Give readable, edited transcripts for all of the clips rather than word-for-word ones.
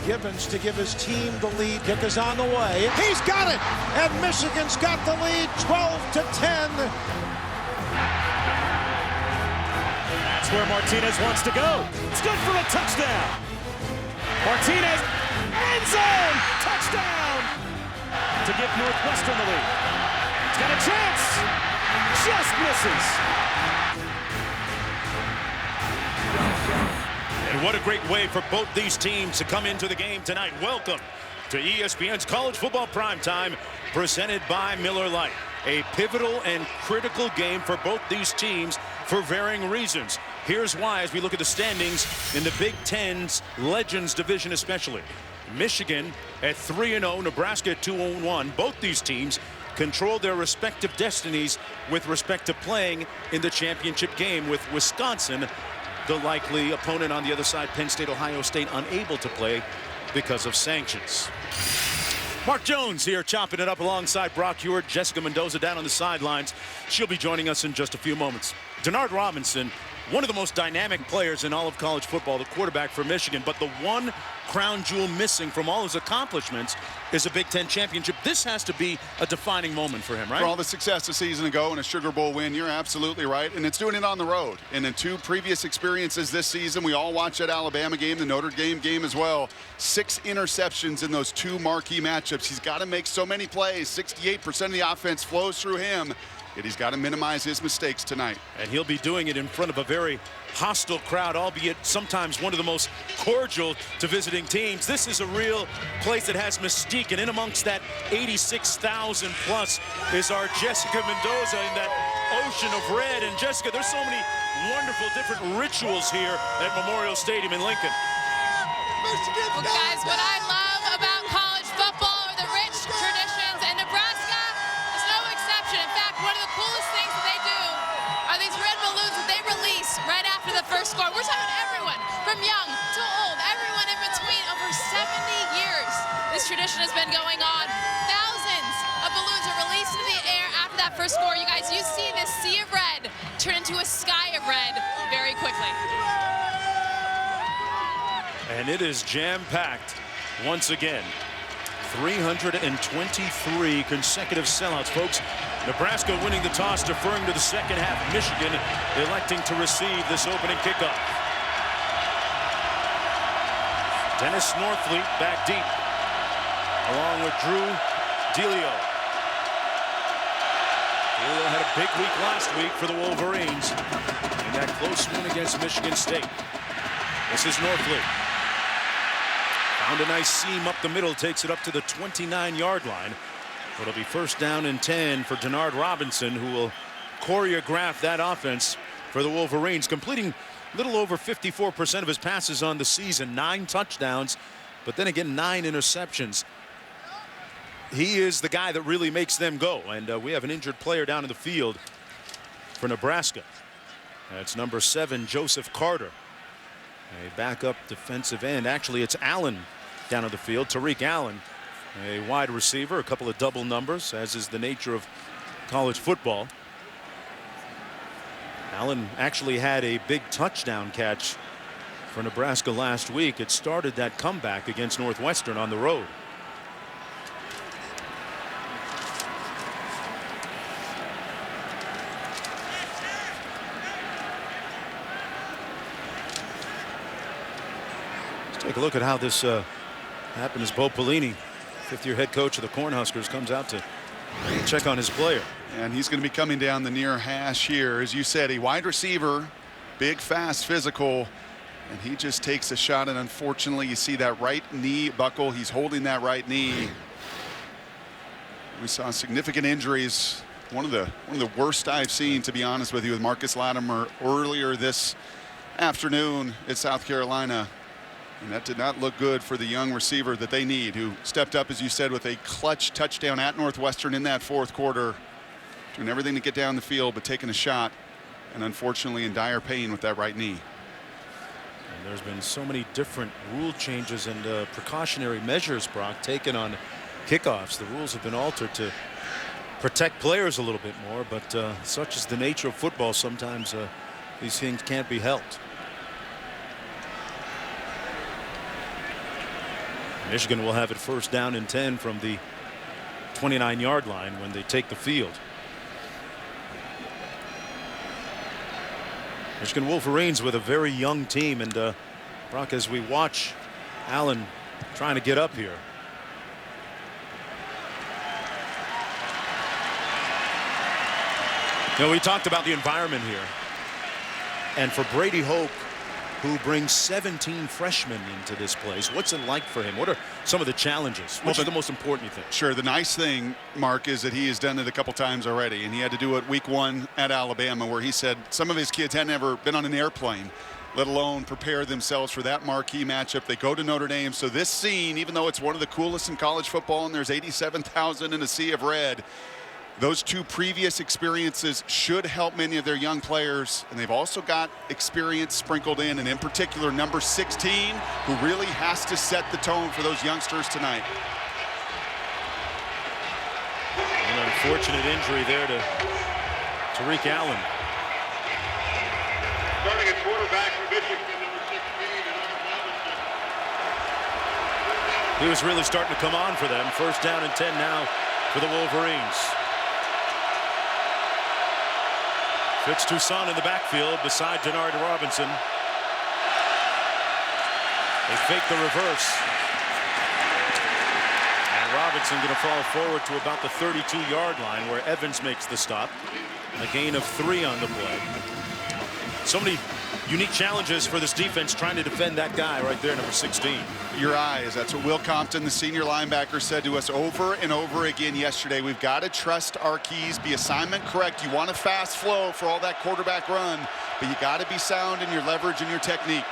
Gibbons to give his team the lead. Kick is on the way. He's got it! And Michigan's got the lead 12-10. That's where Martinez wants to go. It's good for a touchdown. Martinez, end zone, touchdown to give Northwestern the lead. It's got a chance, just misses. And what a great way for both these teams to come into the game tonight. Welcome to ESPN's College Football Primetime, presented by Miller Lite. A pivotal and critical game for both these teams for varying reasons. Here's why as we look at the standings in the Big Ten's Legends Division especially. Michigan at 3-0, Nebraska at 2-1. Both these teams control their respective destinies with respect to playing in the championship game, with Wisconsin the likely opponent on the other side. Penn State, Ohio State unable to play because of sanctions. Mark Jones here chopping it up alongside Brock Hewitt. Jessica Mendoza down on the sidelines. She'll be joining us in just a few moments. Denard Robinson, one of the most dynamic players in all of college football, the quarterback for Michigan, but the one crown jewel missing from all his accomplishments is a Big Ten championship. This has to be a defining moment for him, right? For all the success a season ago and a Sugar Bowl win, you're absolutely right. And it's doing it on the road. And in two previous experiences this season, we all watched that Alabama game, the Notre Dame game as well. 6 interceptions in those two marquee matchups. He's got to make so many plays. 68% of the offense flows through him. Yet he's got to minimize his mistakes tonight. And he'll be doing it in front of a very hostile crowd, albeit sometimes one of the most cordial to visiting teams. This is a real place that has mystique, and in amongst that 86,000 plus is our Jessica Mendoza in that ocean of red. And Jessica, there's so many wonderful different rituals here at Memorial Stadium in Lincoln. Well, guys, what I love about college football are the rich traditions, and Nebraska is no exception. In fact, one of the coolest things that they do are these red balloons that they release right after the first score. We're talking everyone, from young to old, everyone in between. Over 70 years, this tradition has been going on. Thousands of balloons are released into the air after that first score. You guys, you see this sea of red turn into a sky of red very quickly. And it is jam-packed once again. 323 consecutive sellouts, folks. Nebraska winning the toss, deferring to the second half. Michigan electing to receive this opening kickoff. Dennis Northfleet back deep, along with Drew Delio. Delio had a big week last week for the Wolverines in that close win against Michigan State. This is Northfleet. Found a nice seam up the middle, takes it up to the 29-yard line. It'll be first down and 10 for Denard Robinson, who will choreograph that offense for the Wolverines, completing a little over 54% of his passes on the season, 9 touchdowns, but then again 9 interceptions. He is the guy that really makes them go, and we have an injured player down in the field for Nebraska. That's number 7, Joseph Carter, a backup defensive end. Actually, it's Allen down on the field, Tariq Allen, a wide receiver, a couple of double numbers, as is the nature of college football. Allen actually had a big touchdown catch for Nebraska last week. It started that comeback against Northwestern on the road. Let's take a look at how this happened as Bo Pelini, 5th-year head coach of the Cornhuskers, comes out to check on his player. And he's going to be coming down the near hash here. As you said, a wide receiver, big, fast, physical, and he just takes a shot, and unfortunately you see that right knee buckle. He's holding that right knee. We saw significant injuries. One of the worst I've seen, to be honest with you, with Marcus Latimer earlier this afternoon at South Carolina. And that did not look good for the young receiver that they need, who stepped up, as you said, with a clutch touchdown at Northwestern in that fourth quarter, doing everything to get down the field, but taking a shot, and unfortunately in dire pain with that right knee. And there's been so many different rule changes and precautionary measures, Brock, taken on kickoffs. The rules have been altered to protect players a little bit more, but such is the nature of football. Sometimes these things can't be helped. Michigan will have it first down and 10 from the 29-yard line when they take the field. Michigan Wolverines with a very young team, and Brock, as we watch Allen trying to get up here. You know, we talked about the environment here, and for Brady Hoke, who brings 17 freshmen into this place, what's it like for him? What are some of the challenges? Which is the most important, you think? Sure. The nice thing, Mark, is that he has done it a couple times already, and he had to do it week 1 at Alabama, where he said some of his kids hadn't ever been on an airplane, let alone prepare themselves for that marquee matchup. They go to Notre Dame. So this scene, even though it's one of the coolest in college football and there's 87,000 in a sea of red, those 2 previous experiences should help many of their young players, and they've also got experience sprinkled in, and in particular number 16, who really has to set the tone for those youngsters tonight. An unfortunate injury there to Tariq Allen. Starting at quarterback for Michigan, number 16, He was really starting to come on for them. First down and 10 now for the Wolverines. Fitz Toussaint in the backfield beside Denard Robinson. They fake the reverse. And Robinson going to fall forward to about the 32-yard line where Evans makes the stop. A gain of 3 on the play. So many unique challenges for this defense trying to defend that guy right there, number 16. Your eyes. That's what Will Compton, the senior linebacker, said to us over and over again yesterday. We've got to trust our keys, be assignment correct. You want a fast flow for all that quarterback run, but you got to be sound in your leverage and your technique.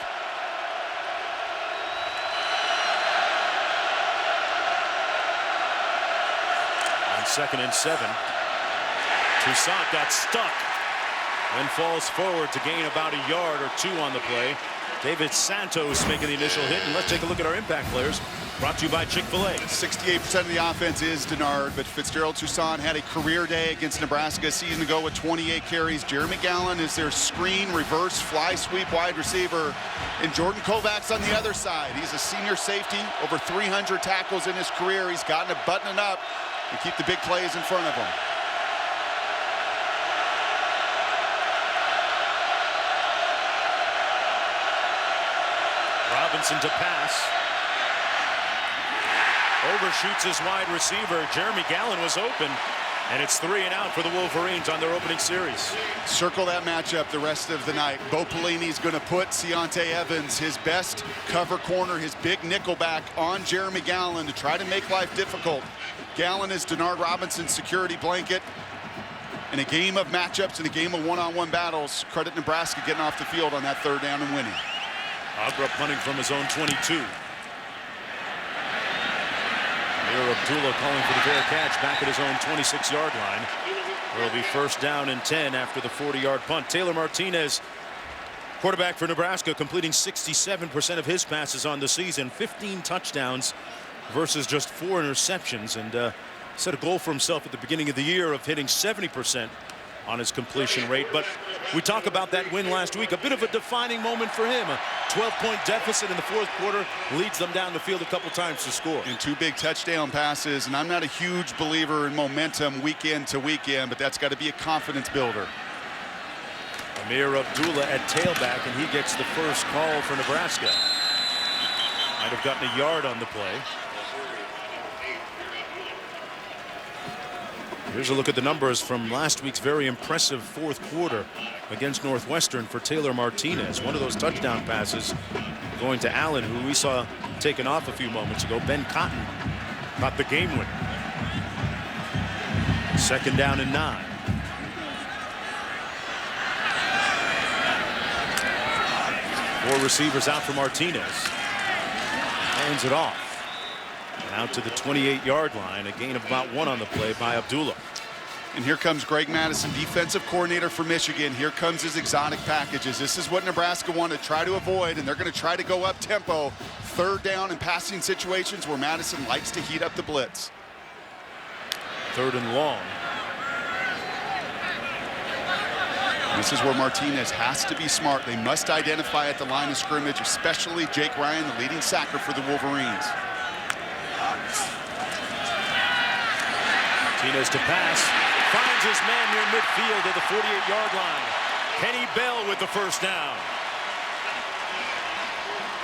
On 2nd and 7, Toussaint got stuck and falls forward to gain about a yard or 2 on the play. David Santos making the initial hit, and let's take a look at our impact players. Brought to you by Chick-fil-A. 68% of the offense is Denard, but Fitzgerald Toussaint had a career day against Nebraska a season ago with 28 carries. Jeremy Gallen is their screen, reverse, fly sweep wide receiver. And Jordan Kovacs on the other side. He's a senior safety, over 300 tackles in his career. He's gotten to button it up and keep the big plays in front of him. Robinson to pass. Overshoots his wide receiver. Jeremy Gallen was open, and it's 3 and out for the Wolverines on their opening series. Circle that matchup the rest of the night. Bo Pelini's going to put Keontae Evans, his best cover corner, his big nickel back, on Jeremy Gallen to try to make life difficult. Gallen is Denard Robinson's security blanket. In a game of matchups, in a game of one-on-one battles, credit Nebraska getting off the field on that 3rd down and winning. Agra punting from his own 22. Amir Abdullah calling for the fair catch back at his own 26-yard line. It'll be first down and 10 after the 40-yard punt. Taylor Martinez, quarterback for Nebraska, completing 67% of his passes on the season, 15 touchdowns versus just 4 interceptions, and set a goal for himself at the beginning of the year of hitting 70% on his completion rate. But we talk about that win last week, a bit of a defining moment for him. A 12-point deficit in the 4th quarter leads them down the field a couple times to score. And 2 big touchdown passes, and I'm not a huge believer in momentum week in to weekend, but that's got to be a confidence builder. Amir Abdullah at tailback, and he gets the first call for Nebraska. Might have gotten a yard on the play. Here's a look at the numbers from last week's very impressive 4th quarter against Northwestern for Taylor Martinez. One of those touchdown passes going to Allen, who we saw taken off a few moments ago. Ben Cotton caught the game winner. 2nd down and 9. Four receivers out for Martinez. Hands it off. Out to the 28-yard line, a gain of about 1 on the play by Abdullah. And here comes Greg Madison, defensive coordinator for Michigan. Here comes his exotic packages. This is what Nebraska wanted to try to avoid, and they're going to try to go up tempo. 3rd down and passing situations where Madison likes to heat up the blitz. 3rd and long. This is where Martinez has to be smart. They must identify at the line of scrimmage, especially Jake Ryan, the leading sacker for the Wolverines. Martinez to pass. Finds his man near midfield at the 48-yard line. Kenny Bell with the first down.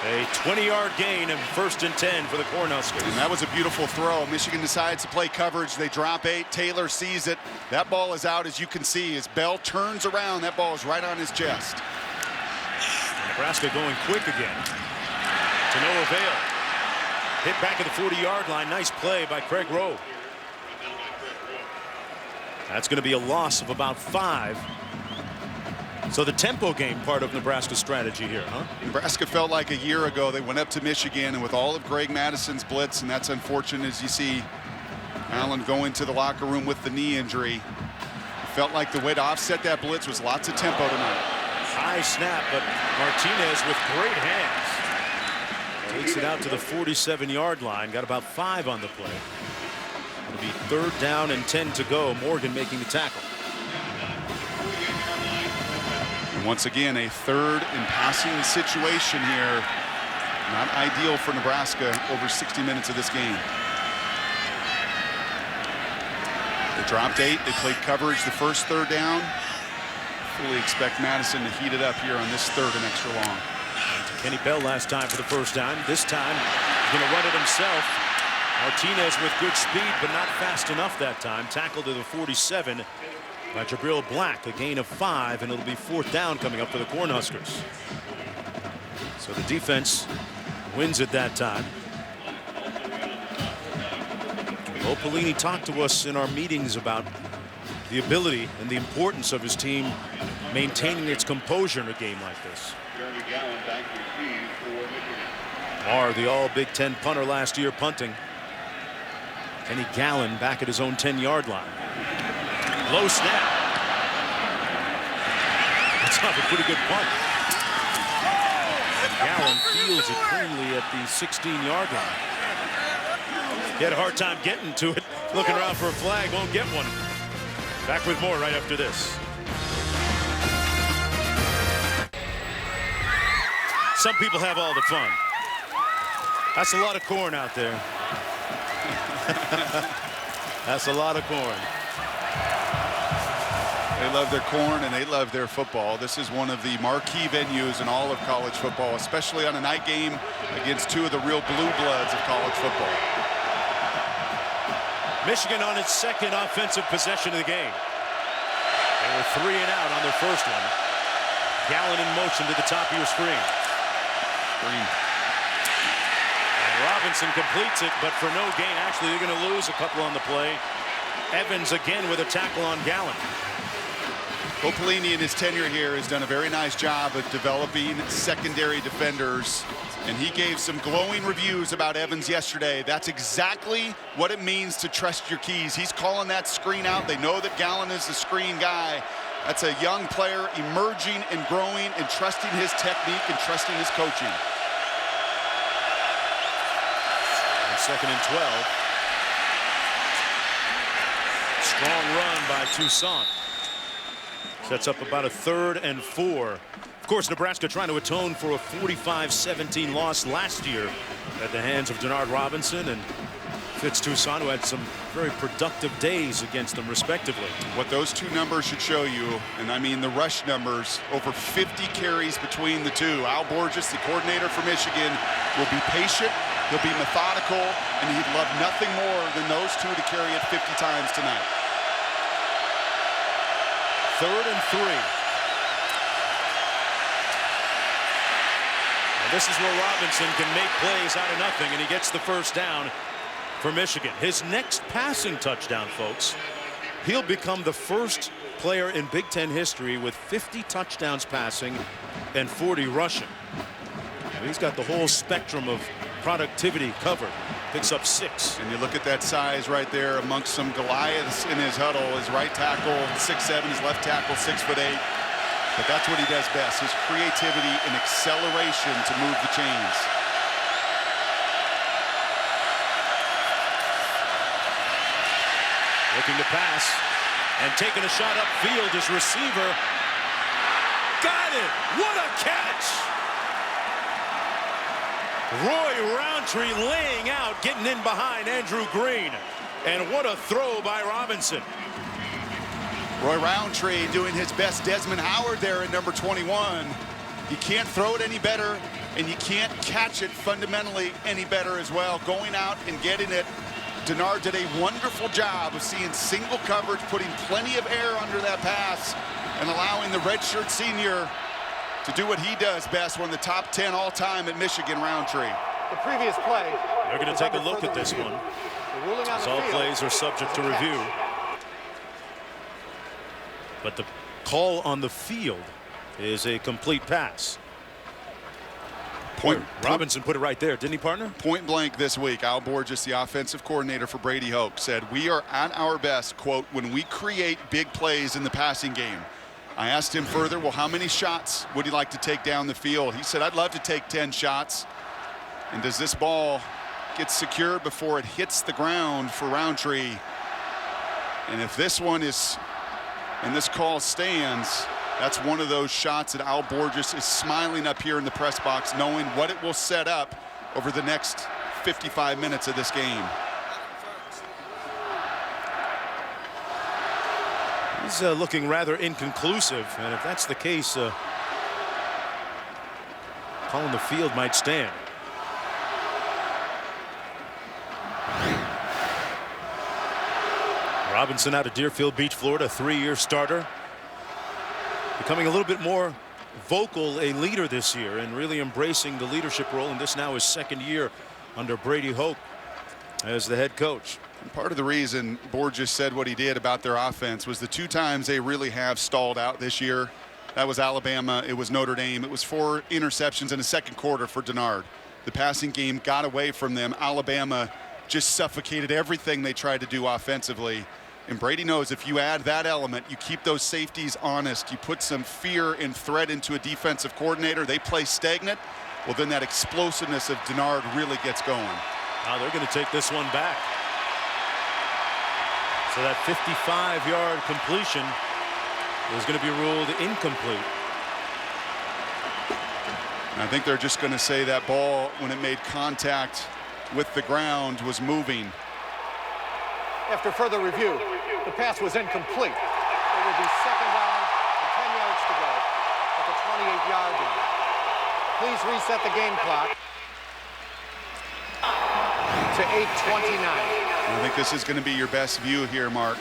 A 20-yard gain and 1st and 10 for the Cornhuskers. And that was a beautiful throw. Michigan decides to play coverage. They drop 8. Taylor sees it. That ball is out, as you can see. As Bell turns around, that ball is right on his chest. Nebraska going quick again. To no avail. Hit back at the 40-yard line. Nice play by Craig Rowe. That's going to be a loss of about 5. So the tempo game part of Nebraska's strategy here, huh? Nebraska felt like a year ago they went up to Michigan, and with all of Greg Madison's blitz, and that's unfortunate as you see Allen going to the locker room with the knee injury. It felt like the way to offset that blitz was lots of tempo tonight. High snap, but Martinez with great hands. Takes it out to the 47-yard line. Got about 5 on the play. It'll be 3rd down and 10 to go. Morgan making the tackle. Once again, a 3rd and passing situation here. Not ideal for Nebraska over 60 minutes of this game. They dropped 8. They played coverage the first 3rd down. Fully expect Madison to heat it up here on this 3rd and extra long. Kenny Bell last time for the first down. This time he's going to run it himself. Martinez with good speed, but not fast enough that time. Tackled to the 47. By Jabril Black, a gain of 5, and it'll be 4th down coming up for the Cornhuskers. So the defense wins at that time. Bo Pelini talked to us in our meetings about the ability and the importance of his team maintaining its composure in a game like this. Marr, the all Big Ten punter last year, punting. Kenny Gallen back at his own 10-yard line. Low snap. That's not a pretty good punt. And Gallen fields it cleanly at the 16-yard line. He had a hard time getting to it. Looking around for a flag, won't get one. Back with more right after this. Some people have all the fun. That's a lot of corn out there. That's a lot of corn. They love their corn and they love their football. This is one of the marquee venues in all of college football, especially on a night game against 2 of the real blue bloods of college football. Michigan on its 2nd offensive possession of the game. They were 3 and out on their first one. Gallen in motion to the top of your screen. And Robinson completes it, but for no gain. Actually, they're going to lose a couple on the play. Evans again with a tackle on Gallen. Bo Pelini in his tenure here has done a very nice job of developing secondary defenders, and he gave some glowing reviews about Evans yesterday. That's exactly what it means to trust your keys. He's calling that screen out. They know that Gallen is the screen guy. That's a young player emerging and growing and trusting his technique and trusting his coaching. And 2nd and 12. Strong run by Toussaint. Sets up about a 3rd and 4. Of course, Nebraska trying to atone for a 45-17 loss last year at the hands of Denard Robinson and Fitz Toussaint, who had some very productive days against them, respectively. What those 2 numbers should show you, and I mean the rush numbers, over 50 carries between the 2. Al Borges, the coordinator for Michigan, will be patient, he'll be methodical, and he'd love nothing more than those 2 to carry it 50 times tonight. 3rd and 3. And this is where Robinson can make plays out of nothing, and he gets the first down for Michigan. His next passing touchdown, folks, he'll become the first player in Big Ten history with 50 touchdowns passing and 40 rushing. And he's got the whole spectrum of productivity covered. Picks up 6. And you look at that size right there amongst some Goliaths in his huddle. His right tackle 6'7", his left tackle 6'8". But that's what he does best, his creativity and acceleration to move the chains. Looking to pass and taking a shot upfield, his receiver got it. What a catch! Roy Roundtree laying out, getting in behind Andrew Green. And what a throw by Robinson. Roy Roundtree doing his best Desmond Howard there at number 21. You can't throw it any better, and you can't catch it fundamentally any better as well. Going out and getting it. Denard did a wonderful job of seeing single coverage, putting plenty of air under that pass, and allowing the redshirt senior to do what he does best, one of the top 10 all-time at Michigan, Roundtree. The previous play. They're going to take a look at this one. As all plays are subject to review. But the call on the field is a complete pass. Robinson put it right there, didn't he, partner? Point blank this week, Al Borges, the offensive coordinator for Brady Hoke, said, "We are at our best," quote, "when we create big plays in the passing game." I asked him further, well, how many shots would he like to take down the field? He said, "I'd love to take 10 shots. And does this ball get secured before it hits the ground for Roundtree? And if this one is, and this call stands, that's one of those shots that Al Borges is smiling up here in the press box, knowing what it will set up over the next 55 minutes of this game. He's looking rather inconclusive, and if that's the case, call on the field might stand. Robinson out of Deerfield Beach, Florida, 3-year starter. Becoming a little bit more vocal, a leader this year, and really embracing the leadership role. And this now is second year under Brady Hoke as the head coach. And part of the reason Borges said what he did about their offense was the 2 times they really have stalled out this year. That was Alabama, it was Notre Dame. It was 4 interceptions in the second quarter for Denard. The passing game got away from them. Alabama just suffocated everything they tried to do offensively. And Brady knows if you add that element, you keep those safeties honest, you put some fear and threat into a defensive coordinator, they play stagnant, well, then that explosiveness of Denard really gets going. Now they're going to take this one back. So that 55-yard completion is going to be ruled incomplete. And I think they're just going to say that ball, when it made contact with the ground, was moving. After further review, the pass was incomplete. It will be second down and 10 yards to go at the 28-yard line. Please reset the game clock to 8:29. I think this is going to be your best view here, Mark.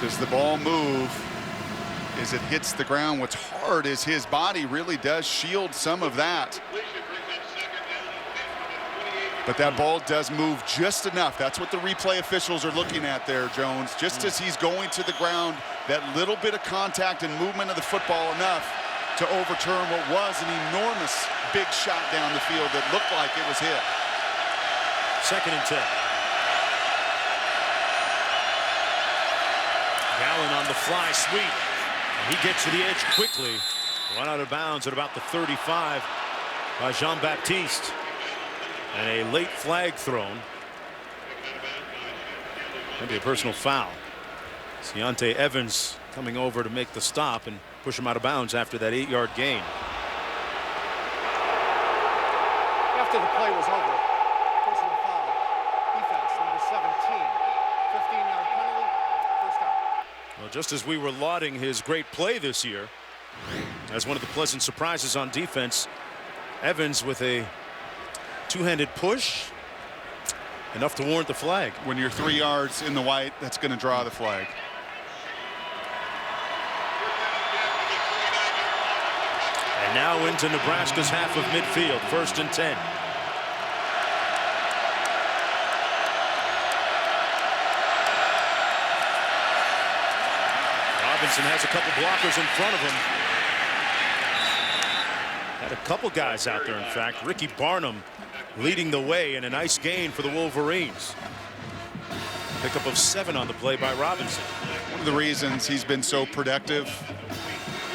Does the ball move as it hits the ground? What's hard is his body really does shield some of that. But that ball does move just enough. That's what the replay officials are looking at there, Jones. Just as he's going to the ground, that little bit of contact and movement of the football enough to overturn what was an enormous big shot down the field that looked like it was hit. Second and 10. Gallen on the fly sweep. And he gets to the edge quickly. Run out of bounds at about the 35 by Jean-Baptiste. And a late flag thrown. Maybe a personal foul. Deontay Evans coming over to make the stop and push him out of bounds after that 8-yard gain. After the play was over, personal foul, defense, number 17, 15-yard penalty, first down. Well, just as we were lauding his great play this year as one of the pleasant surprises on defense, Evans with a two-handed push, enough to warrant the flag. When you're 3 yards in the white, that's going to draw the flag. And now into Nebraska's half of midfield, 1st and 10. Robinson has a couple blockers in front of him. Had a couple guys out there, in fact. Ricky Barnum leading the way, in a nice gain for the Wolverines. Pickup of 7 on the play by Robinson. One of the reasons he's been so productive,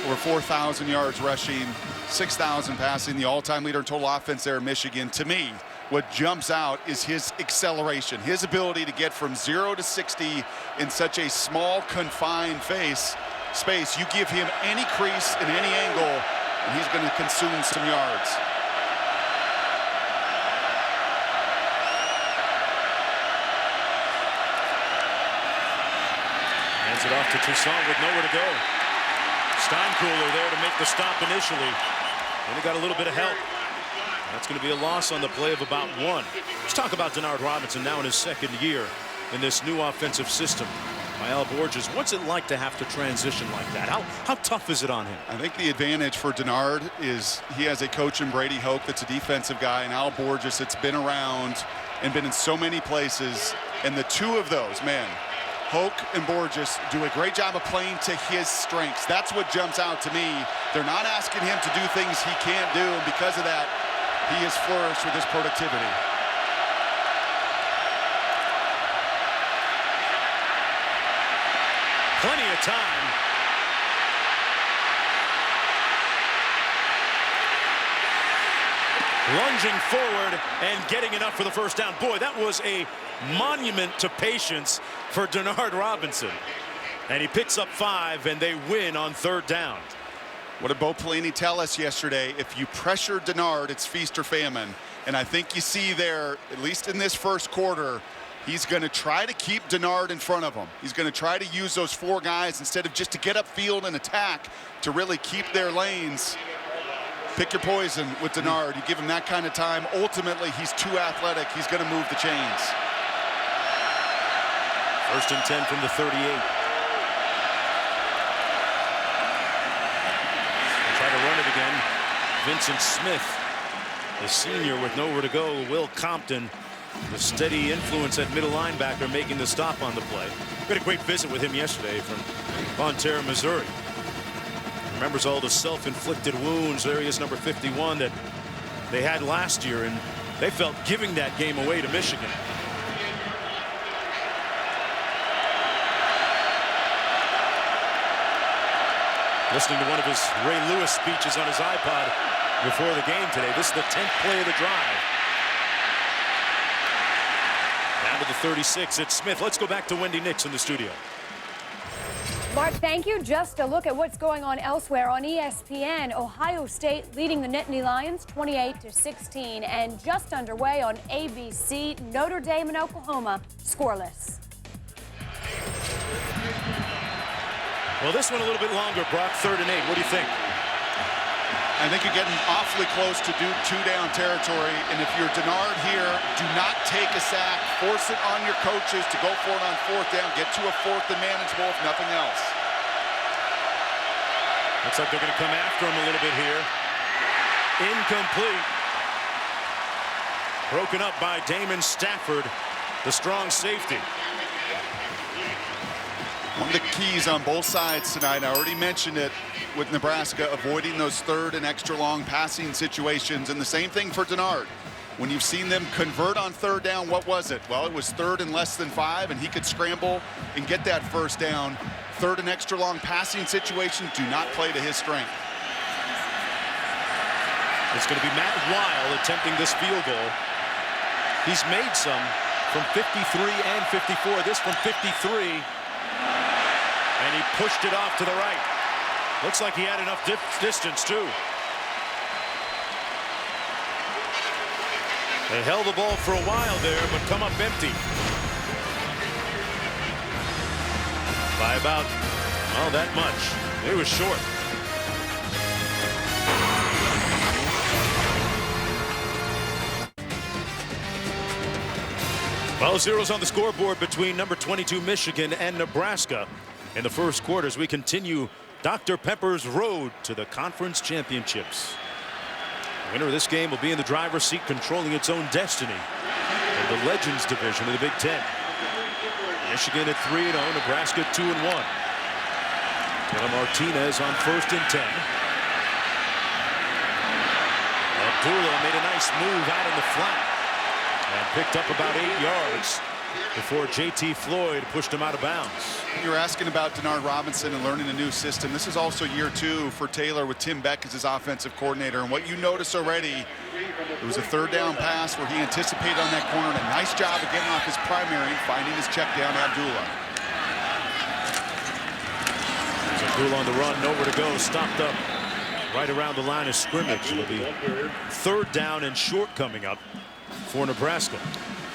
over 4,000 yards rushing, 6,000 passing, the all-time leader in total offense there in Michigan. To me, what jumps out is his acceleration, his ability to get from 0 to 60 in such a small, confined space. You give him any crease in any angle, and he's going to consume some yards. Hands it off to Toussaint with nowhere to go. Steinkühler there to make the stop initially. Then he got a little bit of help. That's going to be a loss on the play of about 1. Let's talk about Denard Robinson now in his second year in this new offensive system by Al Borges. What's it like to have to transition like that? How tough is it on him? I think the advantage for Denard is he has a coach in Brady Hoke that's a defensive guy, and Al Borges that's been around and been in so many places. And the two of those, man, Hoke and Borges do a great job of playing to his strengths. That's what jumps out to me. They're not asking him to do things he can't do, and because of that, he has flourished with his productivity. Plenty of time. Lunging forward and getting enough for the first down. Boy, that was a monument to patience for Denard Robinson. And he picks up 5, and they win on 3rd down. What did Bo Pelini tell us yesterday? If you pressure Denard, it's feast or famine. And I think you see there, at least in this first quarter, he's going to try to keep Denard in front of him. He's going to try to use those 4 guys instead of just to get upfield and attack to really keep their lanes. Pick your poison with Denard. You give him that kind of time. Ultimately, he's too athletic. He's going to move the chains. 1st and 10 from the 38. Try to run it again. Vincent Smith, the senior with nowhere to go. Will Compton, the steady influence at middle linebacker, making the stop on the play. We had a great visit with him yesterday from Bonne Terre, Missouri. Remembers all the self-inflicted wounds. There he is, number 51, that they had last year, and they felt giving that game away to Michigan. Listening to one of his Ray Lewis speeches on his iPod before the game today. This is the 10th play of the drive. Down to the 36. It's Smith. Let's go back to Wendy Nix in the studio. Mark, thank you. Just a look at what's going on elsewhere on ESPN. Ohio State leading the Nittany Lions 28-16, and just underway on ABC, Notre Dame and Oklahoma scoreless. Well, this one a little bit longer, Brock. 3rd and 8. What do you think? I think you're getting awfully close to 2-down territory, and if you're Denard here, do not take a sack. Force it on your coaches to go for it on 4th down. Get to a 4th and manageable, if nothing else. Looks like they're going to come after him a little bit here. Incomplete. Broken up by Damon Stafford, the strong safety. One of the keys on both sides tonight, I already mentioned it, with Nebraska avoiding those 3rd and extra long passing situations, and the same thing for Denard. When you've seen them convert on 3rd down, what was it? Well, it was 3rd and less than 5, and he could scramble and get that 1st down. 3rd and extra long passing situations do not play to his strength. It's going to be Matt Weil attempting this field goal. He's made some from 53 and 54. This from 53. And he pushed it off to the right. Looks like he had enough distance, too. They held the ball for a while there, but come up empty. By about, well, that much. It was short. Well, zeros on the scoreboard between number 22 Michigan and Nebraska in the first quarter as we continue Dr. Pepper's road to the conference championships. The winner of this game will be in the driver's seat, controlling its own destiny in the Legends division of the Big Ten. Michigan at 3-0, Nebraska 2-1. Martinez on 1st and 10. Abdullah made a nice move out in the flat and picked up about 8 yards before J.T. Floyd pushed him out of bounds. You were asking about Denard Robinson and learning a new system. This is also year 2 for Taylor with Tim Beck as his offensive coordinator. And what you notice already, it was a 3rd down pass where he anticipated on that corner, and a nice job of getting off his primary and finding his check down, Abdullah. There's Abdullah on the run, nowhere to go, stopped up right around the line of scrimmage. It'll be 3rd down and short coming up for Nebraska.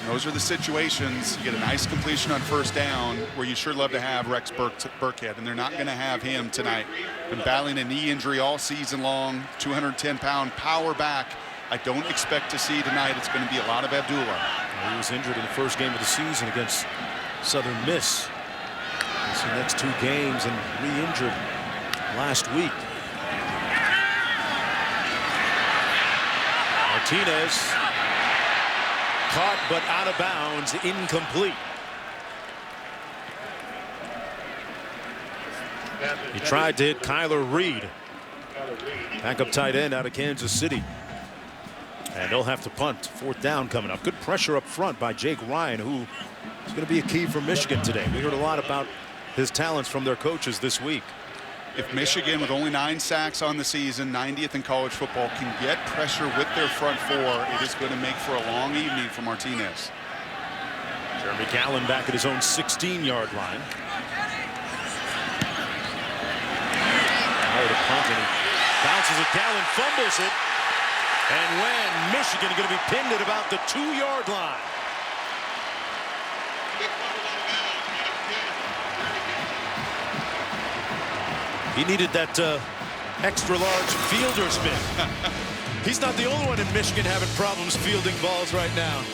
And those are the situations. You get a nice completion on first down where you sure love to have Rex Burkhead, and they're not going to have him tonight. Been battling a knee injury all season long, 210-pound power back. I don't expect to see tonight. It's going to be a lot of Abdullah. He was injured in the first game of the season against Southern Miss. Missed the next 2 games and re-injured last week. Martinez caught but out of bounds, incomplete. He tried to hit Kyler Reed, backup tight end out of Kansas City. And they'll have to punt. 4th down coming up. Good pressure up front by Jake Ryan, who is going to be a key for Michigan today. We heard a lot about his talents from their coaches this week. If Michigan, with only 9 sacks on the season, 90th in college football, can get pressure with their front 4, it is going to make for a long evening for Martinez. Jeremy Gallen back at his own 16-yard line. Now to punt, and he bounces it. Gallen fumbles it. And when Michigan going to be pinned at about the 2-yard line. He needed that extra large fielder spin. He's not the only one in Michigan having problems fielding balls right now.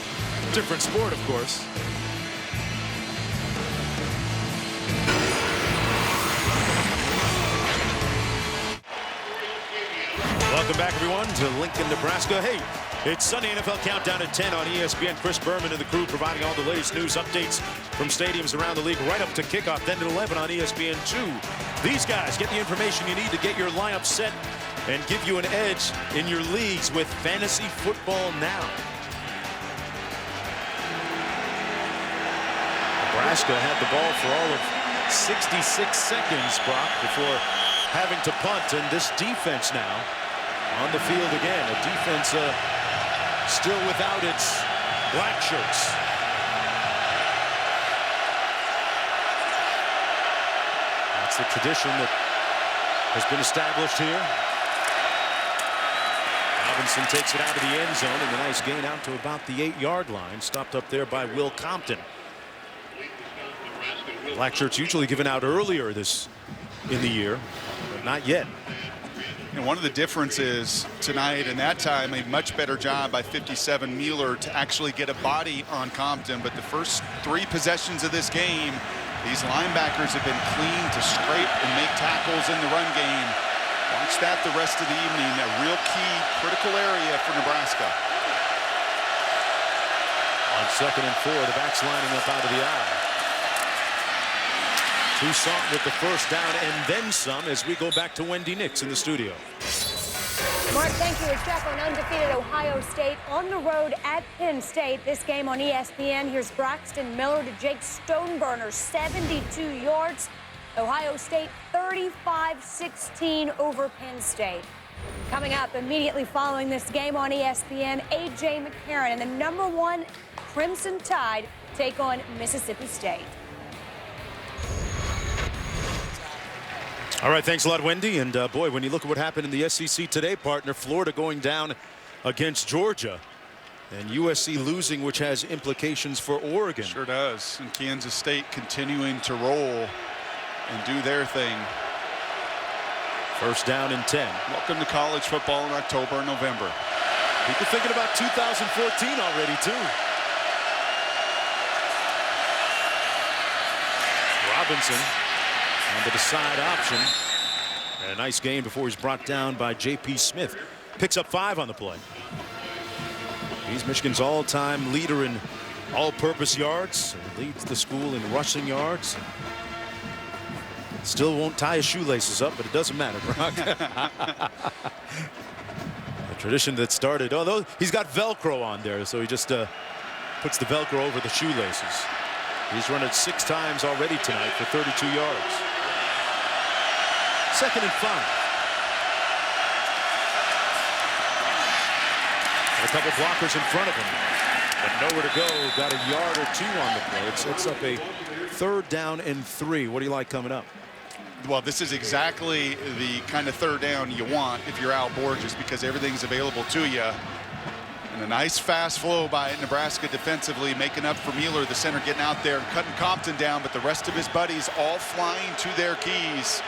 Different sport, of course. Welcome back, everyone, to Lincoln, Nebraska. Hey, it's Sunday NFL Countdown at 10 on ESPN. Chris Berman and the crew providing all the latest news updates from stadiums around the league right up to kickoff, then at 11 on ESPN2. These guys get the information you need to get your lineup set and give you an edge in your leagues with Fantasy Football Now. Nebraska had the ball for all of 66 seconds, Brock, before having to punt, and this defense now on the field again. A defense still without its black shirts. That's the tradition that has been established here. Robinson takes it out of the end zone, and a nice gain out to about the 8-yard line. Stopped up there by Will Compton. Black shirts usually given out earlier in the year, but not yet. And one of the differences tonight and that time, a much better job by 57 Mueller to actually get a body on Compton. But the first 3 possessions of this game, these linebackers have been clean to scrape and make tackles in the run game. Watch that the rest of the evening. A real key, critical area for Nebraska. On 2nd and 4, the backs lining up out of the eye. Toussaint with the first down and then some as we go back to Wendy Nix in the studio. Mark, thank you. A check on undefeated Ohio State on the road at Penn State. This game on ESPN. Here's Braxton Miller to Jake Stoneburner, 72 yards. Ohio State 35-16 over Penn State. Coming up immediately following this game on ESPN, A.J. McCarron and the #1 Crimson Tide take on Mississippi State. All right, thanks a lot, Wendy. And boy, when you look at what happened in the SEC today, partner, Florida going down against Georgia and USC losing, which has implications for Oregon. Sure does. And Kansas State continuing to roll and do their thing. First down and 10. Welcome to college football in October and November. People thinking about 2014 already, too. Robinson on the side option. And a nice gain before he's brought down by J.P. Smith. Picks up 5 on the play. He's Michigan's all-time leader in all-purpose yards. Leads the school in rushing yards. Still won't tie his shoelaces up, but it doesn't matter, Brock. A tradition that started, although he's got Velcro on there, so he just puts the Velcro over the shoelaces. He's run it 6 times already tonight for 32 yards. 2nd and 5. A couple blockers in front of him, but nowhere to go. Got a yard or 2 on the play. It sets up a 3rd down and 3. What do you like coming up? Well, this is exactly the kind of 3rd down you want if you're Al Borges, because everything's available to you. And a nice fast flow by Nebraska defensively, making up for Mueller, the center, getting out there and cutting Compton down, but the rest of his buddies all flying to their keys.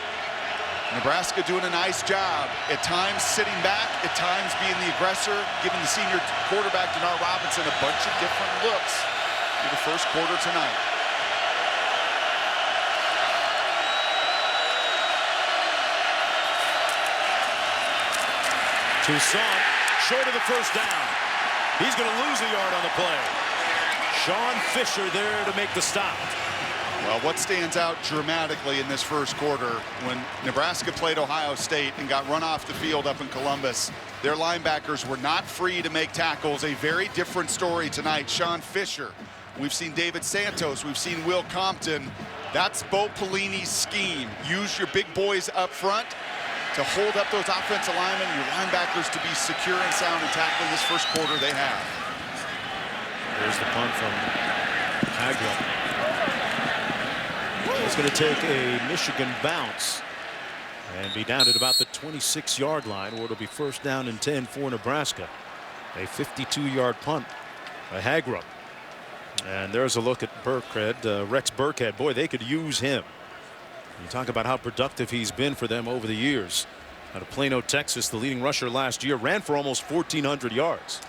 Nebraska doing a nice job, at times sitting back, at times being the aggressor, giving the senior quarterback, Denard Robinson, a bunch of different looks in the first quarter tonight. Toussaint, short of the first down. He's going to lose a yard on the play. Sean Fisher there to make the stop. Well, what stands out dramatically in this first quarter, when Nebraska played Ohio State and got run off the field up in Columbus, their linebackers were not free to make tackles. A very different story tonight. Sean Fisher. We've seen David Santos. We've seen Will Compton. That's Bo Pelini's scheme. Use your big boys up front to hold up those offensive linemen, your linebackers to be secure and sound in tackling. This first quarter they have. There's the punt from Hagler. It's going to take a Michigan bounce and be down at about the 26-yard line, where it'll be first down and 10 for Nebraska. A 52-yard punt by Hagler. And there's a look at Burkhead, Rex Burkhead. Boy, they could use him. You talk about how productive he's been for them over the years. Out of Plano, Texas, the leading rusher last year, ran for almost 1,400 yards.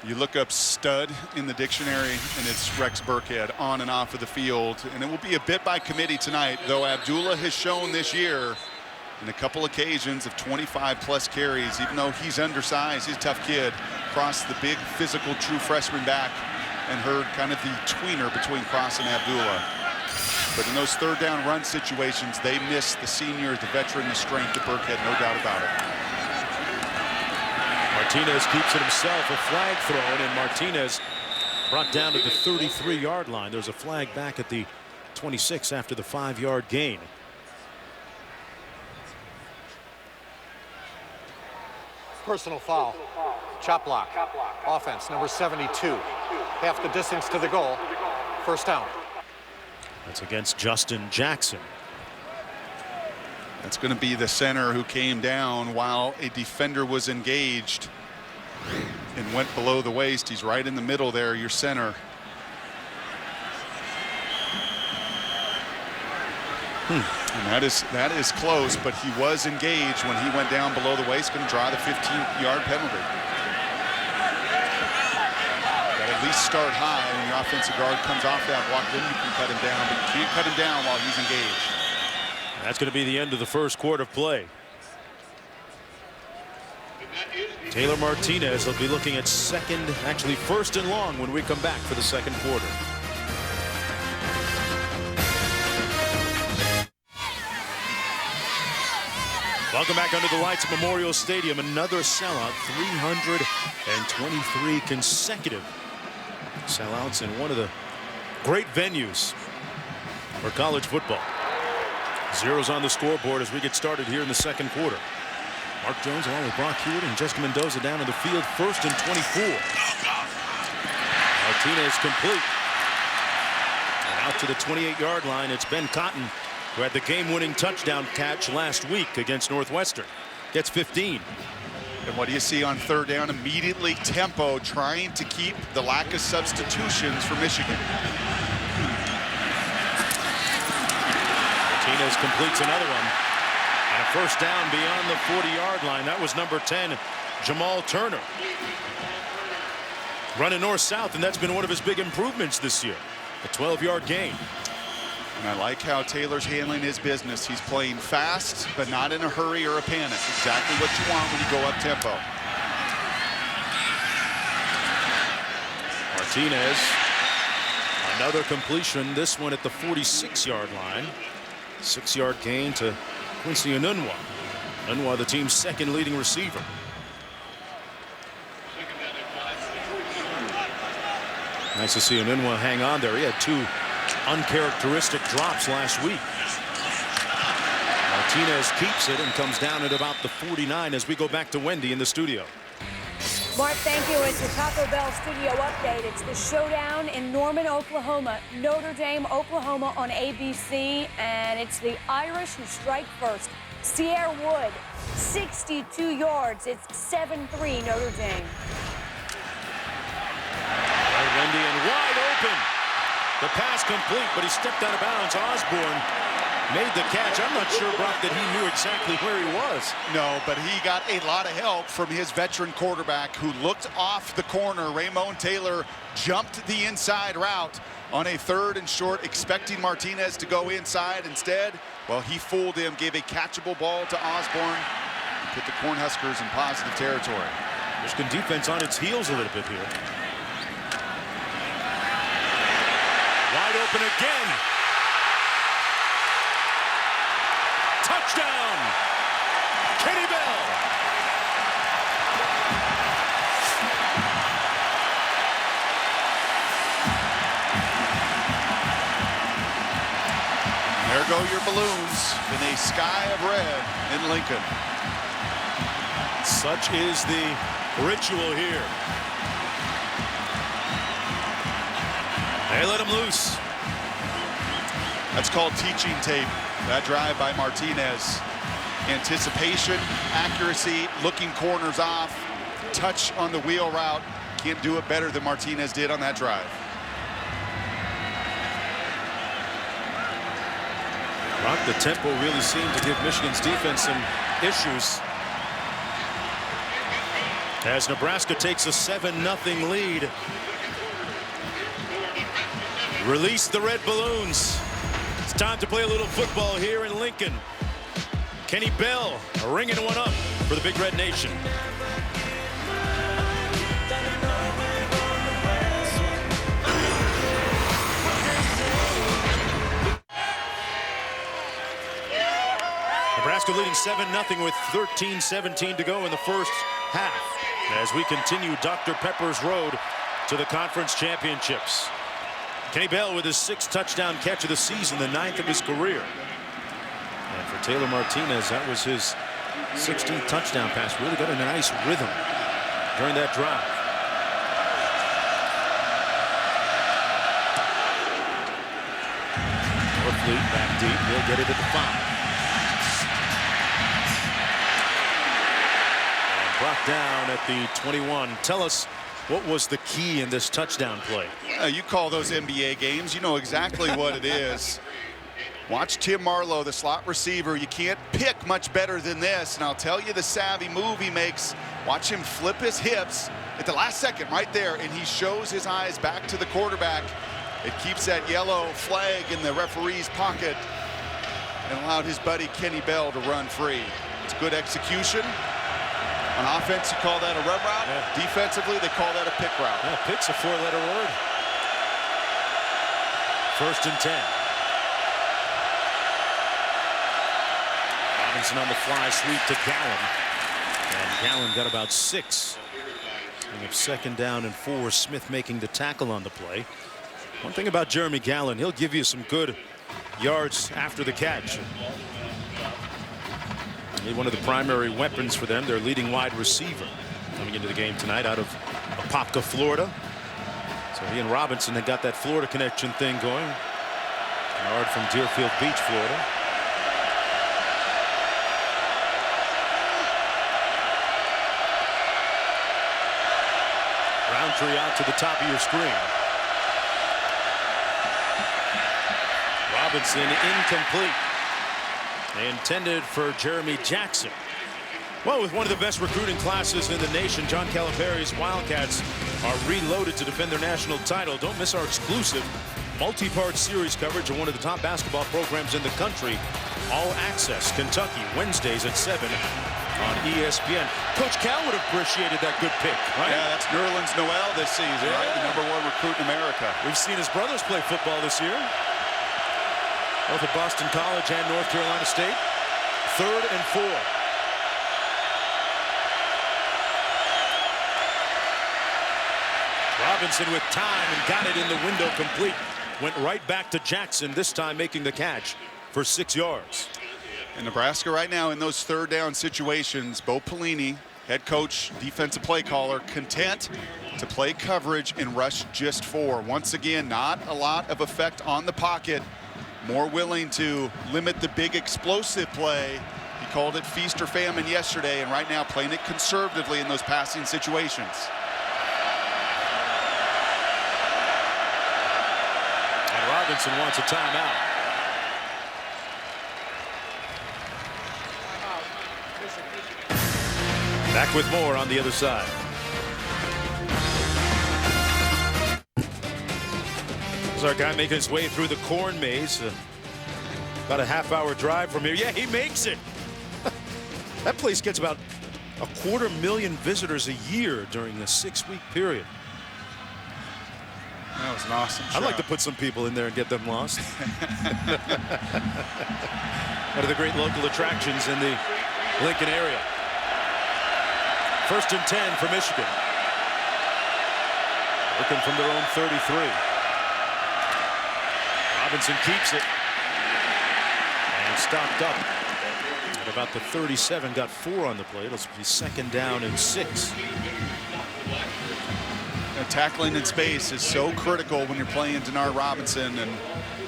You look up stud in the dictionary, and it's Rex Burkhead on and off of the field. And it will be a bit by committee tonight, though Abdullah has shown this year in a couple occasions of 25-plus carries, even though he's undersized, he's a tough kid, across the big physical true freshman back, and heard kind of the tweener between Cross and Abdullah. But in those third down run situations, they miss the senior, the veteran, the strength of Burkhead, no doubt about it. Martinez keeps it himself, a flag thrown, and Martinez brought down at the 33-yard line. There's a flag back at the 26 after the 5-yard gain. Personal foul. Chop block. Offense, number 72. Half the distance to the goal. First down. That's against Justin Jackson. That's going to be the center who came down while a defender was engaged and went below the waist. He's right in the middle there, your center. And that is close, but he was engaged when he went down below the waist. Going to draw the 15-yard penalty. Got to at least start high when your offensive guard comes off that block. Then you can cut him down, but you can't cut him down while he's engaged. That's going to be the end of the first quarter of play. Taylor Martinez will be looking at first and long when we come back for the second quarter. Welcome back under the lights at Memorial Stadium. Another sellout, 323 consecutive sellouts in one of the great venues for college football. Zeros on the scoreboard as we get started here in the second quarter. Mark Jones along with Brock Hewitt and Jessica Mendoza down in the field, first and 24. Martinez complete. And out to the 28-yard line, it's Ben Cotton, who had the game-winning touchdown catch last week against Northwestern. Gets 15. And what do you see on third down? Immediately tempo, trying to keep the lack of substitutions for Michigan. Martinez completes another one. And a first down beyond the 40-yard line. That was number 10, Jamal Turner. Running north-south, and that's been one of his big improvements this year. A 12-yard gain. And I like how Taylor's handling his business. He's playing fast, but not in a hurry or a panic. Exactly what you want when you go up tempo. Martinez, another completion, this one at the 46-yard line. 6-yard gain to Quincy Enunwa. Enunwa, the team's second leading receiver. Nice to see Enunwa hang on there. He had two uncharacteristic drops last week. Martinez keeps it and comes down at about the 49 as we go back to Wendy in the studio. Mark, thank you. It's the Taco Bell studio update. It's the showdown in Norman, Oklahoma. Notre Dame, Oklahoma on ABC. And it's the Irish who strike first. Sierra Wood, 62 yards. It's 7-3 Notre Dame. The pass complete, but he stepped out of bounds. Osborne made the catch. I'm not sure, Brock, that he knew exactly where he was. No, but he got a lot of help from his veteran quarterback who looked off the corner. Ramon Taylor jumped the inside route on a 3rd and short, expecting Martinez to go inside. Instead, well, he fooled him, gave a catchable ball to Osborne, and put the Cornhuskers in positive territory. Michigan defense on its heels a little bit here. Wide open again. Touchdown, Kenny Bell. There go your balloons in a sky of red in Lincoln. Such is the ritual here. They let him loose. That's called teaching tape. That drive by Martinez. Anticipation, accuracy, looking corners off, touch on the wheel route. Can't do it better than Martinez did on that drive. Rock, the tempo really seemed to give Michigan's defense some issues. As Nebraska takes a 7-0 lead. Release the red balloons. It's time to play a little football here in Lincoln. Kenny Bell ringing one up for the Big Red Nation. Nebraska leading 7-0 with 13-17 to go in the first half as we continue Dr. Pepper's road to the conference championships. Kenny Bell with his 6th touchdown catch of the season, the 9th of his career. And for Taylor Martinez, that was his 16th touchdown pass. Really got a nice rhythm during that drive. Fleet back deep. He'll get it at the 5. And brought down at the 21. Tell us, what was the key in this touchdown play? You call those NBA games. You know exactly what it is. Watch Tim Marlowe, the slot receiver. You can't pick much better than this. And I'll tell you the savvy move he makes. Watch him flip his hips at the last second right there, and he shows his eyes back to the quarterback. It keeps that yellow flag in the referee's pocket and allowed his buddy Kenny Bell to run free. It's good execution. On offense, you call that a rub route. Yeah. Defensively, they call that a pick route. Yeah, pick's a 4-letter word. 1st and 10. Robinson on the fly sweep to Gallen. And Gallen got about 6. And if 2nd down and 4, Smith making the tackle on the play. One thing about Jeremy Gallen, he'll give you some good yards after the catch. He's one of the primary weapons for them, their leading wide receiver coming into the game tonight out of Apopka, Florida. So he and Robinson had got that Florida connection thing going. Yard from Deerfield Beach, Florida. Roundtree out to the top of your screen. Robinson incomplete. Intended for Jeremy Jackson. Well, with one of the best recruiting classes in the nation, John Calipari's Wildcats are reloaded to defend their national title. Don't miss our exclusive multi-part series coverage of one of the top basketball programs in the country. All Access, Kentucky, Wednesdays at 7 on ESPN. Coach Cal would have appreciated that good pick, right? Yeah, that's Nerlens Noel this season, right? The #1 recruit in America. We've seen his brothers play football this year. Both at Boston College and North Carolina State. 3rd and 4. Robinson with time and got it in the window complete. Went right back to Jackson, this time making the catch for 6 yards. In Nebraska right now in those 3rd down situations, Bo Pelini, head coach, defensive play caller, content to play coverage and rush just 4. Once again, not a lot of effect on the pocket. More willing to limit the big explosive play. He called it feast or famine yesterday, and right now playing it conservatively in those passing situations. And Robinson wants a timeout. Back with more on the other side. There's our guy making his way through the corn maze. About a half-hour drive from here. Yeah, he makes it. That place gets about 250,000 visitors a year during the 6-week period. That was an awesome show. I'd like to put some people in there and get them lost. One of the great local attractions in the Lincoln area. 1st and 10 for Michigan. Working from their own 33. Robinson keeps it. And stopped up at about the 37. Got 4 on the play. It'll be 2nd down and 6. Tackling in space is so critical when you're playing Denard Robinson, and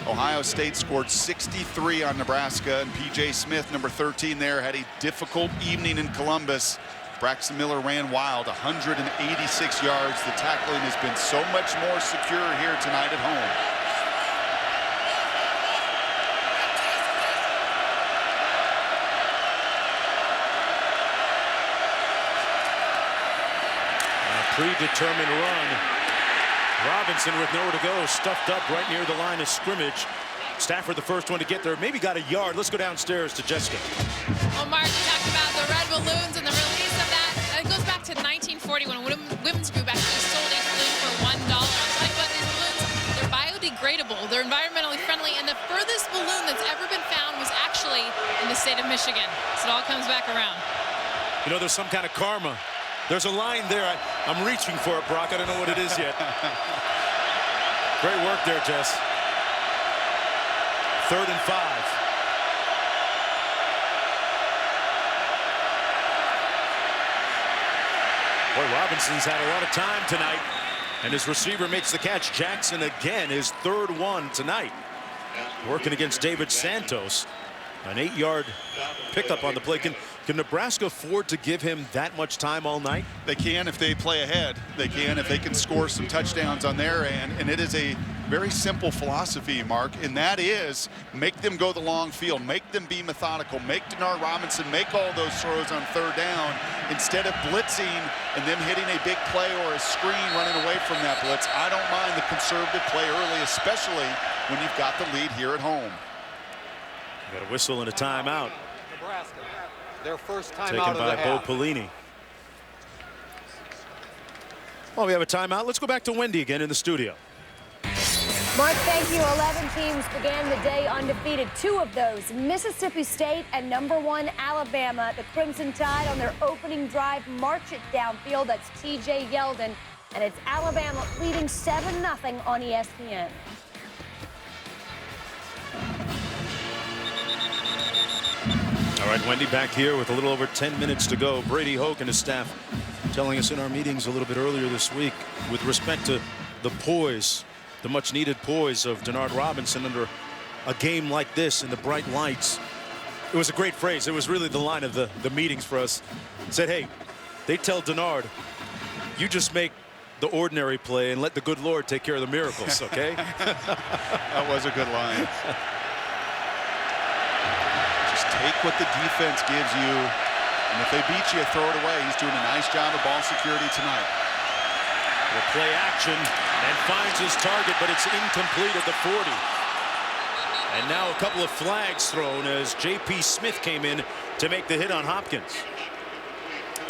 Ohio State scored 63 on Nebraska, and P.J. Smith, number 13 there, had a difficult evening in Columbus. Braxton Miller ran wild, 186 yards. The tackling has been so much more secure here tonight at home. Predetermined run. Robinson with nowhere to go, stuffed up right near the line of scrimmage. Stafford the first one to get there, maybe got a yard. Let's go downstairs to Jessica. Well, Mark talked about the red balloons and the release of that. It goes back to 1940 when Women's Group actually sold a balloon for $1. I'll tell you what, these balloons, they're biodegradable, they're environmentally friendly, and the furthest balloon that's ever been found was actually in the state of Michigan. So it all comes back around. You know, there's some kind of karma. There's a line there. I'm reaching for it, Brock. I don't know what it is yet. Great work there, Jess. 3rd and 5. Boy, Robinson's had a lot of time tonight, and his receiver makes the catch. Jackson again, his 3rd one tonight. Working against David Santos. An 8-yard pickup on the play. Can Nebraska afford to give him that much time all night? They can if they play ahead. They can if they can score some touchdowns on their end. And it is a very simple philosophy, Mark, and that is make them go the long field, make them be methodical, make Denard Robinson make all those throws on 3rd down instead of blitzing and them hitting a big play or a screen running away from that blitz. I don't mind the conservative play early, especially when you've got the lead here at home. Got a whistle and a timeout. Nebraska, their first timeout taken by Bo Pelini. Well, we have a timeout. Let's go back to Wendy again in the studio. Mark, thank you. 11 teams began the day undefeated. 2 of those, Mississippi State and #1 Alabama. The Crimson Tide on their opening drive march it downfield. That's T.J. Yeldon, and it's Alabama leading 7-0 on ESPN. All right, Wendy back here with a little over 10 minutes to go. Brady Hoke and his staff telling us in our meetings a little bit earlier this week with respect to the poise, the much needed poise of Denard Robinson under a game like this in the bright lights. It was a great phrase. It was really the line of the meetings for us. It said, hey, they tell Denard, you just make the ordinary play and let the good Lord take care of the miracles, okay? That was a good line. Take what the defense gives you, and if they beat you, throw it away. He's doing a nice job of ball security tonight. Will play action and finds his target, but it's incomplete at the 40. And now a couple of flags thrown as J.P. Smith came in to make the hit on Hopkins.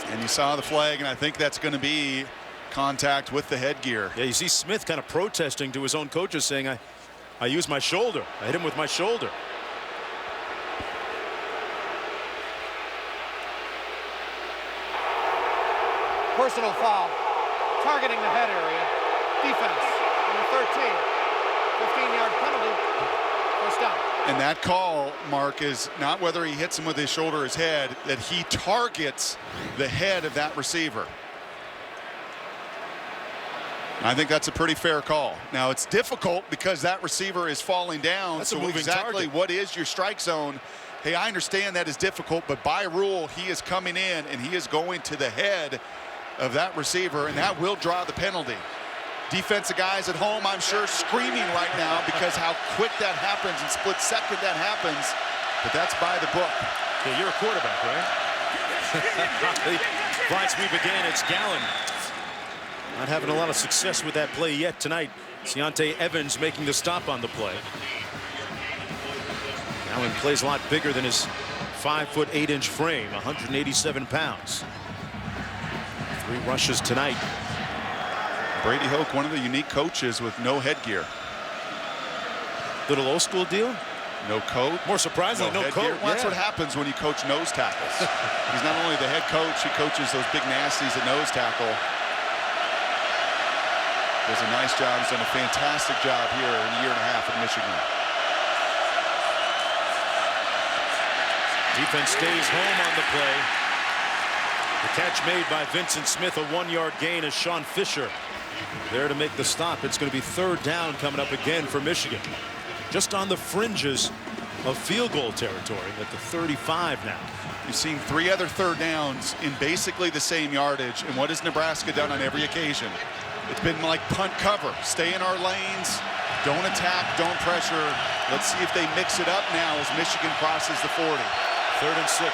And you saw the flag, and I think that's going to be contact with the headgear. Yeah, you see Smith kind of protesting to his own coaches, saying, I used my shoulder. I hit him with my shoulder. Personal foul, targeting the head area. Defense, number 13. 15-yard penalty, first down. And that call, Mark, is not whether he hits him with his shoulder or his head, that he targets the head of that receiver. I think that's a pretty fair call. Now, it's difficult because that receiver is falling down. That's so a moving exactly target. What is your strike zone? Hey, I understand that is difficult, but by rule, he is coming in and he is going to the head of that receiver, and that will draw the penalty. Defensive guys at home, I'm sure, screaming right now because how quick that happens and split second that happens. But that's by the book. Yeah, you're a quarterback, right? Flight sweep again. It's Gallen. Not having a lot of success with that play yet tonight. Deontay Evans making the stop on the play. Gallen plays a lot bigger than his 5'8" frame, 187 pounds. 3 rushes tonight. Brady Hoke, one of the unique coaches with no headgear. Little old school deal. No coat. More surprisingly, no coat. Well, that's what happens when you coach nose tackles. He's not only the head coach, he coaches those big nasties at nose tackle. Does a nice job. He's done a fantastic job here in a year and a half at Michigan. Defense stays home on the play. The catch made by Vincent Smith, a 1-yard gain as Sean Fisher there to make the stop. It's going to be 3rd down coming up again for Michigan. Just on the fringes of field goal territory at the 35 now. You've seen 3 other 3rd downs in basically the same yardage. And what has Nebraska done on every occasion? It's been like punt cover. Stay in our lanes. Don't attack. Don't pressure. Let's see if they mix it up now as Michigan crosses the 40. 3rd and 6.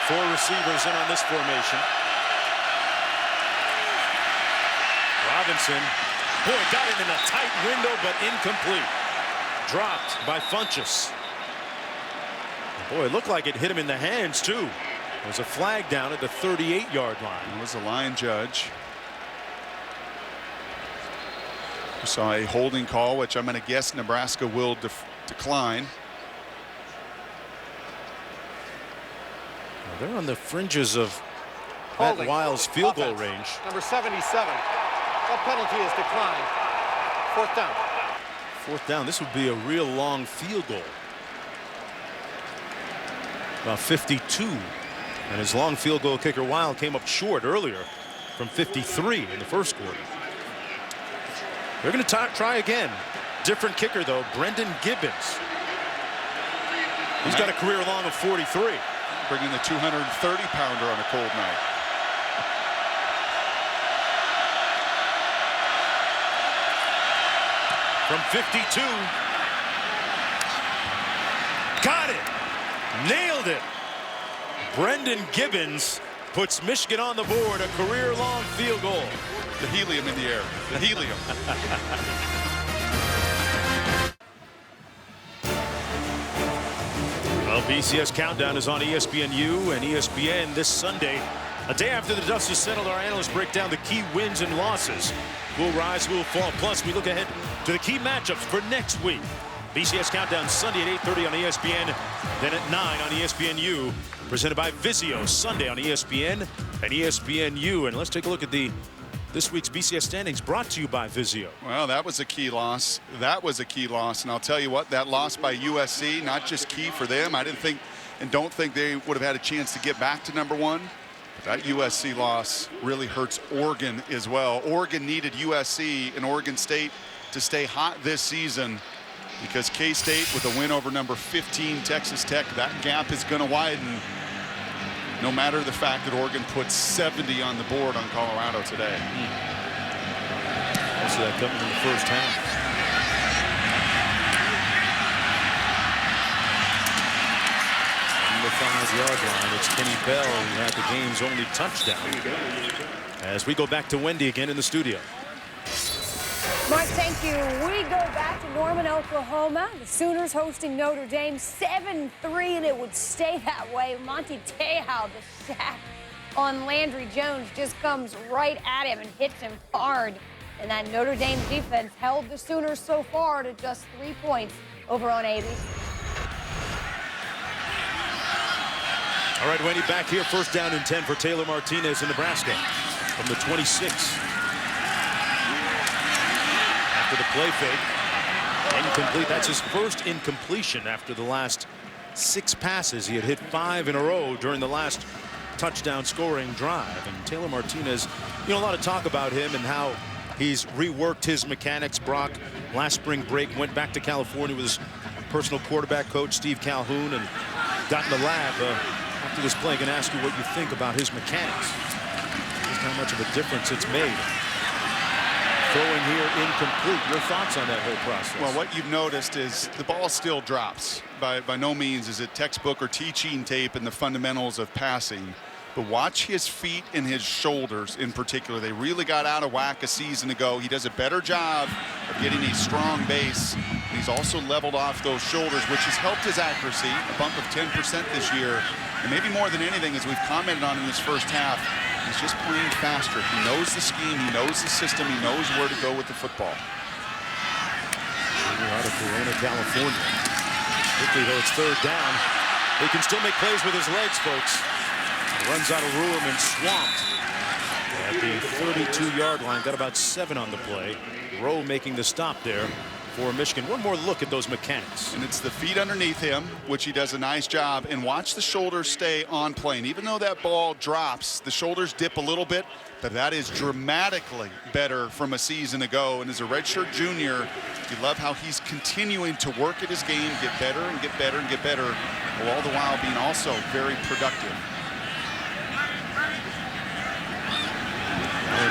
4 receivers in on this formation. Robinson, boy, got it in a tight window, but incomplete. Dropped by Funchess. Boy, it looked like it hit him in the hands, too. There's a flag down at the 38-yard line. It was a line judge. We saw a holding call, which I'm going to guess Nebraska will decline. Well, they're on the fringes of Matt Wiles' field goal range. Number 77. That penalty is declined. 4th down. 4th down. This would be a real long field goal. About 52. And his long field goal kicker Wild came up short earlier from 53 in the first quarter. They're going to try again. Different kicker, though, Brendan Gibbons. He's got a career long of 43. Bringing the 230-pounder on a cold night. From 52. Got it. Nailed it. Brendan Gibbons puts Michigan on the board, a career-long field goal. The helium in the air. The helium. Well, BCS Countdown is on ESPNU and ESPN this Sunday. A day after the dust has settled, our analysts break down the key wins and losses. Who will rise, who will fall. Plus, we look ahead to the key matchups for next week. BCS Countdown Sunday at 8:30 on ESPN, then at 9 on ESPNU. Presented by Vizio, Sunday on ESPN and ESPNU. And let's take a look at this week's BCS standings, brought to you by Vizio. Well, that was a key loss. That was a key loss. And I'll tell you what, that loss by USC, not just key for them. I didn't think and don't think they would have had a chance to get back to #1. That USC loss really hurts Oregon as well. Oregon needed USC and Oregon State to stay hot this season because K-State with a win over number 15 Texas Tech, that gap is going to widen no matter the fact that Oregon put 70 on the board on Colorado today. Most of that coming in the first half. On the 5-yard line, it's Kenny Bell who had the game's only touchdown. As we go back to Wendy again in the studio. Mark, thank you. We go back to Norman, Oklahoma. The Sooners hosting Notre Dame 7-3, and it would stay that way. Monty Te'o, the sack on Landry Jones, just comes right at him and hits him hard. And that Notre Dame defense held the Sooners so far to just 3 points over on ABC. All right, Wendy, back here. 1st down and 10 for Taylor Martinez in Nebraska from the 26. After the play fake, incomplete. That's his first incompletion after the last 6 passes. He had hit 5 in a row during the last touchdown scoring drive. And Taylor Martinez, you know, a lot of talk about him and how he's reworked his mechanics. Brock, last spring break, went back to California with his personal quarterback coach, Steve Calhoun, and got in the lab after this play. Going to ask you what you think about his mechanics. how much of a difference it's made. Throwing here incomplete. Your thoughts on that whole process? Well, what you've noticed is the ball still drops. By no means is it textbook or teaching tape in the fundamentals of passing. But watch his feet and his shoulders in particular. They really got out of whack a season ago. He does a better job of getting a strong base. He's also leveled off those shoulders, which has helped his accuracy, a bump of 10% this year. And maybe more than anything, as we've commented on in this first half, he's just playing faster. He knows the scheme, he knows the system, he knows where to go with the football. Out of Corona, California. Quickly, though, it's third down. He can still make plays with his legs, folks. Runs out of room and swamped at the 32-yard line. Got about 7 on the play. Rowe making the stop there for Michigan. One more look at those mechanics. And it's the feet underneath him, which he does a nice job. And watch the shoulders stay on plane. Even though that ball drops, the shoulders dip a little bit, but that is dramatically better from a season ago. And as a redshirt junior, you love how he's continuing to work at his game, get better and get better and get better, while all the while being also very productive.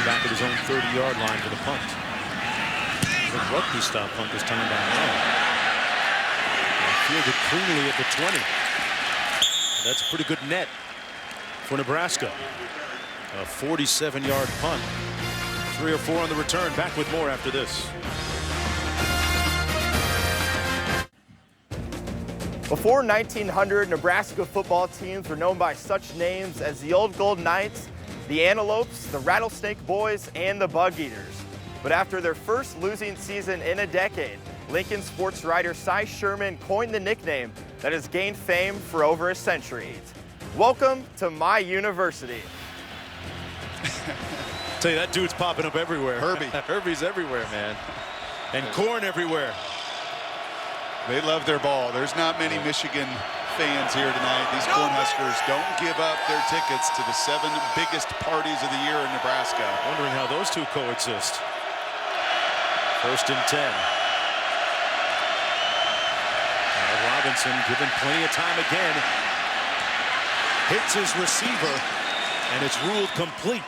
Back at his own 30-yard line for the punt. The rugby style punt this time by Allen. Fielded cleanly at the 20. That's a pretty good net for Nebraska. A 47-yard punt. 3 or 4 on the return. Back with more after this. Before 1900, Nebraska football teams were known by such names as the Old Gold Knights, the Antelopes, the Rattlesnake Boys, and the Bug Eaters. But after their first losing season in a decade, Lincoln sports writer Cy Sherman coined the nickname that has gained fame for over a century. Welcome to my university. Tell you, that dude's popping up everywhere. Herbie. Herbie's everywhere, man. And corn everywhere. They love their ball. There's not many Michigan fans here tonight. These Cornhuskers don't give up their tickets to the 7 biggest parties of the year in Nebraska. Wondering how those two coexist. First and 10. Now Robinson given plenty of time again. Hits his receiver, and it's ruled complete.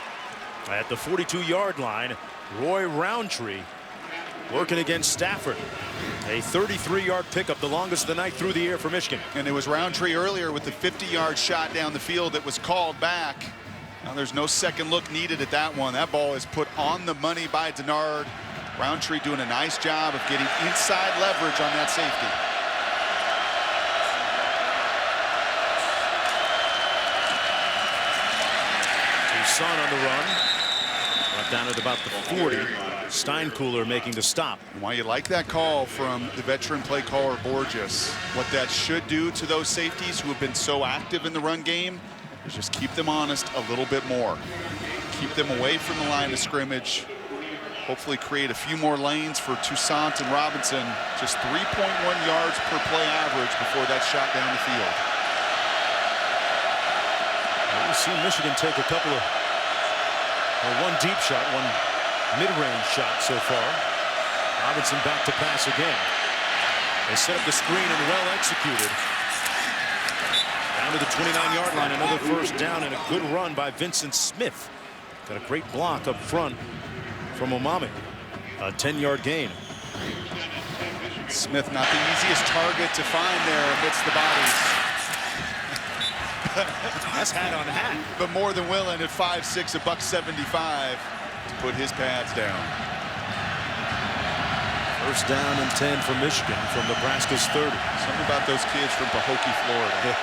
At the 42-yard line, Roy Roundtree working against Stafford. A 33-yard pickup, the longest of the night through the air for Michigan. And it was Roundtree earlier with the 50-yard shot down the field that was called back. Now there's no second look needed at that one. That ball is put on the money by Denard. Roundtree doing a nice job of getting inside leverage on that safety. Toussaint on the run. Brought down at about the 40. Steinkühler making the stop. And why you like that call from the veteran play caller Borges, what that should do to those safeties who have been so active in the run game is just keep them honest a little bit more. Keep them away from the line of scrimmage. Hopefully create a few more lanes for Toussaint and Robinson. Just 3.1 yards per play average before that shot down the field. Well, we've seen Michigan take a couple of, one deep shot, one mid-range shot so far. Robinson back to pass again. They set up the screen and well executed. Down to the 29-yard line, another first down and a good run by Vincent Smith. Got a great block up front from Omami. A 10-yard gain. Smith not the easiest target to find there amidst the bodies. That's hat on hat. But more than willing at 5'6", $175 to put his pads down. First down and 10 for Michigan from Nebraska's 30. Something about those kids from Pahokee, Florida.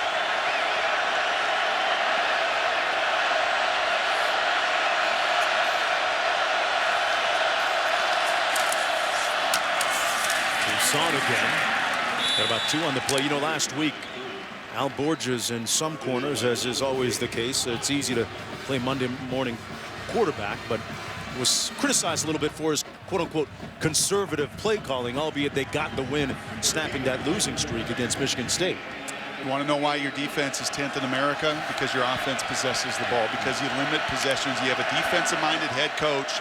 Toussaint again. Got about 2 on the play. You know, last week, Al Borges in some corners, as is always the case. It's easy to play Monday morning quarterback, but was criticized a little bit for his quote-unquote conservative play calling, albeit they got the win, snapping that losing streak against Michigan State. You want to know why your defense is 10th in America? Because your offense possesses the ball, because you limit possessions. You have a defensive-minded head coach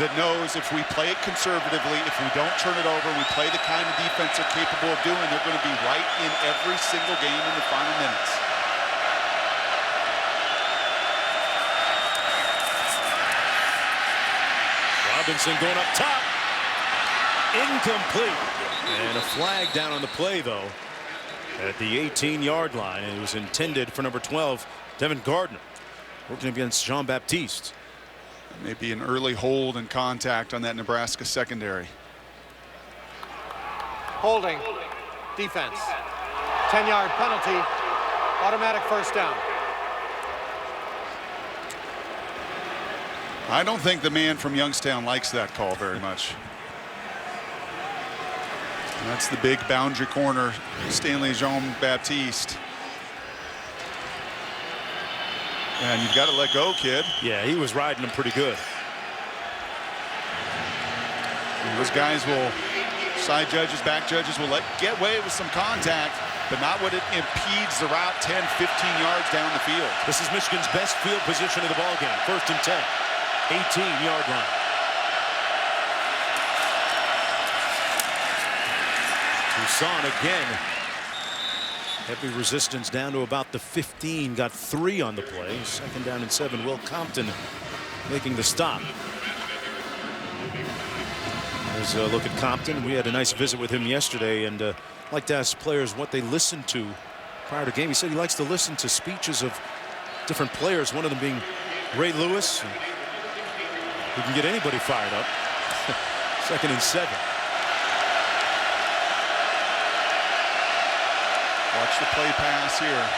that knows if we play it conservatively, if we don't turn it over, we play the kind of defense they're capable of doing, they're going to be right in every single game in the final minutes. Robinson going up top. Incomplete. And a flag down on the play, though, at the 18-yard line. It was intended for number 12, Devin Gardner, working against Jean-Baptiste. Maybe an early hold and contact on that Nebraska secondary. Holding. Defense. 10-yard penalty. Automatic first down. I don't think the man from Youngstown likes that call very much. And that's the big boundary corner, Stanley Jean-Baptiste. And you've got to let go, kid. Yeah, he was riding him pretty good. And those guys will, side judges, back judges will get away with some contact, but not when it impedes the route 10, 15 yards down the field. This is Michigan's best field position of the ball game. 1st and 10, 18-yard line. Toussaint again. Heavy resistance down to about the 15. Got 3 on the play. 2nd down and 7. Will Compton making the stop. There's a look at Compton. We had a nice visit with him yesterday, and I'd like to ask players what they listen to prior to game. He said he likes to listen to speeches of different players, one of them being Ray Lewis. Who can get anybody fired up. 2nd and 7. Watch the play pass here.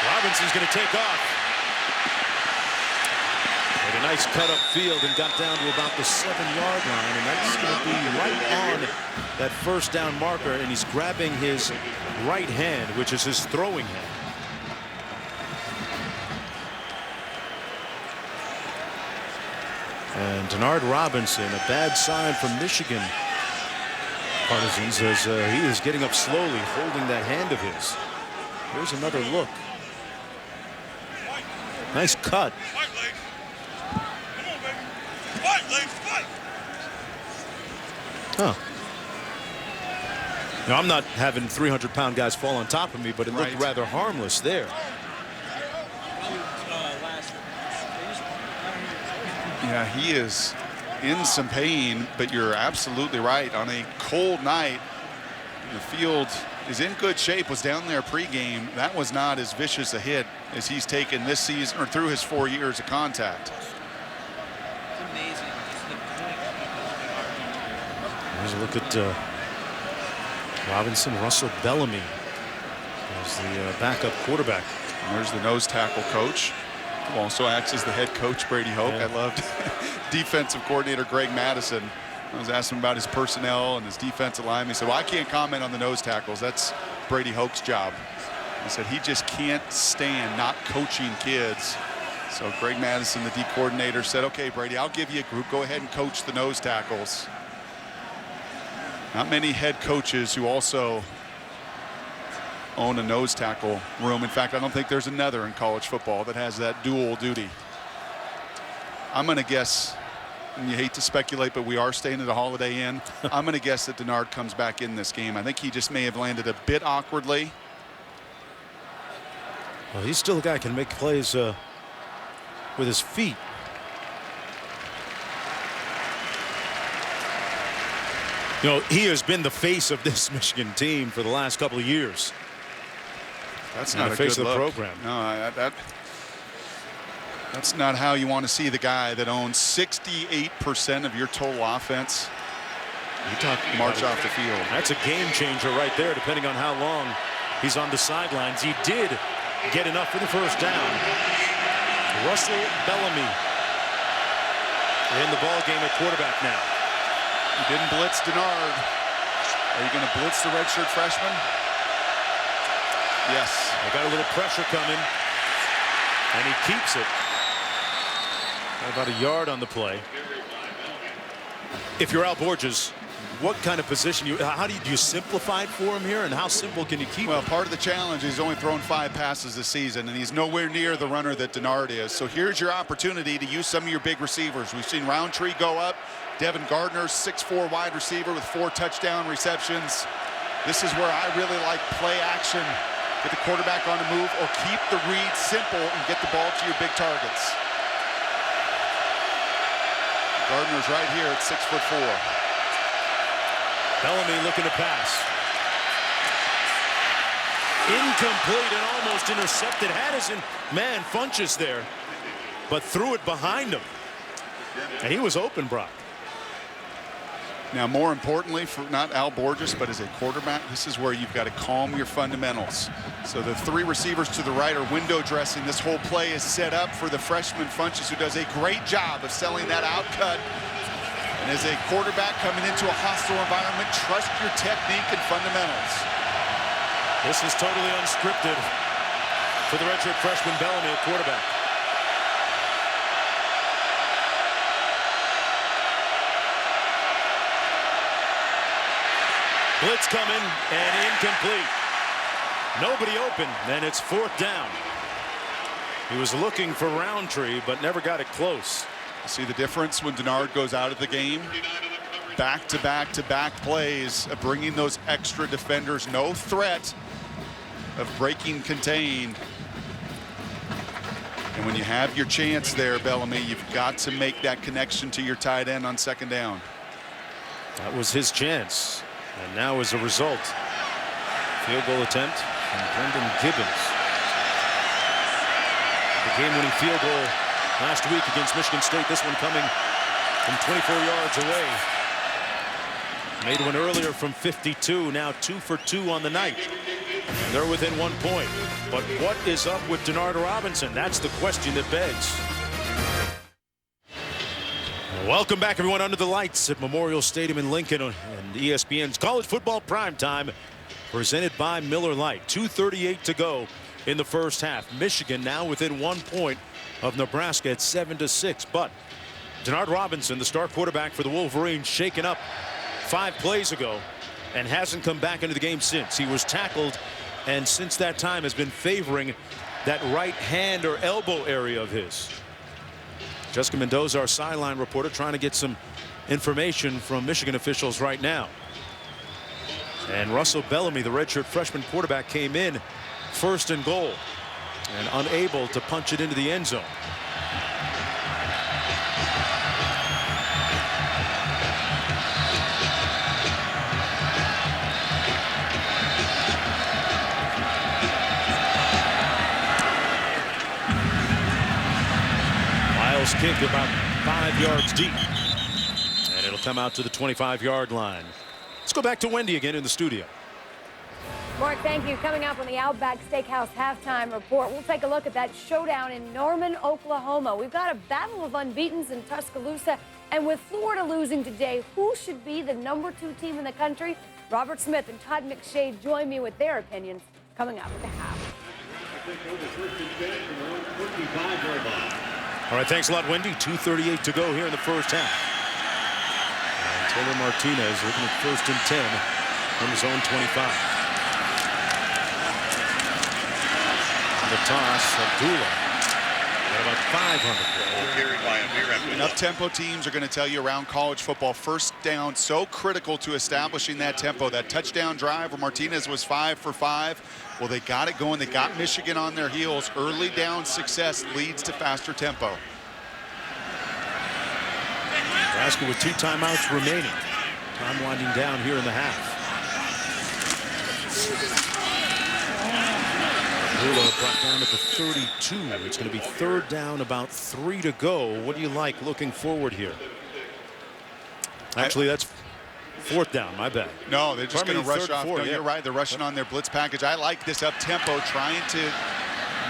Robinson's going to take off. Made a nice cut up field and got down to about the 7-yard line, and that's going to be right on that first down marker, and he's grabbing his right hand, which is his throwing hand. And Denard Robinson, a bad sign from Michigan partisans, as he is getting up slowly, holding that hand of his. Here's another look. Nice cut. Huh. Now, I'm not having 300-pound guys fall on top of me, but it looked rather harmless there. Yeah, he is in some pain, but you're absolutely right. On a cold night, the field is in good shape. Was down there pregame. That was not as vicious a hit as he's taken this season or through his 4 years of contact. Here's a look at Robinson. Russell Bellamy as the backup quarterback. And there's the nose tackle coach, who also acts as the head coach, Brady Hoke. Yeah. I loved defensive coordinator Greg Madison. I was asking him about his personnel and his defensive line. He said, well, I can't comment on the nose tackles. That's Brady Hoke's job. He said he just can't stand not coaching kids. So Greg Madison, the D coordinator, said, okay, Brady, I'll give you a group. Go ahead and coach the nose tackles. Not many head coaches who also own a nose tackle room. In fact, I don't think there's another in college football that has that dual duty. I'm going to guess, and you hate to speculate, but we are staying at a Holiday Inn. I'm going to guess that Denard comes back in this game. I think he just may have landed a bit awkwardly. Well, he's still a guy who can make plays with his feet. You know, he has been the face of this Michigan team for the last couple of years. That's and not the a face good of the look. program. No, that's not how you want to see the guy that owns 68% of your total offense. You talk march off the field. That's a game changer right there, depending on how long he's on the sidelines. He did get enough for the first down. Russell Bellamy in the ball game at quarterback now. You didn't blitz Denard. Are you going to blitz the redshirt freshman? Yes. They got a little pressure coming, and he keeps it. About a yard on the play. If you're Al Borges, what kind of position how do you simplify it for him here, and how simple can you keep Well, it? part of the challenge is he's only thrown 5 passes this season, and he's nowhere near the runner that Denard is. So here's your opportunity to use some of your big receivers. We've seen Roundtree go up. Devin Gardner, 6'4" wide receiver with 4 touchdown receptions. This is where I really like play action get the quarterback on the move, or keep the read simple and get the ball to your big targets. Gardner's right here at 6'4". Bellamy looking to pass. Incomplete and almost intercepted. Haddison, man, Funchess there, but threw it behind him. And he was open, Brock. Now, more importantly, for not Al Borges, but as a quarterback, this is where you've got to calm your fundamentals. So the three receivers to the right are window dressing. This whole play is set up for the freshman Funchess, who does a great job of selling that out cut. And as a quarterback coming into a hostile environment, trust your technique and fundamentals. This is totally unscripted for the redshirt freshman Bellamy at quarterback. Blitz coming and incomplete. Nobody open, and it's 4th down. He was looking for Roundtree, but never got it close. See the difference when Denard goes out of the game? Back-to-back-to-back plays of bringing those extra defenders. No threat of breaking contain. And when you have your chance there, Bellamy, you've got to make that connection to your tight end on 2nd down. That was his chance. And now as a result, field goal attempt from Brendan Gibbons. The game-winning field goal last week against Michigan State. This one coming from 24 yards away. Made one earlier from 52. Now 2 for 2 on the night. And they're within 1 point. But what is up with Denard Robinson? That's the question that begs. Welcome back, everyone, under the lights at Memorial Stadium in Lincoln and ESPN's College Football Primetime, presented by Miller Lite. 2:38 to go in the first half. Michigan now within 1 point of Nebraska at 7-6. But Denard Robinson, the star quarterback for the Wolverines, shaken up 5 plays ago and hasn't come back into the game since. He was tackled, and since that time has been favoring that right hand or elbow area of his. Jessica Mendoza, our sideline reporter, trying to get some information from Michigan officials right now. And Russell Bellamy, the redshirt freshman quarterback, came in 1st and goal and unable to punch it into the end zone. Kick about 5 yards deep, and it'll come out to the 25-yard line. Let's go back to Wendy again in the studio. Mark, thank you. Coming up on the Outback Steakhouse halftime report, we'll take a look at that showdown in Norman, Oklahoma. We've got a battle of unbeatens in Tuscaloosa, and with Florida losing today, who should be the #2 team in the country? Robert Smith and Todd McShade join me with their opinions coming up at the half. All right, thanks a lot, Wendy. 2:38 to go here in the first half. And Taylor Martinez looking at 1st and 10 from his own 25. And the toss, Abdullah at about 500. Up-tempo teams are going to tell you around college football, 1st down so critical to establishing that tempo. That touchdown drive where Martinez was 5 for 5. Well, they got it going. They got Michigan on their heels. Early down success leads to faster tempo. Nebraska with 2 timeouts remaining. Time winding down here in the half. Abdullah brought down at the 32. It's going to be 3rd down, about 3 to go. What do you like looking forward here? Actually, that's 4th down, my bad. No, they're just going to rush off. No, yeah. You're right. They're rushing on their blitz package. I like this up-tempo, trying to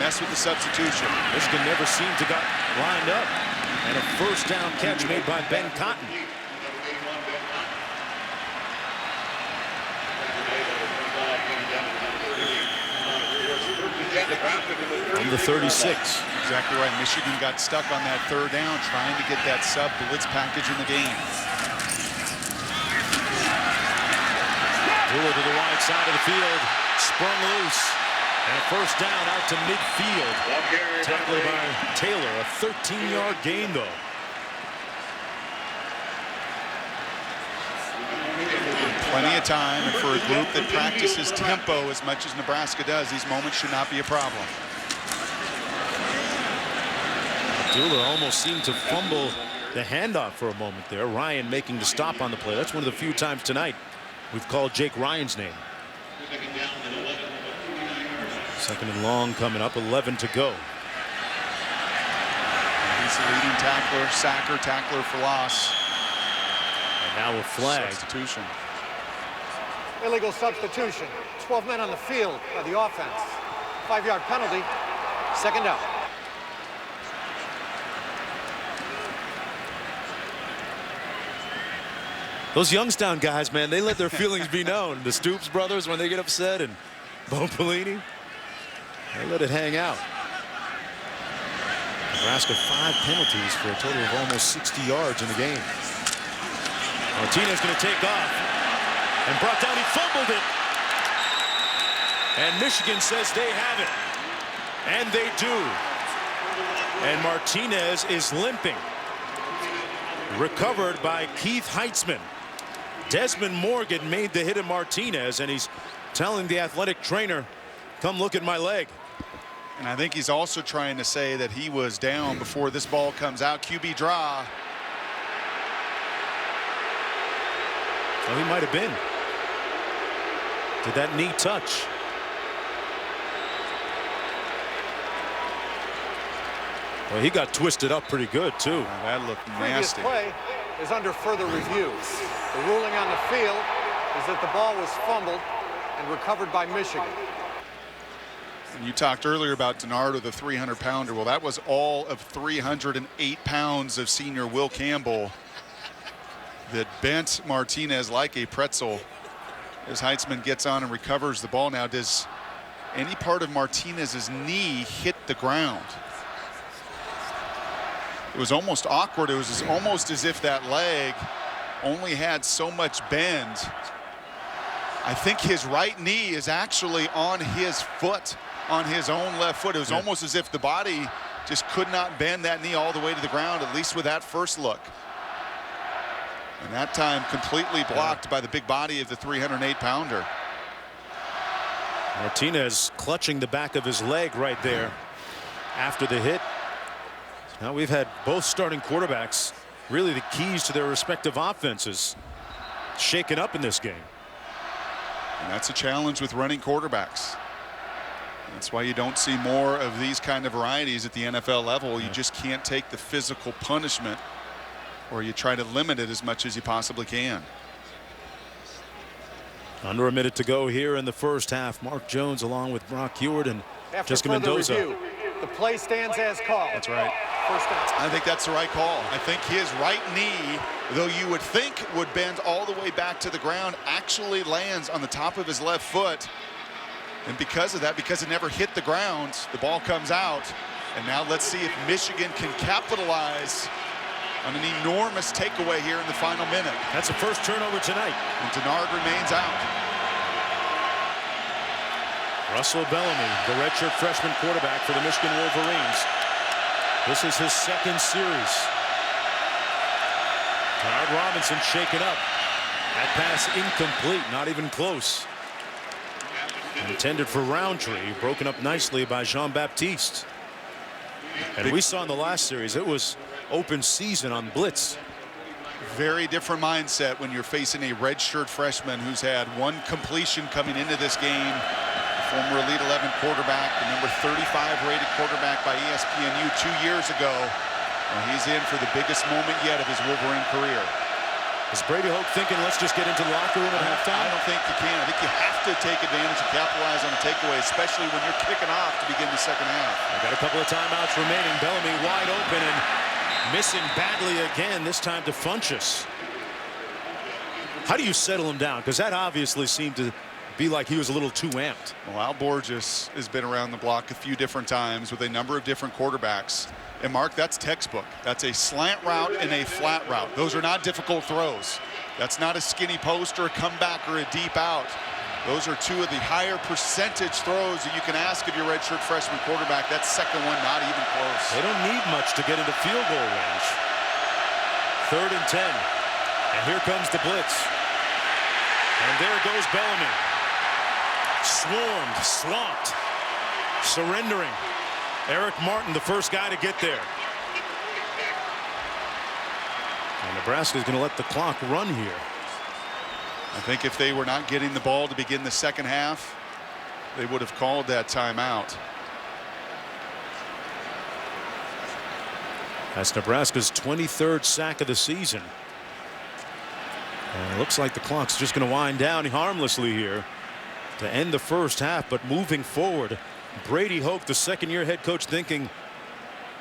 mess with the substitution. Michigan never seemed to got lined up. And a 1st down catch made by Ben Cotton. From the 36. Exactly right. Michigan got stuck on that 3rd down, trying to get that sub blitz package in the game. Abdullah to the wide side of the field, sprung loose, and a 1st down out to midfield. Tackled by Taylor, a 13-yard gain though. Plenty of time, and for a group that practices tempo as much as Nebraska does, these moments should not be a problem. Abdullah almost seemed to fumble the handoff for a moment there. Ryan making the stop on the play. That's one of the few times tonight we've called Jake Ryan's name. Second and long coming up, 11 to go. He's the leading tackler, sacker, tackler for loss. And now a flag. Substitution. Illegal substitution. 12 men on the field by the offense. 5-yard penalty. Second down. Those Youngstown guys, man, they let their feelings be known. The Stoops brothers, when they get upset, and Bo Pelini, they let it hang out. Nebraska 5 penalties for a total of almost 60 yards in the game. Martinez going to take off and brought down. He fumbled it, and Michigan says they have it, and they do. And Martinez is limping. Recovered by Keith Heitzman. Desmond Morgan made the hit of Martinez, and he's telling the athletic trainer, come look at my leg. And I think he's also trying to say that he was down before this ball comes out. QB draw. Oh, he might have been. Did that knee touch? Well, he got twisted up pretty good, too. That looked Previous nasty. play is under further review. The ruling on the field is that the ball was fumbled and recovered by Michigan. And you talked earlier about DiNardo, the 300-pounder. Well, that was all of 308 pounds of senior Will Campbell that bent Martinez like a pretzel as Heitzman gets on and recovers the ball. Now, does any part of Martinez's knee hit the ground? It was almost awkward. It was almost as if that leg only had so much bend. I think his right knee is actually on his foot, on his own left foot. It was almost as if the body just could not bend that knee all the way to the ground, at least with that first look. And that time completely blocked by the big body of the 308-pounder. Martinez clutching the back of his leg right there after the hit. Now we've had both starting quarterbacks, really the keys to their respective offenses, shaken up in this game. And that's a challenge with running quarterbacks. That's why you don't see more of these kind of varieties at the NFL level. You just can't take the physical punishment, or you try to limit it as much as you possibly can. Under a minute to go here in the first half. Mark Jones along with Brock Heward and After Jessica further Mendoza. review, the play stands as called. That's right. First down. I think that's the right call. I think his right knee, though you would think would bend all the way back to the ground, actually lands on the top of his left foot. And because of that, because it never hit the ground, the ball comes out. And now let's see if Michigan can capitalize on an enormous takeaway here in the final minute. That's the first turnover tonight. And Denard remains out. Russell Bellamy, the redshirt freshman quarterback for the Michigan Wolverines. This is his second series. Denard Robinson shaken up. That pass incomplete, not even close. Intended for Roundtree, broken up nicely by Jean-Baptiste. And we saw in the last series, it was open season on blitz. Very different mindset when you're facing a redshirt freshman who's had one completion coming into this game. Former Elite 11 quarterback, the number 35 rated quarterback by ESPNU 2 years ago. And he's in for the biggest moment yet of his Wolverine career. Is Brady Hoke thinking, let's just get into the locker room at halftime? I don't think you can. I think you have to take advantage and capitalize on the takeaway, especially when you're kicking off to begin the second half. I got a couple of timeouts remaining. Bellamy wide open and missing badly again, this time to Funchess. How do you settle him down? Because that obviously seemed to be like he was a little too amped. Well, Al Borges has been around the block a few different times with a number of different quarterbacks. And Mark, that's textbook. That's a slant route and a flat route. Those are not difficult throws. That's not a skinny post or a comeback or a deep out. Those are two of the higher percentage throws that you can ask of your redshirt freshman quarterback. That second one, not even close. They don't need much to get into field goal range. 3rd and 10. And here comes the blitz. And there goes Bellamy. Swarmed, swamped, surrendering. Eric Martin, the first guy to get there. And Nebraska's going to let the clock run here. I think if they were not getting the ball to begin the second half, they would have called that timeout. That's Nebraska's 23rd sack of the season. And it looks like the clock's just going to wind down harmlessly here to end the first half. But moving forward, Brady Hoke, the second-year head coach, thinking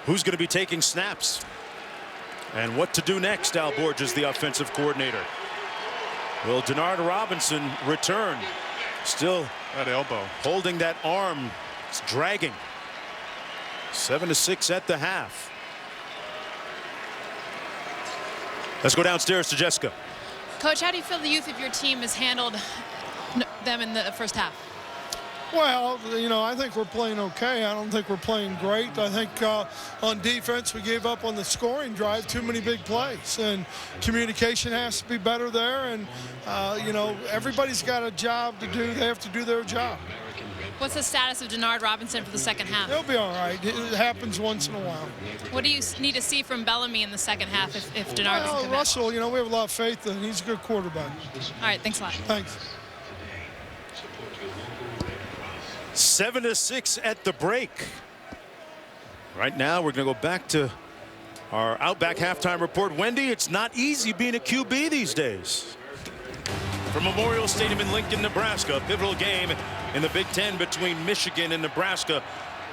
who's going to be taking snaps and what to do next. Al Borges, the offensive coordinator. Will Denard Robinson return? Still that elbow holding that arm. It's dragging. 7-6 at the half. Let's go downstairs to Jessica. Coach, how do you feel the youth of your team has handled them in the first half? Well, you know, I think we're playing okay. I don't think we're playing great. I think on defense we gave up on the scoring drive, too many big plays, and communication has to be better there. And you know, everybody's got a job to do. They have to do their job. What's the status of Denard Robinson for the second half? He'll be all right. It happens once in a while. What do you need to see from Bellamy in the second half if Denard doesn't come Russell, you know, we have a lot of faith in him. He's a good quarterback. All right, thanks a lot. Thanks. 7-6 at the break. Right now, we're going to go back to our Outback halftime report. Wendy, it's not easy being a QB these days. From Memorial Stadium in Lincoln, Nebraska, a pivotal game in the Big Ten between Michigan and Nebraska.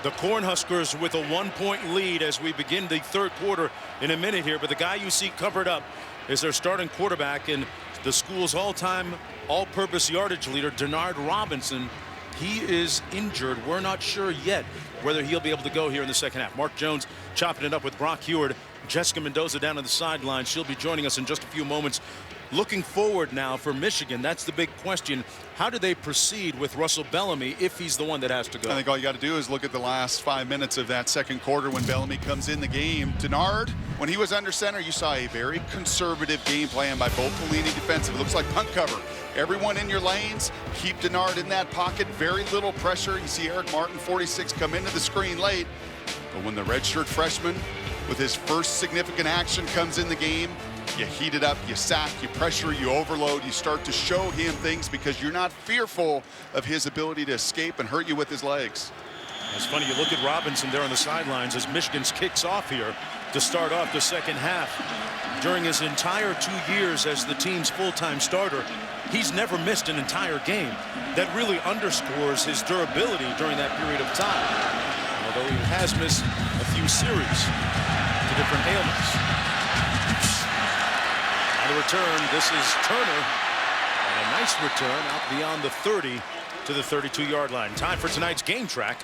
The Cornhuskers with a 1-point lead as we begin the third quarter in a minute here. But the guy you see covered up is their starting quarterback and the school's all-time all-purpose yardage leader, Denard Robinson. He is injured. We're not sure yet whether he'll be able to go here in the second half. Mark Jones chopping it up with Brock Heward. Jessica Mendoza down on the sideline. She'll be joining us in just a few moments. Looking forward now for Michigan, that's the big question. How do they proceed with Russell Bellamy if he's the one that has to go? I think all you got to do is look at the last 5 minutes of that second quarter when Bellamy comes in the game. Denard, when he was under center, you saw a very conservative game plan by both Pelini defensive. It looks like punt cover. Everyone in your lanes, keep Denard in that pocket. Very little pressure. You see Eric Martin, 46, come into the screen late. But when the redshirt freshman with his first significant action comes in the game, you heat it up, you sack, you pressure, you overload, you start to show him things because you're not fearful of his ability to escape and hurt you with his legs. It's funny, you look at Robinson there on the sidelines as Michigan's kicks off here to start off the second half. During his entire 2 years as the team's full-time starter, he's never missed an entire game. That really underscores his durability during that period of time. Although he has missed a few series to different ailments. On the return, this is Turner. And a nice return out beyond the 30 to the 32-yard line. Time for tonight's Game Track,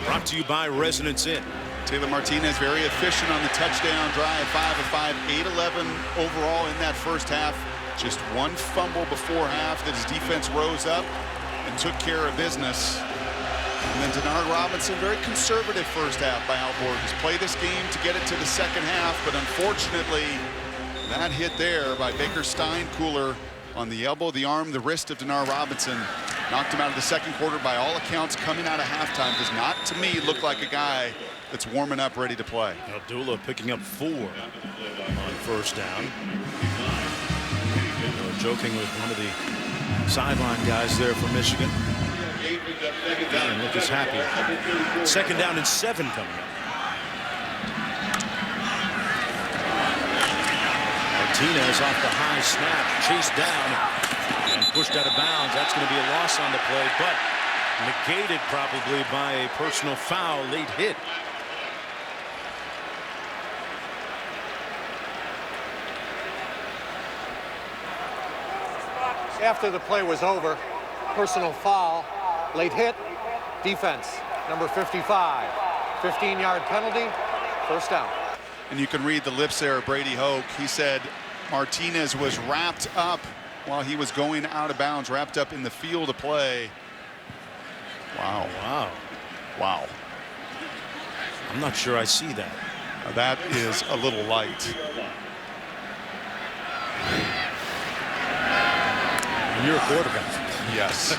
brought to you by Resonance Inn. Taylor Martinez very efficient on the touchdown drive. 5 of 5, 8-11 overall in that first half. Just one fumble before half that his defense rose up and took care of business. And then Denard Robinson, very conservative first half by Al Borges. Play this game to get it to the second half, but unfortunately, that hit there by Baker Steinkuhler on the elbow, the arm, the wrist of Denard Robinson knocked him out of the second quarter. By all accounts, coming out of halftime does not, to me, look like a guy that's warming up, ready to play. Abdullah picking up 4 on first down. They were joking with one of the sideline guys there from Michigan. And look is happy. 2nd down and 7 coming up. Martinez off the high snap, chased down and pushed out of bounds. That's going to be a loss on the play, but negated probably by a personal foul, late hit. After the play was over, personal foul, late hit, defense, number 55, 15-yard penalty, first down. And you can read the lips there of Brady Hoke. He said Martinez was wrapped up while he was going out of bounds, wrapped up in the field of play. Wow. Wow. Wow. I'm not sure I see that. Now that is a little light. And you're a quarterback. Yes.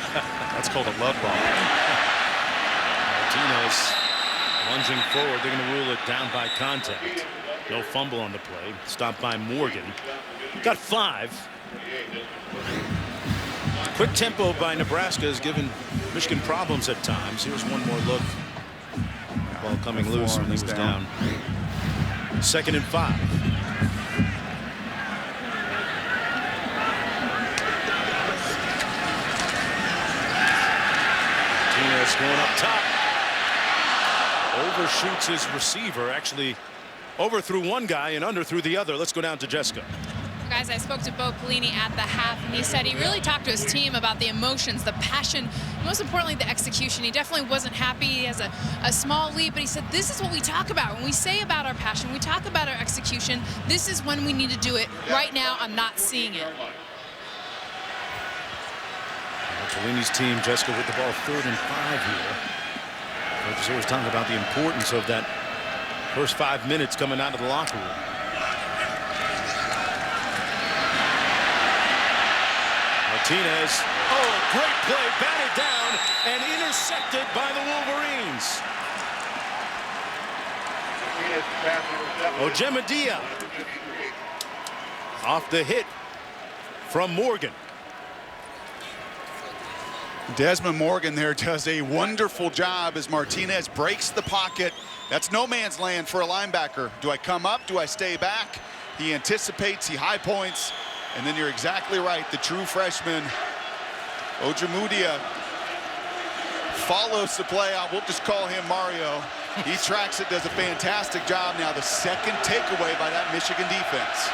That's called a love ball. Martinez lunging forward. They're going to rule it down by contact. No fumble on the play. Stopped by Morgan. Got 5. Quick tempo by Nebraska has given Michigan problems at times. Here's one more look. Ball coming loose when he was down. 2nd and 5. Martinez going up top. Overshoots his receiver. Actually overthrew one guy and underthrew the other. Let's go down to Jessica. Guys, I spoke to Bo Pelini at the half, and he said he really talked to his team about the emotions, the passion, most importantly, the execution. He definitely wasn't happy. He has a small lead, but he said this is what we talk about. When we say about our passion, we talk about our execution. This is when we need to do it. Right now, I'm not seeing it. Pelini's team, Jessica, with the ball 3rd and 5 here. Coach is always talking about the importance of that first 5 minutes coming out of the locker room. Martinez, great play, batted down and intercepted by the Wolverines. Ojemadia off the hit from Morgan. Desmond Morgan there does a wonderful job as Martinez breaks the pocket. That's no man's land for a linebacker. Do I come up? Do I stay back? He anticipates, he high points, and then you're exactly right. The true freshman, Ojemadia, follows the play out. We'll just call him Mario. He tracks it, does a fantastic job. Now the 2nd takeaway by that Michigan defense.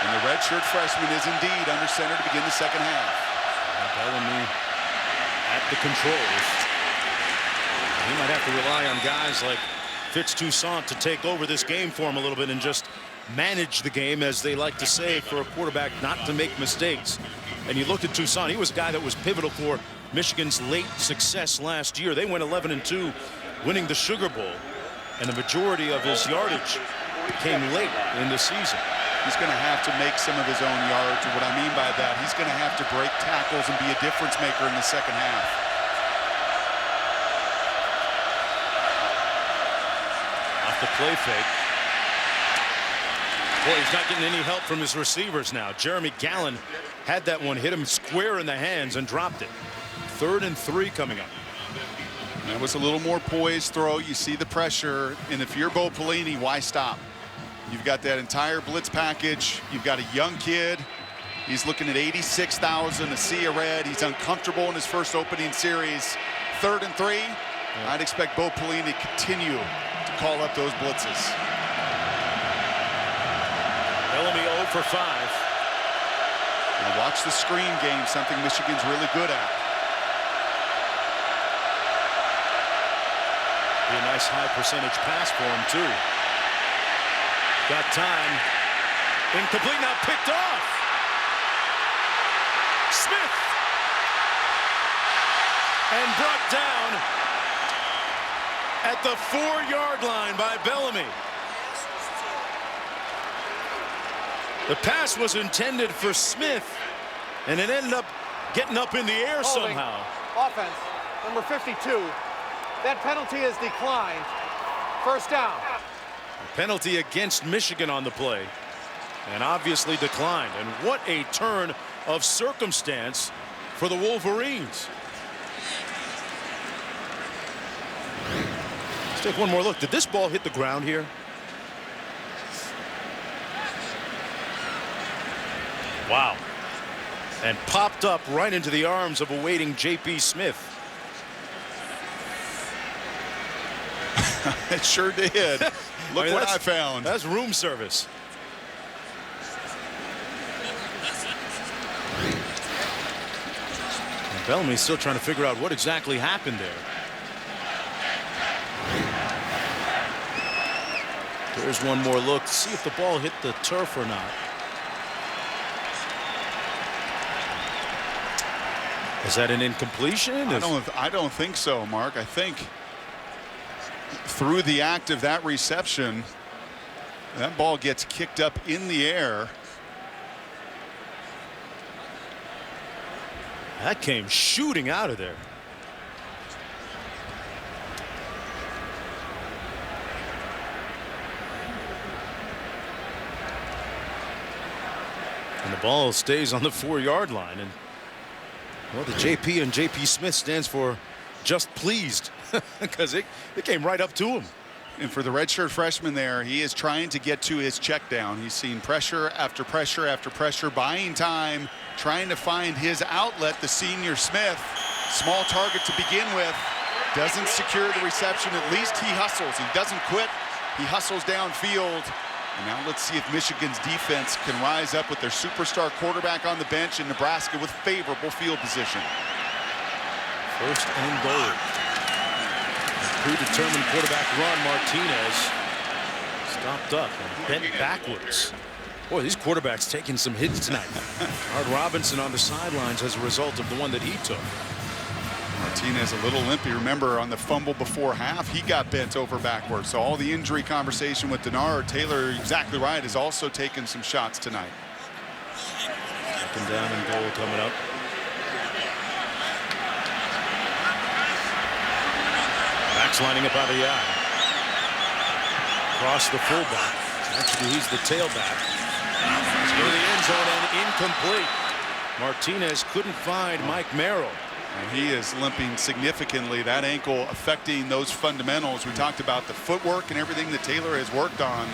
And the redshirt freshman is indeed under center to begin the 2nd half. Bellamy at the controls. He might have to rely on guys like Fitz Toussaint to take over this game for him a little bit and just manage the game, as they like to say, for a quarterback not to make mistakes. And you looked at Toussaint, he was a guy that was pivotal for Michigan's late success last year. They went 11-2, winning the Sugar Bowl, and the majority of his yardage came late in the season. He's going to have to make some of his own yards. And what I mean by that, he's going to have to break tackles and be a difference maker in the 2nd half. Off the play fake. Boy, he's not getting any help from his receivers now. Jeremy Gallen had that one hit him square in the hands and dropped it. 3rd and 3 coming up. That was a little more poised throw. You see the pressure, and if you're Bo Pelini, why stop? You've got that entire blitz package. You've got a young kid. He's looking at 86,000, a sea of red. He's uncomfortable in his first opening series. 3rd and 3. I'd expect Bo Pelini to continue to call up those blitzes. Bellamy 0 for 5. Now watch the screen game, something Michigan's really good at. Be a nice high percentage pass for him, too. Got time. Incomplete, now picked off. Smith. And brought down at the 4-yard line by Bellamy. The pass was intended for Smith, and it ended up getting up in the air somehow. Offense, number 52. That penalty is declined. 1st down. Penalty against Michigan on the play, and obviously declined. And what a turn of circumstance for the Wolverines. Let's take one more look. Did this ball hit the ground here? Wow. And popped up right into the arms of a waiting J.P. Smith. It sure did. Look what I found. That's room service. And Bellamy's still trying to figure out what exactly happened there. There's one more look to see if the ball hit the turf or not. Is that an incompletion? I don't think so, Mark. I think through the act of that reception, That ball gets kicked up in the air. That came shooting out of there. And the ball stays on the 4-yard line. And well, the JP and JP Smith stands for just pleased, because it came right up to him. And for the redshirt freshman there, he is trying to get to his check down. He's seen pressure after pressure after pressure, buying time, trying to find his outlet. The senior Smith, small target to begin with, doesn't secure the reception. At least he hustles. He doesn't quit. He hustles downfield. And now let's see if Michigan's defense can rise up with their superstar quarterback on the bench in Nebraska with favorable field position. First and goal. Predetermined quarterback run. Martinez stopped up and bent backwards. Boy, these quarterbacks taking some hits tonight. Art Robinson on the sidelines as a result of the one that he took. Martinez a little limpy. Remember, on the fumble before half, he got bent over backwards. So all the injury conversation with Denard, Taylor, exactly right, has also taken some shots tonight. Second down and goal coming up. Backs lining up out of the eye. Across the fullback. Actually, he's the tailback. Go to the end zone and incomplete. Martinez couldn't find Mike Merrill. And he is limping significantly. That ankle affecting those fundamentals. We talked about the footwork and everything that Taylor has worked on.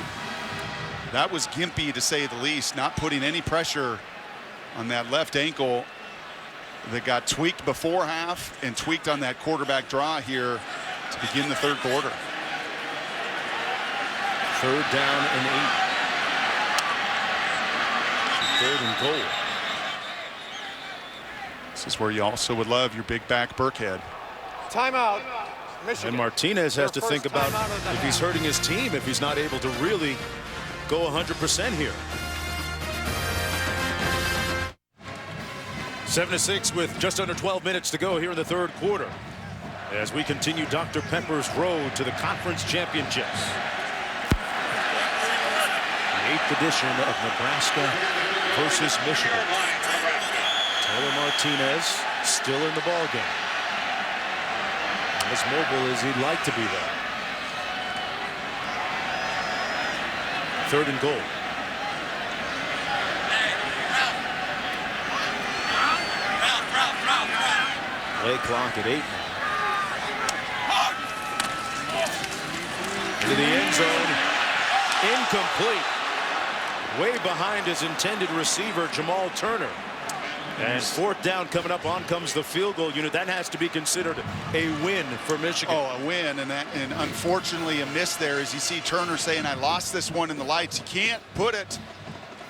That was gimpy, to say the least, not putting any pressure on that left ankle that got tweaked before half and tweaked on that quarterback draw here to begin the third quarter. Third down and 8. Third and goal. This is where you also would love your big back Burkhead. Timeout, Michigan. And Martinez has to think about if he's hurting his team, if he's not able to really go 100% here. 7-6 with just under 12 minutes to go here in the third quarter, as we continue Dr. Pepper's road to the conference championships. The 8th edition of Nebraska versus Michigan. Taylor Martinez still in the ball game. As mobile as he'd like to be there. Third and goal. Play clock at 8 now. Into the end zone. Incomplete. Way behind his intended receiver, Jamal Turner. And fourth down coming up. On comes the field goal unit. That has to be considered a win for Michigan. Oh, a win. And unfortunately a miss there, as you see Turner saying, I lost this one in the lights. He can't put it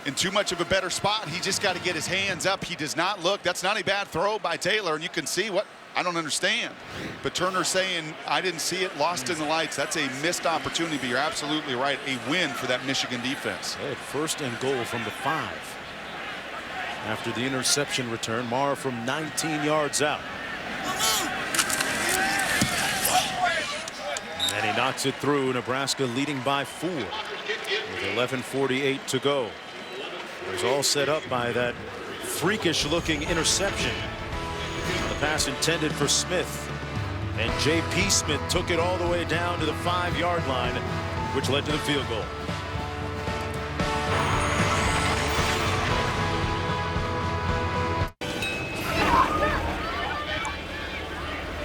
in too much of a better spot. He just got to get his hands up. He does not look. That's not a bad throw by Taylor. And you can see what I don't understand. But Turner saying, I didn't see it, lost in the lights. That's a missed opportunity. But you're absolutely right. A win for that Michigan defense. They had first and goal from the 5. After the interception return, Mara from 19 yards out. And he knocks it through. Nebraska leading by 4 with 11:48 to go. It was all set up by that freakish looking interception. The pass intended for Smith. And JP Smith took it all the way down to the 5-yard line, which led to the field goal.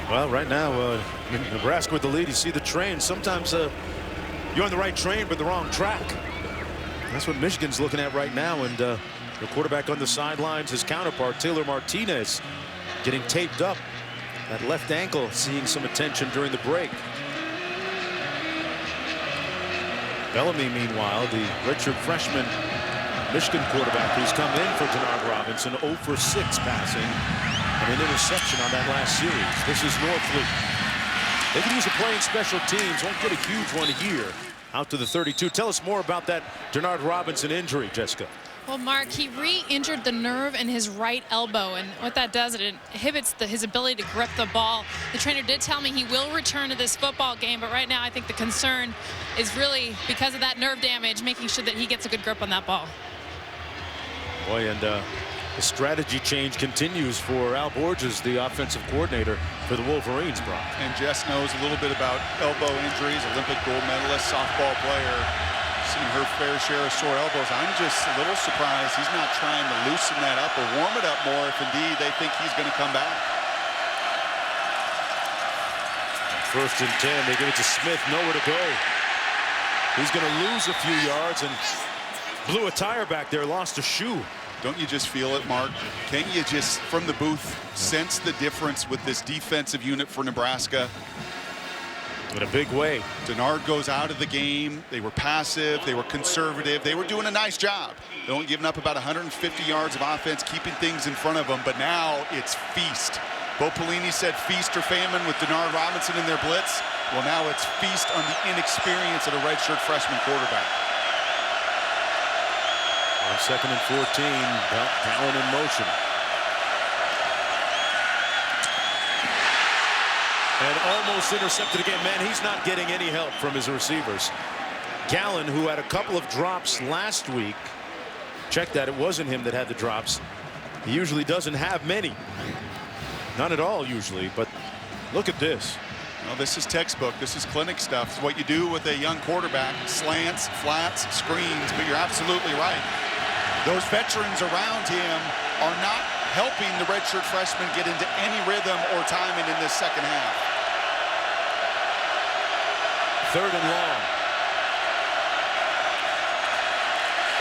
Well, right now, Nebraska with the lead. You see the train. Sometimes you're on the right train, but the wrong track. That's what Michigan's looking at right now. And the quarterback on the sidelines, his counterpart, Taylor Martinez, getting taped up. That left ankle seeing some attention during the break. Bellamy, meanwhile, the redshirt freshman Michigan quarterback who's come in for Denard Robinson, 0 for 6 passing. And an interception on that last series. This is Northfleet. They can use a play in special teams. Won't get a huge one here. Out to the 32. Tell us more about that Denard Robinson injury, Jessica. Well, Mark, he re-injured the nerve in his right elbow, and what that does, it inhibits his ability to grip the ball. The trainer did tell me he will return to this football game, but right now I think the concern is really because of that nerve damage, making sure that he gets a good grip on that ball. Boy, and the strategy change continues for Al Borges, the offensive coordinator for the Wolverines, Brock. And Jess knows a little bit about elbow injuries, Olympic gold medalist, softball player. Seen her fair share of sore elbows. I'm just a little surprised he's not trying to loosen that up or warm it up more if indeed they think he's going to come back. 1st and 10. They give it to Smith. Nowhere to go. He's going to lose a few yards and blew a tire back there. Lost a shoe. Don't you just feel it, Mark? Can't you just, from the booth, sense the difference with this defensive unit for Nebraska? In a big way. Denard goes out of the game. They were passive. They were conservative. They were doing a nice job. They only giving up about 150 yards of offense, keeping things in front of them. But now it's feast. Bo Pelini said feast or famine with Denard Robinson in their blitz. Well, now it's feast on the inexperience of the redshirt freshman quarterback. On 2nd and 14, Gallen in motion. And almost intercepted again. Man, he's not getting any help from his receivers. Gallen, who had a couple of drops last week. Check that, it wasn't him that had the drops. He usually doesn't have many. None at all usually, but look at this. Well, this is textbook. This is clinic stuff. It's what you do with a young quarterback. Slants, flats, screens, but you're absolutely right. Those veterans around him are not helping the redshirt freshman get into any rhythm or timing in this second half. 3rd and long.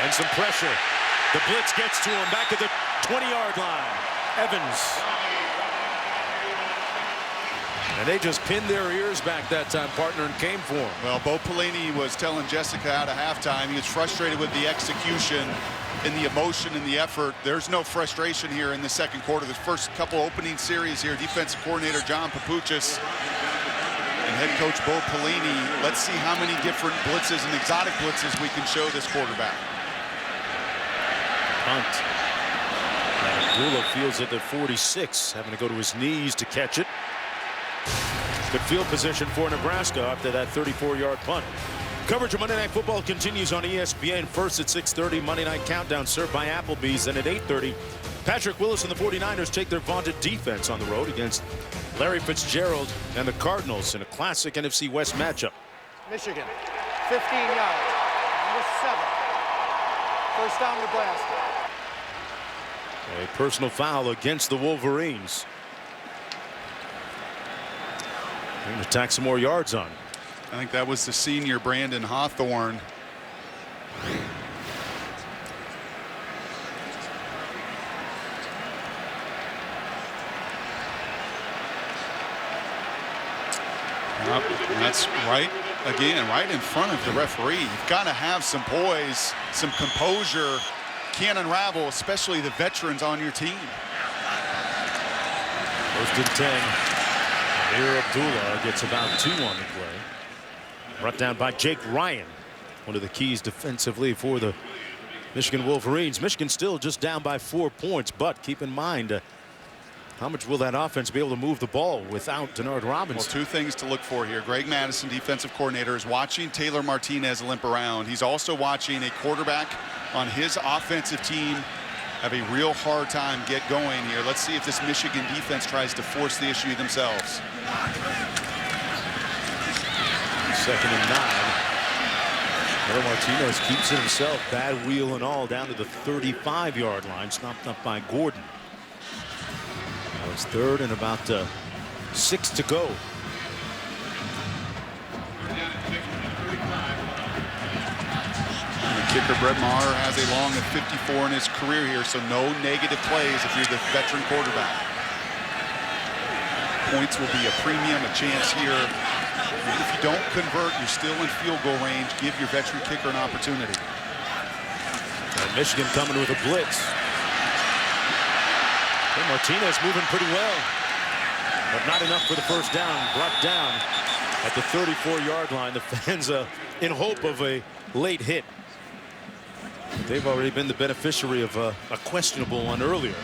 And some pressure. The blitz gets to him back at the 20-yard line. Evans. And they just pinned their ears back that time, partner, and came for him. Well, Bo Pelini was telling Jessica out of halftime he was frustrated with the execution and the emotion and the effort. There's no frustration here in the second quarter. The first couple opening series here, defensive coordinator John Papuchis and head coach Bo Pelini. Let's see how many different blitzes and exotic blitzes we can show this quarterback. Punt. Abdullah fields it at 46, having to go to his knees to catch it. Good field position for Nebraska after that 34-yard punt. Coverage of Monday Night Football continues on ESPN. First at 6:30, Monday Night Countdown served by Applebee's. And at 8:30, Patrick Willis and the 49ers take their vaunted defense on the road against Larry Fitzgerald and the Cardinals in a classic NFC West matchup. Michigan, 15 yards, number 7. First down, Nebraska. A personal foul against the Wolverines. Going to tack some more yards on. I think that was the senior Brandon Hawthorne. That's right, again, right in front of the referee. You've got to have some poise, some composure. Can't unravel, especially the veterans on your team. 1st and 10. Amir Abdullah gets about 2 on the play. Brought down by Jake Ryan, one of the keys defensively for the Michigan Wolverines. Michigan still just down by 4 points, but keep in mind how much will that offense be able to move the ball without Denard Robinson? Well, 2 things to look for here. Greg Madison, defensive coordinator, is watching Taylor Martinez limp around. He's also watching a quarterback on his offensive team have a real hard time get going here. Let's see if this Michigan defense tries to force the issue themselves. 2nd and 9. Taylor Martinez keeps it himself, bad wheel and all, down to the 35-yard line, stopped up by Gordon. Now it's 3rd and about 6 to go. Kicker Brett Maher has a long of 54 in his career here, so no negative plays if you're the veteran quarterback. Points will be a premium, a chance here. If you don't convert, you're still in field goal range. Give your veteran kicker an opportunity. And Michigan coming with a blitz. And Martinez moving pretty well, but not enough for the first down. Brought down at the 34-yard line. The fans in hope of a late hit. They've already been the beneficiary of a questionable one earlier.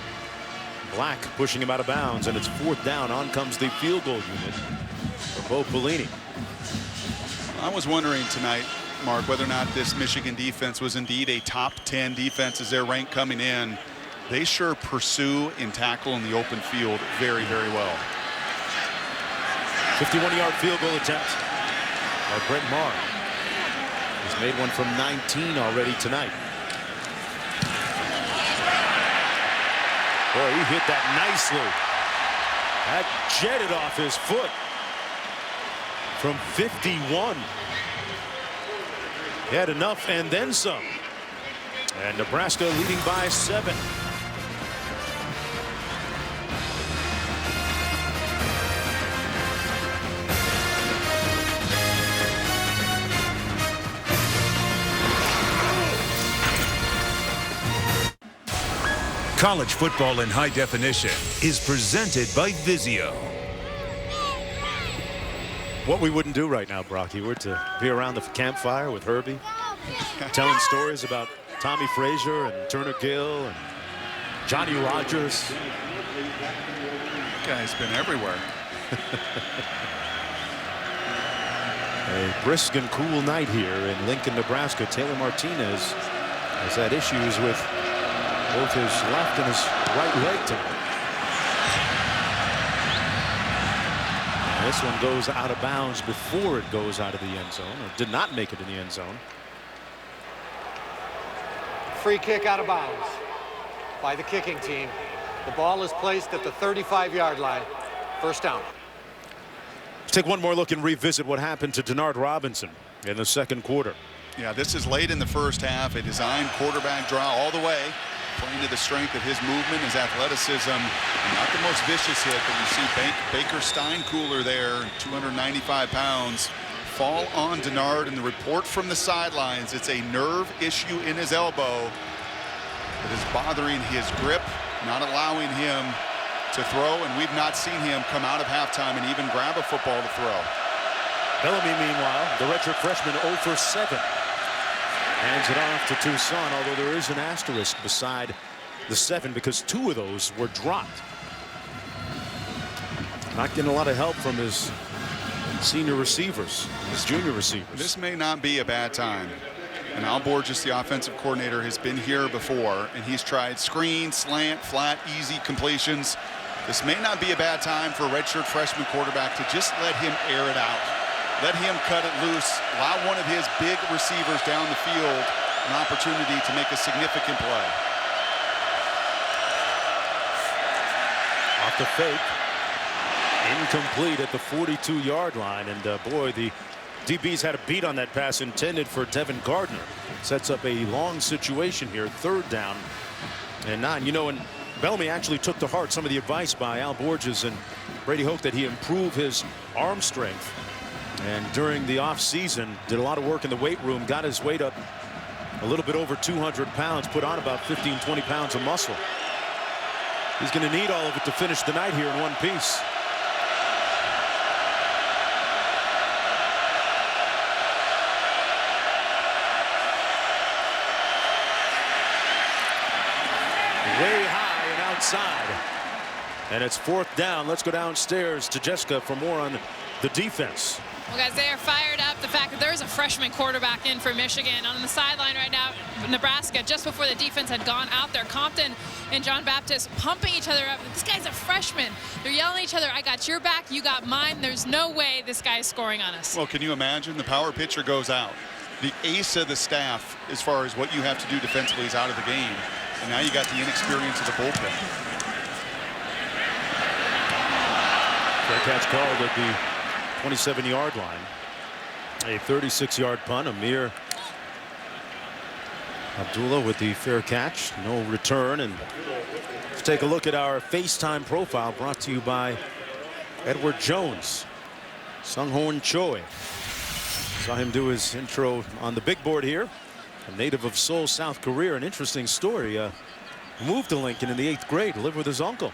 Black pushing him out of bounds, and it's 4th down. On comes the field goal unit for Bo Pelini. I was wondering tonight, Mark, whether or not this Michigan defense was indeed a top 10 defense as they're ranked coming in. They sure pursue and tackle in the open field very, very well. 51-yard field goal attempt by Brett Maher. He's made one from 19 already tonight. Boy, he hit that nicely. That jetted off his foot from 51. He had enough and then some. And Nebraska leading by 7. College football in high definition is presented by Vizio. What we wouldn't do right now, Brock, you were to be around the campfire with Herbie, telling stories about Tommy Frazier and Turner Gill and Johnny Rogers. That guy's been everywhere. A brisk and cool night here in Lincoln, Nebraska. Taylor Martinez has had issues with both his left and his right leg tonight. And this one goes out of bounds before it goes out of the end zone. It did not make it in the end zone. Free kick out of bounds by the kicking team. The ball is placed at the 35-yard line. 1st down. Let's take one more look and revisit what happened to Denard Robinson in the 2nd quarter. Yeah, this is late in the 1st half. A designed quarterback draw all the way, playing to the strength of his movement, his athleticism. Not the most vicious hit, but you see Baker Steinkooler there, 295 pounds, fall on Denard. And the report from the sidelines, it's a nerve issue in his elbow that is bothering his grip, not allowing him to throw. And we've not seen him come out of halftime and even grab a football to throw. Bellamy, meanwhile, the redshirt freshman, 0 for 7. Hands it off to Tucson, although there is an asterisk beside the 7 because 2 of those were dropped. Not getting a lot of help from his senior receivers, his junior receivers. This may not be a bad time. And Al Borges, the offensive coordinator, has been here before, and he's tried screen, slant, flat, easy completions. This may not be a bad time for a redshirt freshman quarterback to just let him air it out. Let him cut it loose, allow one of his big receivers down the field an opportunity to make a significant play. Off the fake. Incomplete at the 42-yard line. And boy, the DBs had a beat on that pass intended for Devin Gardner. Sets up a long situation here. 3rd down and 9. You know, and Bellamy actually took to heart some of the advice by Al Borges and Brady Hoke that he improve his arm strength. And during the offseason, did a lot of work in the weight room, got his weight up a little bit over 200 pounds, put on about 15, 20 pounds of muscle. He's going to need all of it to finish the night here in one piece. Way high and outside. And it's 4th down. Let's go downstairs to Jessica for more on the defense. Well, guys, they are fired up. The fact that there's a freshman quarterback in for Michigan on the sideline right now. Nebraska, just before the defense had gone out there, Compton and John Baptist pumping each other up. This guy's a freshman. They're yelling at each other, I got your back, you got mine. There's no way this guy's scoring on us. Well, can you imagine? The power pitcher goes out. The ace of the staff, as far as what you have to do defensively, is out of the game. And now you got the inexperience of the bullpen. Fair catch called at the 27-yard line. A 36-yard punt. Amir Abdullah with the fair catch. No return. And let's take a look at our FaceTime profile brought to you by Edward Jones. Sunghorn Choi. Saw him do his intro on the big board here. A native of Seoul, South Korea. An interesting story. Moved to Lincoln in the 8th grade to live with his uncle.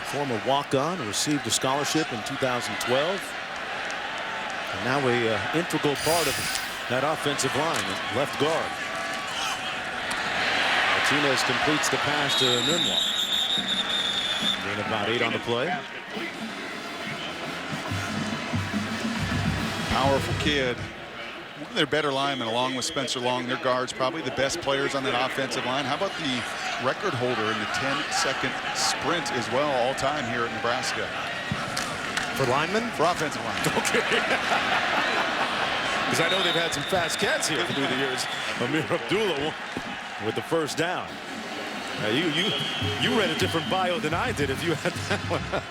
Former walk-on, received a scholarship in 2012. And now a integral part of that offensive line, left guard. Martinez completes the pass to Nunwa. Gain about 8 on the play. Powerful kid. One of their better linemen, along with Spencer Long, their guards, probably the best players on that offensive line. How about the record holder in the 10-second sprint as well, all time here at Nebraska? For linemen? For offensive line. Okay. Because I know they've had some fast cats here through the years. Amir Abdullah with the first down. You read a different bio than I did if you had that one. Well,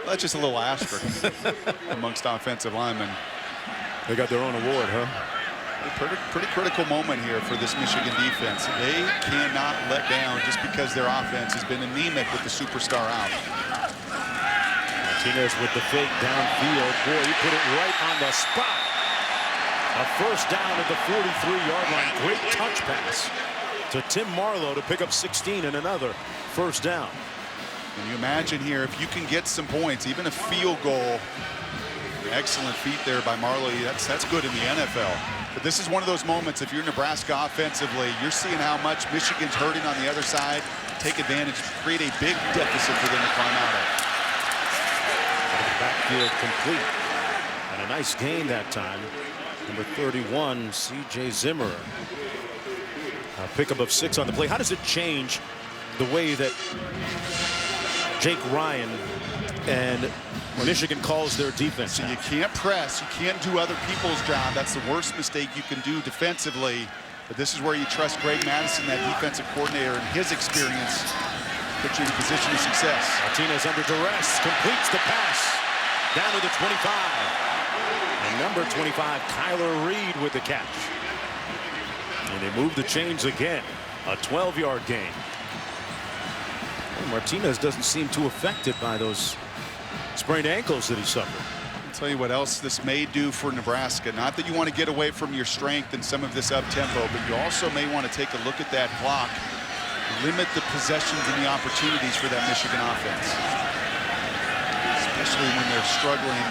that's just a little asterisk amongst offensive linemen. They got their own award, huh? Pretty critical moment here for this Michigan defense. They cannot let down just because their offense has been anemic with the superstar out. Martinez with the fake downfield. Boy, he put it right on the spot. A first down at the 43-yard line. Great touch pass to Tim Marlowe to pick up 16 and another first down. Can you imagine here if you can get some points, even a field goal? Excellent feat there by Marlowe. That's good in the NFL. But this is one of those moments, if you're Nebraska offensively, you're seeing how much Michigan's hurting on the other side. Take advantage, create a big deficit for them to climb out of. Backfield complete. And a nice gain that time. Number 31, C.J. Zimmer. A pickup of 6 on the play. How does it change the way that Jake Ryan and Michigan calls their defense? So you can't press. You can't do other people's job. That's the worst mistake you can do defensively. But this is where you trust Greg Madison, that defensive coordinator, and his experience put you in a position of success. Martinez under duress completes the pass down to the 25. And number 25, Kyler Reed with the catch. And they move the chains again. A 12-yard gain. Well, Martinez doesn't seem too affected by those sprained ankles that he suffered. I'll tell you what else this may do for Nebraska. Not that you want to get away from your strength in some of this up-tempo, but you also may want to take a look at that clock, limit the possessions and the opportunities for that Michigan offense. Especially when they're struggling.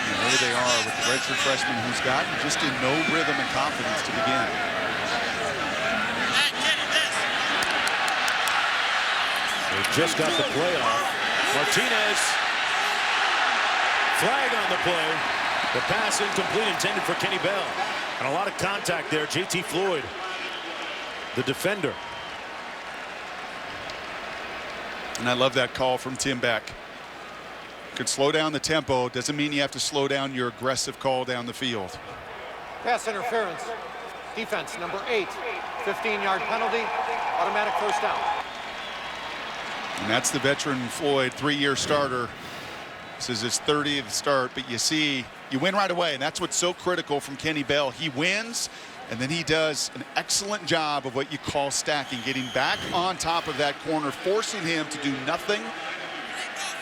And there they are with the redshirt freshman who's gotten just in no rhythm and confidence to begin. They just got the play off. Martinez, flag on the play. The pass incomplete, intended for Kenny Bell. And a lot of contact there. J.T. Floyd, the defender. And I love that call from Tim Beck. Could slow down the tempo. Doesn't mean you have to slow down your aggressive call down the field. Pass interference. Defense number 8. 15-yard penalty. Automatic first down. And that's the veteran Floyd, 3-year starter. This is his 30th start, but you see, you win right away, and that's what's so critical from Kenny Bell. He wins, and then he does an excellent job of what you call stacking, getting back on top of that corner, forcing him to do nothing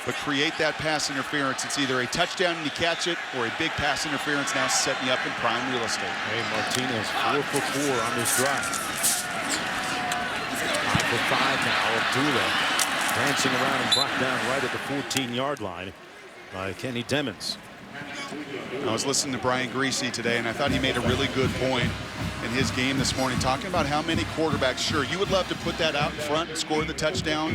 but create that pass interference. It's either a touchdown and you catch it, or a big pass interference now setting you up in prime real estate. Hey, Martinez 4 for 4 on this drive. 5 for 5 now. Abdullah dancing around and brought down right at the 14-yard line by Kenny Demmons. I was listening to Brian Greasy today, and I thought he made a really good point in his game this morning, talking about how many quarterbacks, sure, you would love to put that out in front and score the touchdown,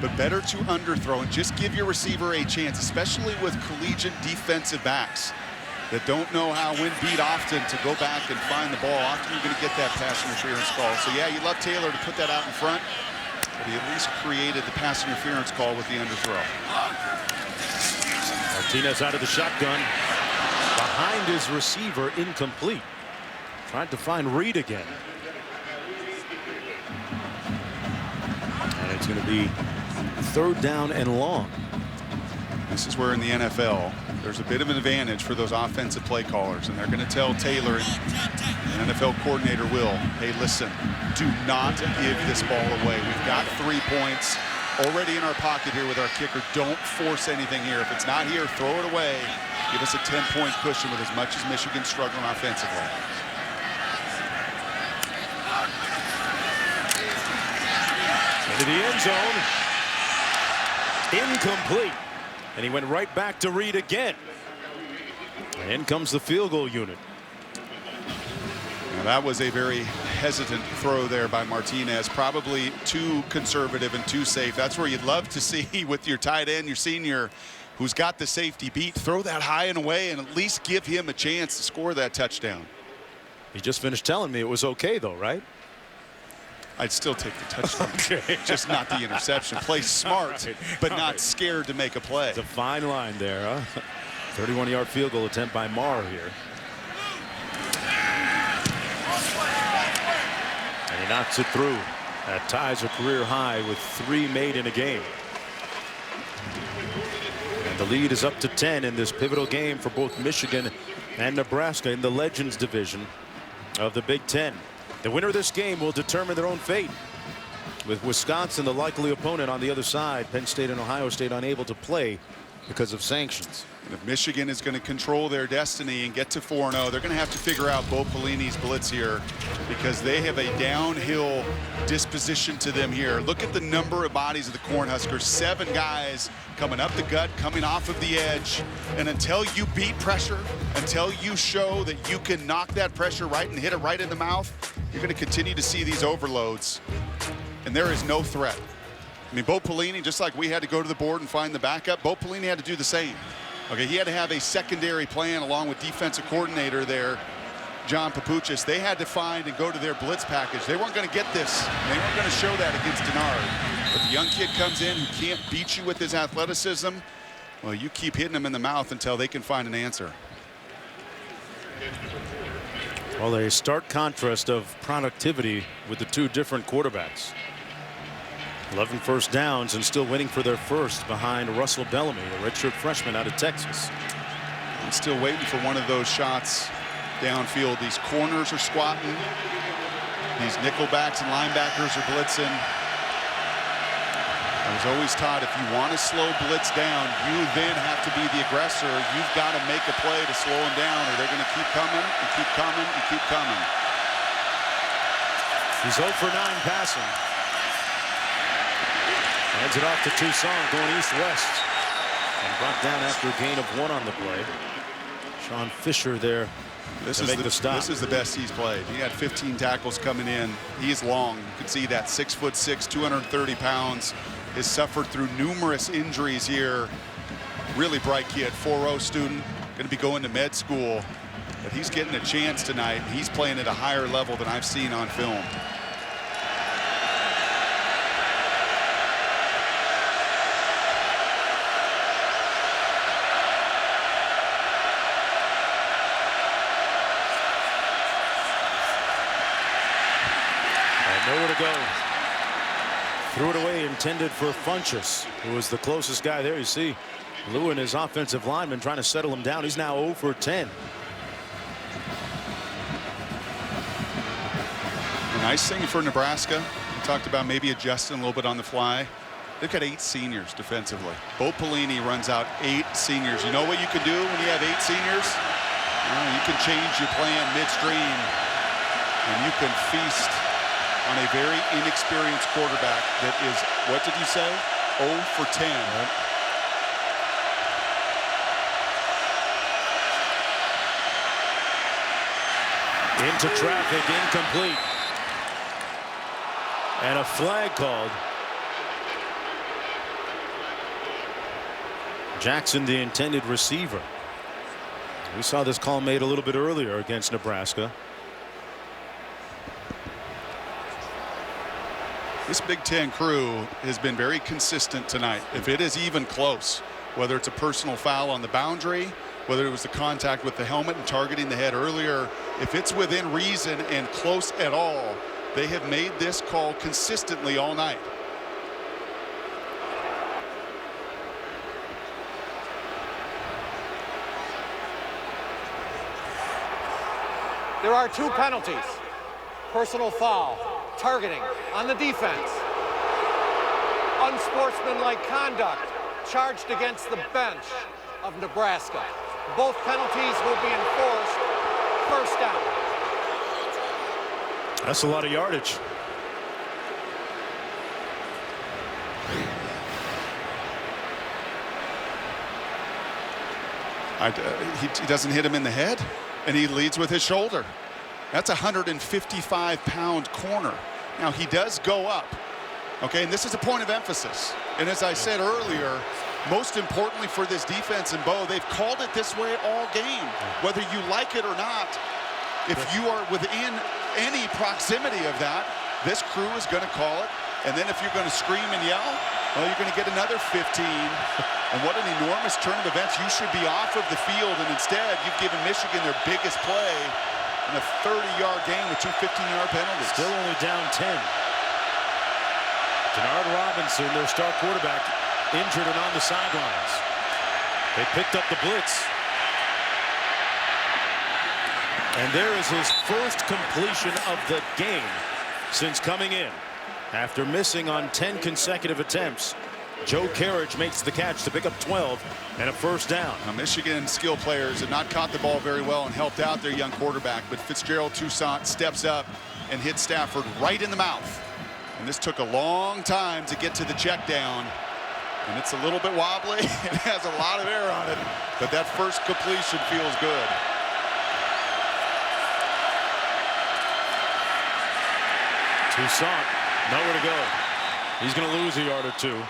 but better to underthrow and just give your receiver a chance, especially with collegiate defensive backs that don't know how, when beat often, to go back and find the ball. Often you're going to get that pass interference call. So, yeah, you love Taylor to put that out in front, but he at least created the pass interference call with the underthrow. Martinez out of the shotgun. Behind his receiver, incomplete. Tried to find Reed again. And it's going to be 3rd down and long. This is where in the NFL, there's a bit of an advantage for those offensive play callers, and they're going to tell Taylor, and an NFL coordinator will, hey, listen, do not give this ball away. We've got 3 points already in our pocket here with our kicker. Don't force anything here. If it's not here, throw it away. Give us a 10-point cushion with as much as Michigan's struggling offensively. Into the end zone. Incomplete. And he went right back to Reed again. And in comes the field goal unit. Now that was a very hesitant throw there by Martinez. Probably too conservative and too safe. That's where you'd love to see with your tight end, your senior, who's got the safety beat, throw that high and away and at least give him a chance to score that touchdown. He just finished telling me it was okay, though, right? I'd still take the touchdown. Okay. Just not the interception. Play smart, Right. but not scared to make a play. It's a fine line there, huh? 31-yard field goal attempt by Marr here. And he knocks it through. That ties a career high with 3 made in a game. And the lead is up to 10 in this pivotal game for both Michigan and Nebraska in the Legends division of the Big Ten. The winner of this game will determine their own fate, with Wisconsin the likely opponent on the other side. Penn State and Ohio State unable to play because of sanctions. And if Michigan is going to control their destiny and get to 4-0, they're going to have to figure out Bo Pelini's blitz here, because they have a downhill disposition to them here. Look at the number of bodies of the Cornhuskers. 7 guys coming up the gut, coming off of the edge. And until you beat pressure, until you show that you can knock that pressure right and hit it right in the mouth, you're going to continue to see these overloads. And there is no threat. I mean, Bo Pelini, just like we had to go to the board and find the backup, Bo Pelini had to do the same. Okay, he had to have a secondary plan along with defensive coordinator there, John Papuchis. They had to find and go to their blitz package. They weren't going to get this. They weren't going to show that against Denard. But the young kid comes in who can't beat you with his athleticism. Well, you keep hitting him in the mouth until they can find an answer. Well, a stark contrast of productivity with the 2 different quarterbacks. 11 first downs and still waiting for their first behind Russell Bellamy, a redshirt freshman out of Texas. I'm still waiting for one of those shots downfield. These corners are squatting. These nickelbacks and linebackers are blitzing. I was always taught if you want to slow blitz down, you then have to be the aggressor. You've got to make a play to slow them down, or they're going to keep coming and keep coming and keep coming. He's 0 for 9 passing. Hands it off to Tucson, going east-west. And brought down after a gain of 1 on the play. Sean Fisher there to make the stop. This is the best he's played. He had 15 tackles coming in. He's long. You can see that 6'6", 230 pounds. Has suffered through numerous injuries here. Really bright kid, 4.0 student, going to be going to med school. But he's getting a chance tonight. He's playing at a higher level than I've seen on film. Nowhere to go. Threw it away, intended for Funchess, who was the closest guy there. You see Lewin, his offensive lineman, trying to settle him down. He's now 0 for 10. A nice thing for Nebraska. We talked about maybe adjusting a little bit on the fly. They've got 8 seniors defensively. Bo Pelini runs out 8 seniors. You know what you can do when you have 8 seniors? You can change your plan midstream, and you can feast on a very inexperienced quarterback that is, what did you say? 0 for 10. Into traffic, incomplete. And a flag called. Jackson, the intended receiver. We saw this call made a little bit earlier against Nebraska. This Big Ten crew has been very consistent tonight. If it is even close, whether it's a personal foul on the boundary, whether it was the contact with the helmet and targeting the head earlier, if it's within reason and close at all, they have made this call consistently all night. There are 2 penalties. Personal foul, targeting on the defense. Unsportsmanlike conduct charged against the bench of Nebraska. Both penalties will be enforced. First down. That's a lot of yardage. He doesn't hit him in the head, and he leads with his shoulder. That's a 155-pound corner. Now, he does go up, okay? And this is a point of emphasis. And as I said earlier, most importantly for this defense in Bo, they've called it this way all game. Whether you like it or not, if you are within any proximity of that, this crew is going to call it. And then if you're going to scream and yell, well, you're going to get another 15. And what an enormous turn of events. You should be off of the field, and instead you've given Michigan their biggest play in a 30-yard game with 2 15-yard penalties. Still only down 10. Denard Robinson, their star quarterback, injured and on the sidelines. They picked up the blitz. And there is his first completion of the game since coming in. After missing on 10 consecutive attempts, Joe Carriage makes the catch to pick up 12 and a first down. Now, Michigan skill players have not caught the ball very well and helped out their young quarterback, but Fitzgerald Toussaint steps up and hits Stafford right in the mouth. And this took a long time to get to the check down. And it's a little bit wobbly. It has a lot of air on it, but that first completion feels good. Toussaint, nowhere to go. He's going to lose a yard or two.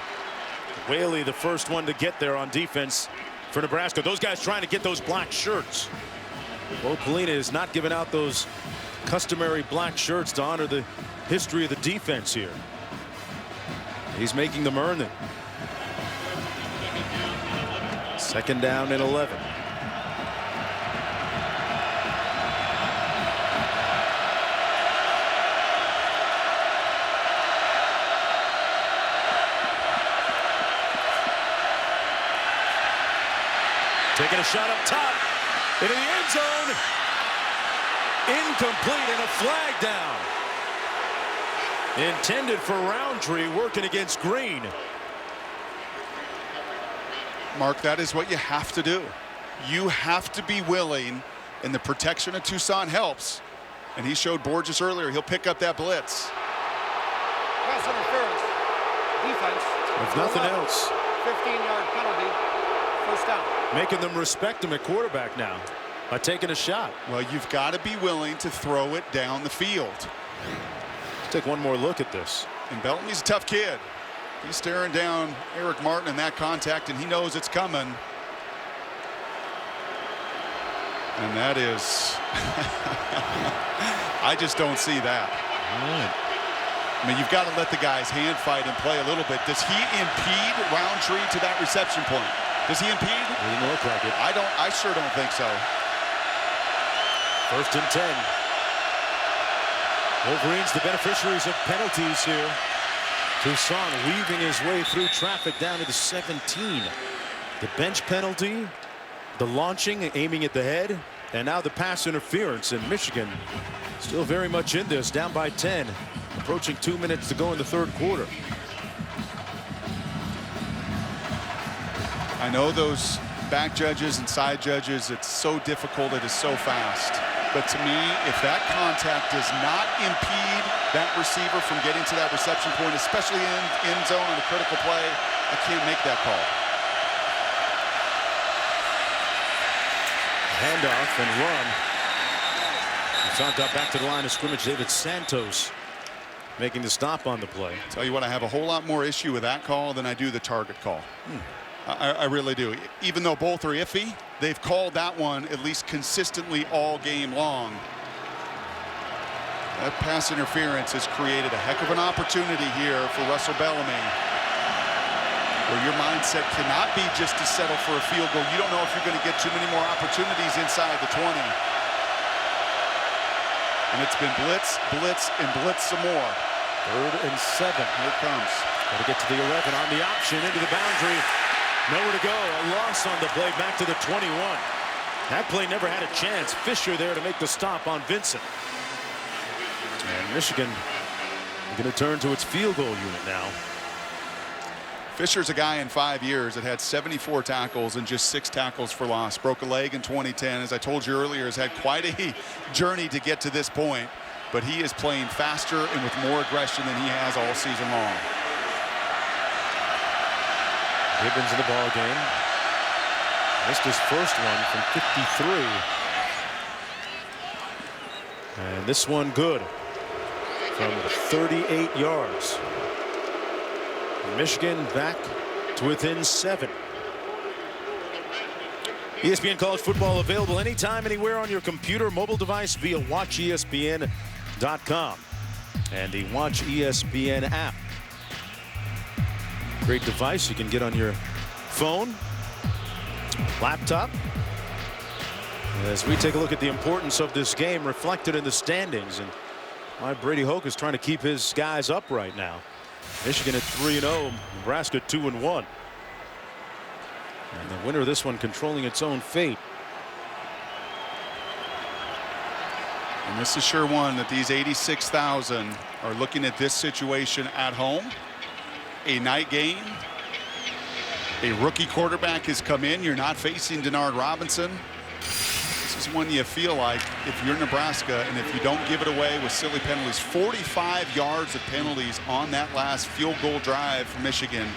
Whaley, the first one to get there on defense for Nebraska. Those guys trying to get those black shirts. Bo Pelini is not giving out those customary black shirts to honor the history of the defense here. He's making them earn it. Second down and 11. Taking a shot up top into the end zone. Incomplete and a flag down. Intended for Roundtree, working against Green. Mark, that is what you have to do. You have to be willing, and the protection of Toussaint helps. And he showed Borges earlier, he'll pick up that blitz. Pass interference. Defense. If nothing else. 15-yard penalty. First down. Making them respect him at quarterback now by taking a shot. Well, you've got to be willing to throw it down the field. Let's take one more look at this. And Bellamy's a tough kid. He's staring down Eric Martin in that contact, and he knows it's coming. And that is, I just don't see that. All right. I mean, you've got to let the guy's hand fight and play a little bit. Does he impede Roundtree to that reception point? Does he impede? It didn't look like it. I sure don't think so. First and 10. Wolverines the beneficiaries of penalties here. Toussaint weaving his way through traffic down to the 17. The bench penalty, the launching, aiming at the head, and now the pass interference. In Michigan still very much in this, down by 10, approaching 2 minutes to go in the third quarter. I know those back judges and side judges, it's so difficult, it is so fast. But to me, if that contact does not impede that receiver from getting to that reception point, especially in end zone on a critical play, I can't make that call. Handoff and run. Toussaint got back to the line of scrimmage. David Santos making the stop on the play. Tell you what, I have a whole lot more issue with that call than I do the target call. I really do. Even though both are iffy, they've called that one at least consistently all game long. That pass interference has created a heck of an opportunity here for Russell Bellamy, where your mindset cannot be just to settle for a field goal. You don't know if you're going to get too many more opportunities inside the 20. And it's been blitz, blitz, and blitz some more. Third and 7. Here it comes. Got to get to the 11 on the option into the boundary. Nowhere to go. A loss on the play back to the 21. That play never had a chance. Fisher there to make the stop on Vincent. And Michigan going to turn to its field goal unit now. Fisher's a guy in 5 years that had 74 tackles and just 6 tackles for loss. Broke a leg in 2010. As I told you earlier, has had quite a journey to get to this point. But he is playing faster and with more aggression than he has all season long. Gibbons in the ball game. Missed his first one from 53. And this one good from 38 yards. Michigan back to within 7. ESPN College Football available anytime, anywhere on your computer, mobile device via WatchESPN.com and the Watch ESPN app. Great device you can get on your phone, laptop. As we take a look at the importance of this game reflected in the standings, and why Brady Hoke is trying to keep his guys up right now. Michigan at 3-0, Nebraska 2-1. And the winner of this one controlling its own fate. And this is sure one that these 86,000 are looking at this situation at home. A night game. A rookie quarterback has come in. You're not facing Denard Robinson. This is one you feel like if you're Nebraska and if you don't give it away with silly penalties. 45 yards of penalties on that last field goal drive for Michigan.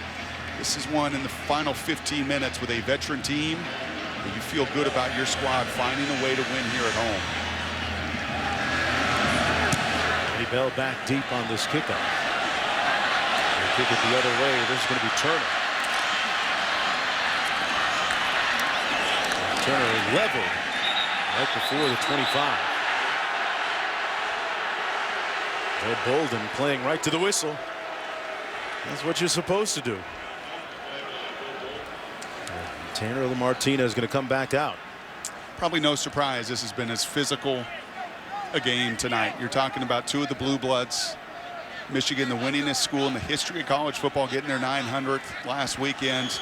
This is one in the final 15 minutes with a veteran team where you feel good about your squad finding a way to win here at home. Eddie Bell back deep on this kickoff. They kick it the other way. This is going to be Turner. Turner leveled right before the 25. Ed Bolden playing right to the whistle. That's what you're supposed to do. Tanner Martinez is going to come back out. Probably no surprise this has been as physical a game tonight. You're talking about two of the blue bloods. Michigan, the winningest school in the history of college football, getting their 900th last weekend.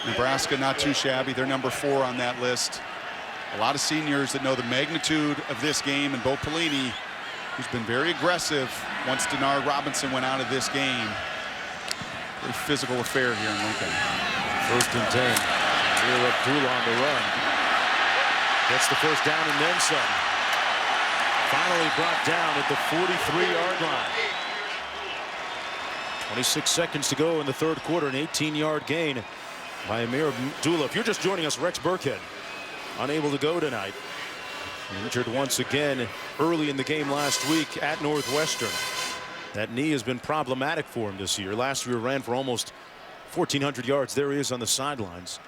Nebraska not too shabby. They're number 4 on that list. A lot of seniors that know the magnitude of this game, and Bo Pelini, who's been very aggressive once Denard Robinson went out of this game. Very physical affair here in Lincoln. 1st and 10. Abdullah on the run. Gets the first down and then some. Finally brought down at the 43-yard line. 26 seconds to go in the 3rd quarter. An 18-yard gain by Amir Abdullah. If you're just joining us, Rex Burkhead unable to go tonight. Injured once again early in the game last week at Northwestern. That knee has been problematic for him this year. Last year ran for almost 1,400 yards. There he is on the sidelines.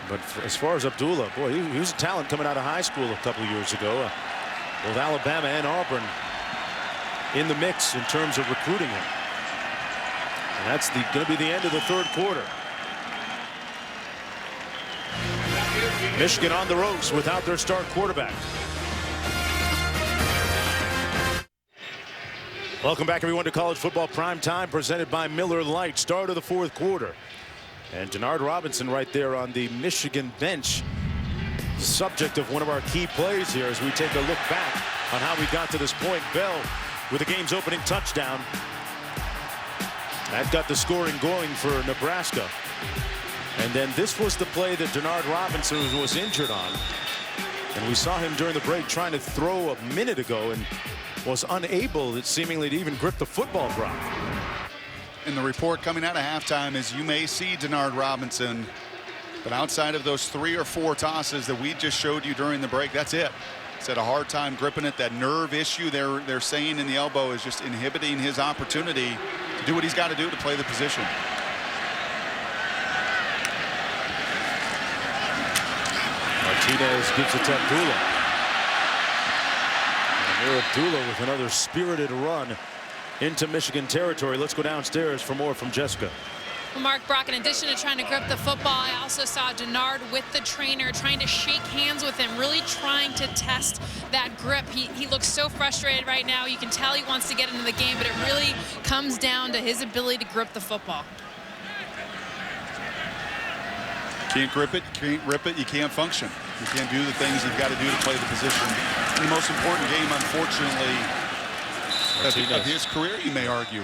But as far as Abdullah, boy, he was a talent coming out of high school a couple of years ago. Both Alabama and Auburn in the mix in terms of recruiting him. And that's going to be the end of the 3rd quarter. Michigan on the ropes without their start quarterback. Welcome back, everyone, to College Football Prime Time, presented by Miller Lite. Start of the 4th quarter. And Denard Robinson right there on the Michigan bench. The subject of one of our key plays here as we take a look back on how we got to this point. Bell with the game's opening touchdown. That got the scoring going for Nebraska. And then this was the play that Denard Robinson was injured on. And we saw him during the break trying to throw a minute ago and was unable, seemingly, to even grip the football drop. And the report coming out of halftime is you may see Denard Robinson, but outside of those 3 or 4 tosses that we just showed you during the break, that's it. He's had a hard time gripping it. That nerve issue they're saying in the elbow is just inhibiting his opportunity to do what he's got to do to play the position. Martinez gives it to Abdullah. And Abdullah with another spirited run into Michigan territory. Let's go downstairs for more from Jessica. Well, Mark Brock, in addition to trying to grip the football, I also saw Denard with the trainer trying to shake hands with him, really trying to test that grip. He looks so frustrated right now. You can tell he wants to get into the game, but it really comes down to his ability to grip the football. Can't grip it, can't rip it, you can't function. You can't do the things you've got to do to play the position. The most important game, unfortunately, of his career, you may argue.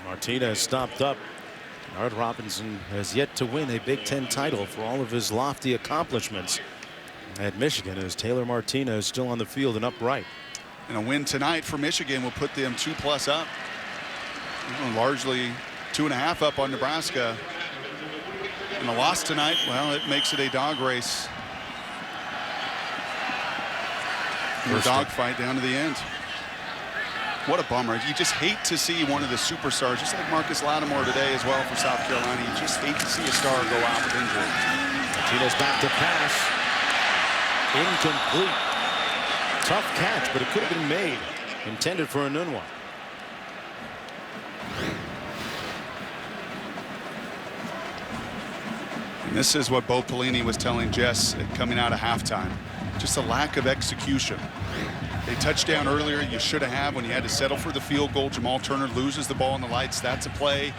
Martinez stopped up. Denard Robinson has yet to win a Big Ten title for all of his lofty accomplishments at Michigan, as Taylor Martinez still on the field and upright. And a win tonight for Michigan will put them 2+ up. Largely 2.5 up on Nebraska. And a loss tonight, well, it makes it a dog race. The dogfight down to the end. What a bummer. You just hate to see one of the superstars, just like Marcus Lattimore today as well for South Carolina. You just hate to see a star go out with injury. Martinez back to pass. Incomplete. Tough catch, but it could have been made. Intended for a Nunwa. And this is what Bo Pelini was telling Jess coming out of halftime. Just a lack of execution. A touchdown earlier you should have when you had to settle for the field goal. Jamal Turner loses the ball in the lights. That's a play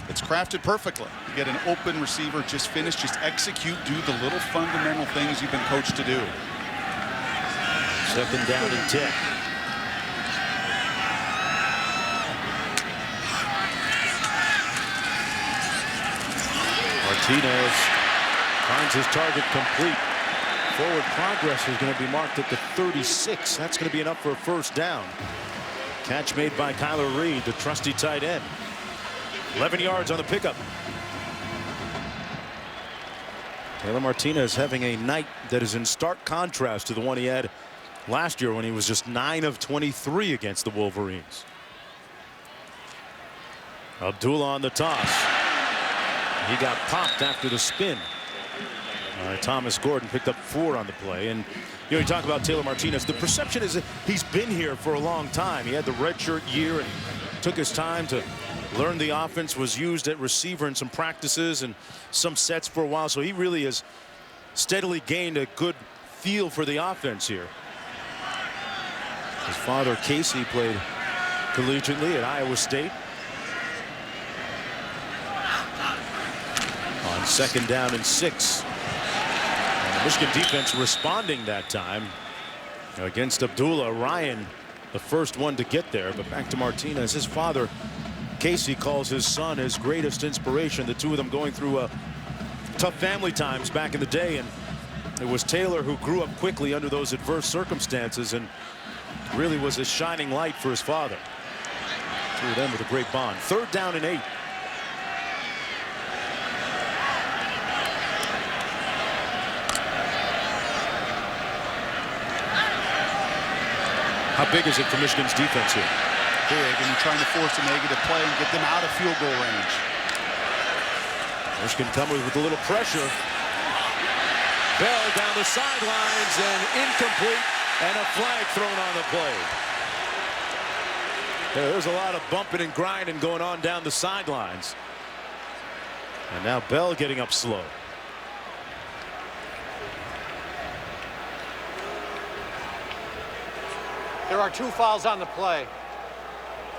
that's crafted perfectly. You get an open receiver, just finish, just execute, do the little fundamental things you've been coached to do. 2nd down and 10. Martinez finds his target complete. Forward progress is going to be marked at the 36. That's going to be enough for a 1st down. Catch made by Kyler Reed, the trusty tight end. 11 yards on the pickup. Taylor Martinez having a night that is in stark contrast to the one he had last year when he was just 9 of 23 against the Wolverines. Abdullah on the toss. He got popped after the spin. Thomas Gordon picked up 4 on the play. And you talk about Taylor Martinez. The perception is that he's been here for a long time. He had the redshirt year and took his time to learn the offense, was used at receiver in some practices and some sets for a while. So he really has steadily gained a good feel for the offense here. His father, Casey, played collegiately at Iowa State. On 2nd down and 6. And the Michigan defense responding that time against Abdullah. Ryan, the first one to get there. But back to Martinez. His father, Casey, calls his son his greatest inspiration. The two of them going through tough family times back in the day. And it was Taylor who grew up quickly under those adverse circumstances and really was a shining light for his father. Two of them with a great bond. 3rd down and 8. How big is it for Michigan's defense here? Big, and you're trying to force a negative play and get them out of field goal range. Michigan coming with a little pressure. Bell down the sidelines and incomplete, and a flag thrown on the play. There's a lot of bumping and grinding going on down the sidelines. And now Bell getting up slow. There are 2 fouls on the play.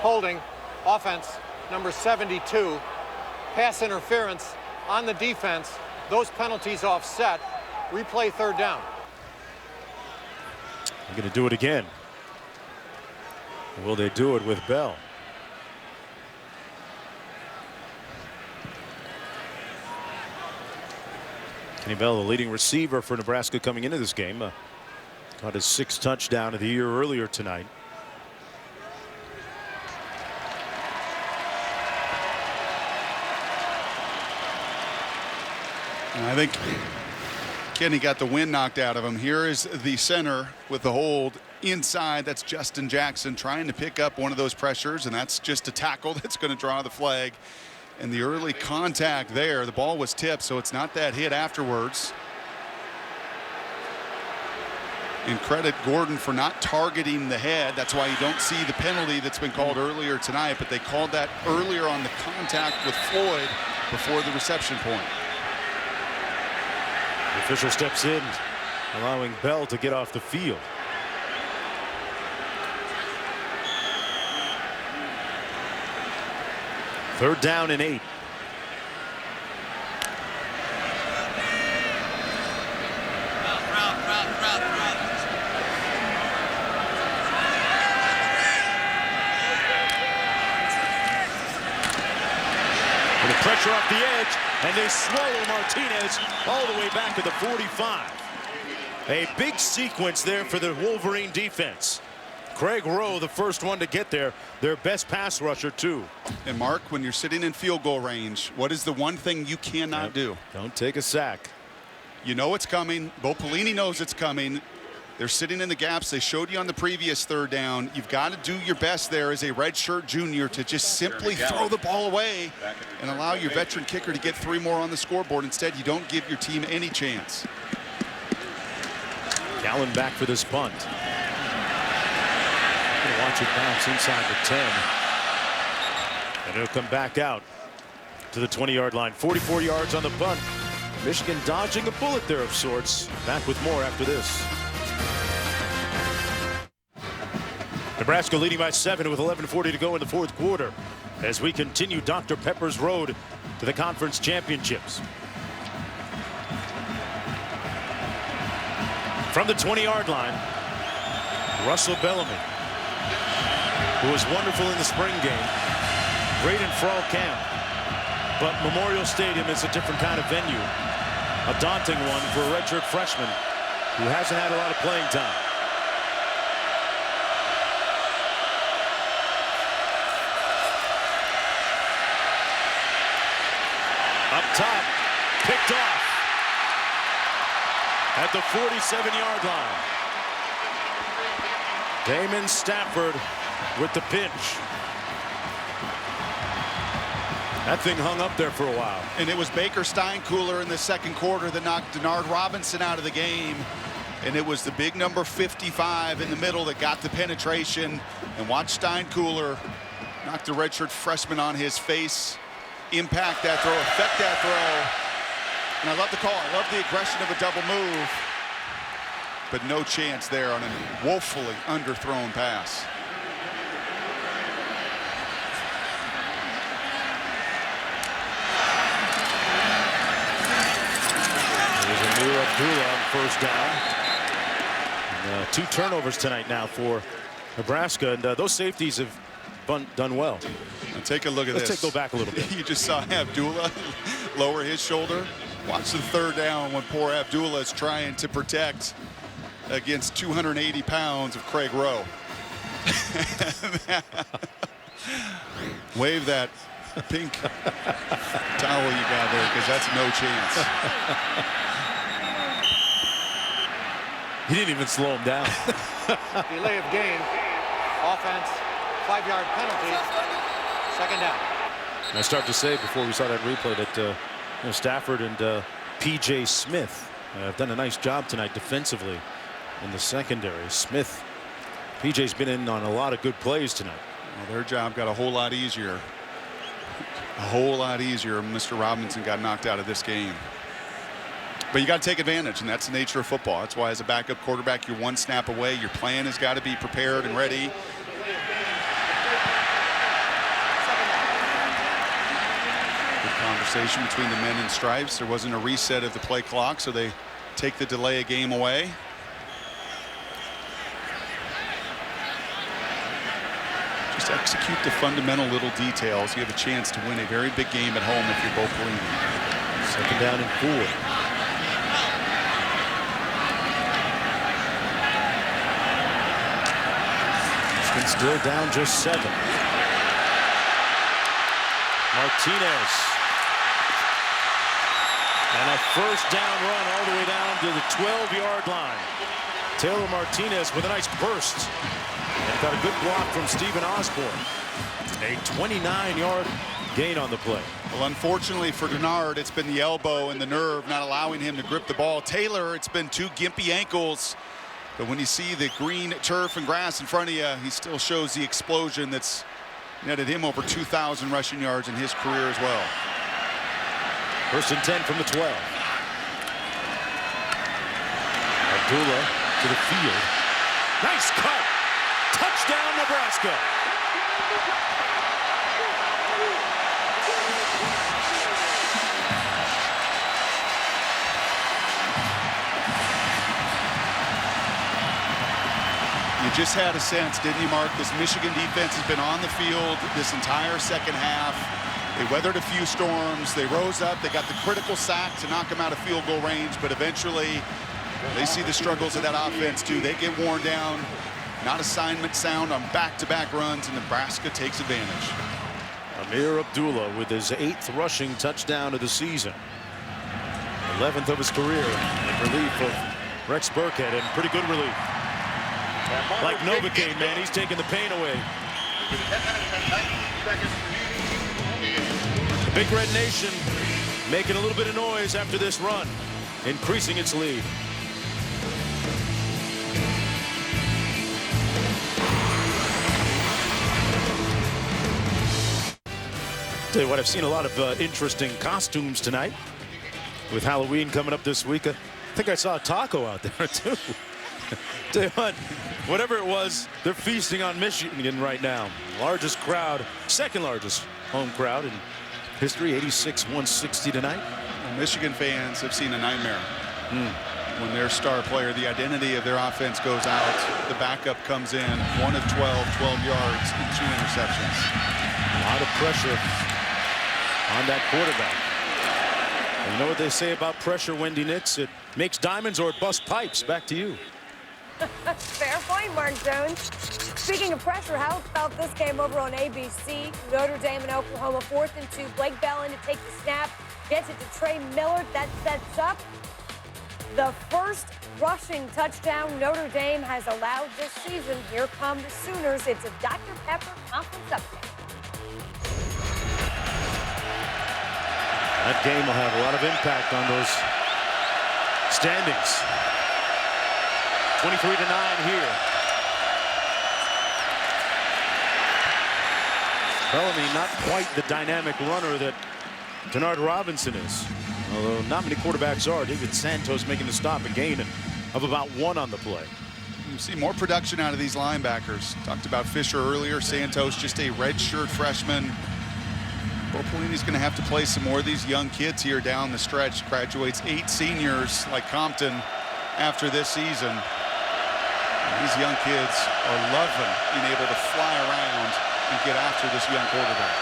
Holding, offense, number 72. Pass interference on the defense. Those penalties offset. Replay 3rd down. They're going to do it again. Will they do it with Bell? Kenny Bell, the leading receiver for Nebraska coming into this game. Got his 6th touchdown of the year earlier tonight. And I think Kenny got the wind knocked out of him. Here is the center with the hold inside. That's Justin Jackson trying to pick up one of those pressures, and that's just a tackle that's going to draw the flag. And the early contact there, the ball was tipped, so it's not that hit afterwards. And credit Gordon for not targeting the head. That's why you don't see the penalty that's been called earlier tonight, but they called that earlier on the contact with Floyd before the reception point. The official steps in, allowing Bell to get off the field. Third down and 8. And the pressure off the edge, and they swallow Martinez all the way back to the 45. A big sequence there for the Wolverine defense. Craig Rowe, the first one to get there, their best pass rusher too. And Mark, when you're sitting in field goal range, what is the one thing you cannot do? Don't take a sack. You know it's coming. Bo Pelini knows it's coming. They're sitting in the gaps they showed you on the previous third down. You've got to do your best there as a redshirt junior to just simply throw the ball away and allow your veteran kicker to get 3 more on the scoreboard. Instead, you don't give your team any chance. Gallen back for this punt. Gonna watch it bounce inside the 10. And it'll come back out to the 20-yard line. 44 yards on the punt. Michigan dodging a bullet there of sorts. Back with more after this. Nebraska leading by 7 with 11:40 to go in the fourth quarter as we continue Dr. Pepper's road to the conference championships. From the 20-yard line, Russell Bellamy, who was wonderful in the spring game, great in fall camp, but Memorial Stadium is a different kind of venue, a daunting one for a redshirt freshman who hasn't had a lot of playing time. Up top, picked off at the 47-yard line. Damon Stafford with the pinch. That thing hung up there for a while. And it was Baker Steinkuhler in the second quarter that knocked Denard Robinson out of the game. And it was the big number 55 in the middle that got the penetration. And watch Steinkuhler knock the redshirt freshman on his face, impact that throw, affect that throw. And I love the call. I love the aggression of a double move. But no chance there on a woefully underthrown pass. There's Amir Abdullah on first down. And, 2 turnovers tonight now for Nebraska. And those safeties have done well. Now take a look at this. Let's go back a little bit. You just saw Abdullah lower his shoulder. Watch the third down when poor Abdullah is trying to protect against 280 pounds of Craig Rowe. Wave that pink towel you got there, because that's no chance. He didn't even slow him down. Delay of game. Offense. 5-yard penalty. Second down. And I started to say before we saw that replay that Stafford and P.J. Smith have done a nice job tonight defensively in the secondary. Smith, P.J.'s been in on a lot of good plays tonight. Well, their job got a whole lot easier. A whole lot easier. Mr. Robinson got knocked out of this game. But you got to take advantage, and that's the nature of football. That's why as a backup quarterback, you're 1 snap away. Your plan has got to be prepared and ready. Conversation between the men in stripes. There wasn't a reset of the play clock, so they take the delay a game away. Just execute the fundamental little details. You have a chance to win a very big game at home if you're both leading. Second down and 4. Michigan still down just 7. Martinez. And a first down run all the way down to the 12-yard line. Taylor Martinez with a nice burst. And got a good block from Stephen Osborne. A 29-yard gain on the play. Well, unfortunately for Denard, it's been the elbow and the nerve not allowing him to grip the ball. Taylor, it's been 2 gimpy ankles. But when you see the green turf and grass in front of you, he still shows the explosion that's netted him over 2,000 rushing yards in his career as well. First and 10 from the 12. Abdullah to the field. Nice cut. Touchdown, Nebraska. You just had a sense, didn't you, Mark? This Michigan defense has been on the field this entire second half. They weathered a few storms. They rose up. They got the critical sack to knock them out of field goal range. But eventually, they see the struggles of that offense, too. They get worn down. Not assignment sound on back-to-back runs, and Nebraska takes advantage. Amir Abdullah with his 8th rushing touchdown of the season. 11th of his career in relief of Rex Burkhead in pretty good relief. Like Novocaine, man, he's taking the pain away. The Big Red Nation making a little bit of noise after this run, increasing its lead. Tell you what, I've seen a lot of interesting costumes tonight with Halloween coming up this week. I think I saw a taco out there too. Tell you what, whatever it was, they're feasting on Michigan right now. Largest crowd, second largest home crowd in history, 86-160 tonight. Well, Michigan fans have seen a nightmare. When their star player, the identity of their offense goes out, the backup comes in, 1 of 12 yards and 2 interceptions. A lot of pressure on that quarterback. And you know what they say about pressure, Wendy Nix? It makes diamonds or it busts pipes. Back to you. Fair point, Mark Jones. Speaking of pressure, how about this game over on ABC? Notre Dame and Oklahoma, 4th and 2. Blake Bell to take the snap, gets it to Trey Miller. That sets up the first rushing touchdown Notre Dame has allowed this season. Here come the Sooners. It's a Dr. Pepper conference update. That game will have a lot of impact on those standings. 23-9 here. Bellamy not quite the dynamic runner that Denard Robinson is. Although not many quarterbacks are. David Santos making the stop, a gain of about 1 on the play. You see more production out of these linebackers. Talked about Fisher earlier. Santos just a redshirt freshman. Bo Pelini's going to have to play some more of these young kids here down the stretch. Graduates 8 seniors like Compton after this season. These young kids are loving being able to fly around and get after this young quarterback.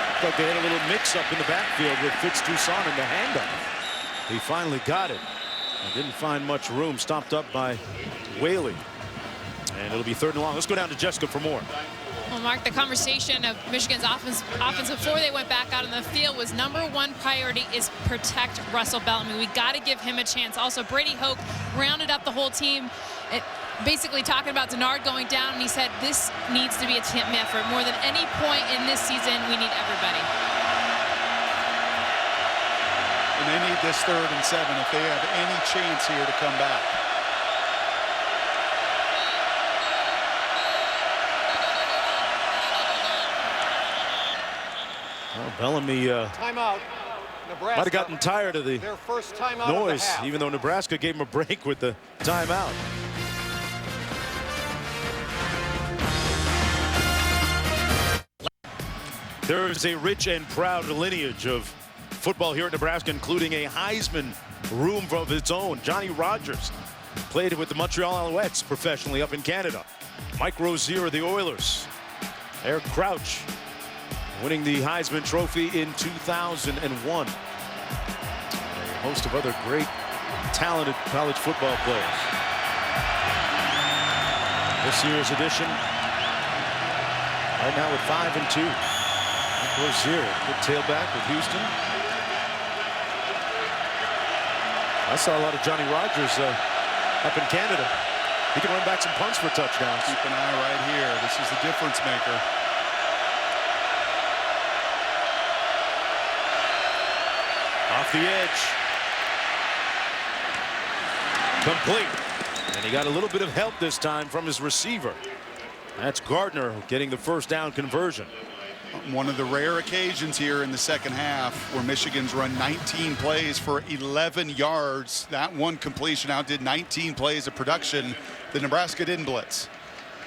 Looked like they had a little mix-up in the backfield with Fitz Toussaint in the handoff. He finally got it. And didn't find much room. Stopped up by Whaley. And it'll be 3rd and long. Let's go down to Jessica for more. Well, Mark, the conversation of Michigan's offense before they went back out on the field was #1 priority is protect Russell Bellamy. We got to give him a chance. Also, Brady Hoke rounded up the whole team, basically talking about Denard going down, and he said this needs to be a team effort. More than any point in this season, we need everybody. And they need this 3rd and 7 if they have any chance here to come back. Well, Bellamy timeout. Nebraska. might have gotten tired of the Their first timeout noise, of the half. even though Nebraska gave him a break with the timeout. There is a rich and proud lineage of football here at Nebraska, including a Heisman room of its own. Johnny Rogers played with the Montreal Alouettes professionally up in Canada. Mike Rozier of the Oilers. Eric Crouch winning the Heisman Trophy in 2001. A host of other great, talented college football players. This year's edition, right now with 5 and 2. Mike Rozier, good tailback with Houston. I saw a lot of Johnny Rogers up in Canada. He can run back some punts for touchdowns. Keep an eye right here. This is the difference maker. Off the edge. Complete. And he got a little bit of help this time from his receiver. That's Gardner getting the first down conversion. One of the rare occasions here in the second half where Michigan's run 19 plays for 11 yards. That one completion outdid 19 plays of production. The Nebraska didn't blitz.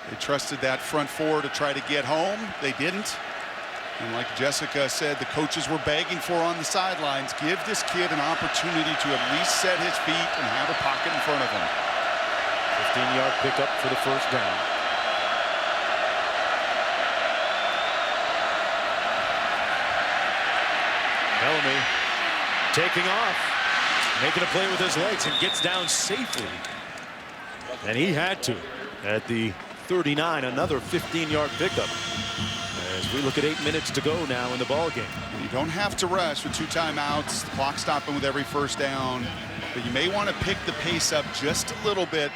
They trusted that front four to try to get home. They didn't. And like Jessica said, the coaches were begging for on the sidelines, give this kid an opportunity to at least set his feet and have a pocket in front of him. 15-yard pickup for the first down. Bellamy taking off, making a play with his legs, and gets down safely. And he had to at the 39, another 15-yard pickup. as we look at 8 minutes to go now in the ball game. You don't have to rush with 2 timeouts. The clock stopping with every first down. But you may want to pick the pace up just a little bit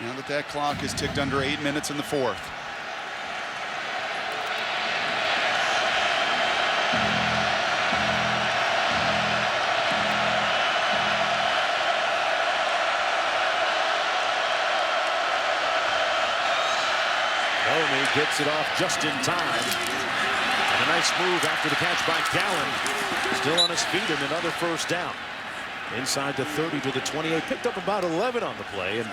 now that that clock has ticked under 8 minutes in the fourth. Bellamy gets it off just in time. And a nice move after the catch by Gallen. Still on his feet and another first down. Inside the 30 to the 28. Picked up about 11 on the play. And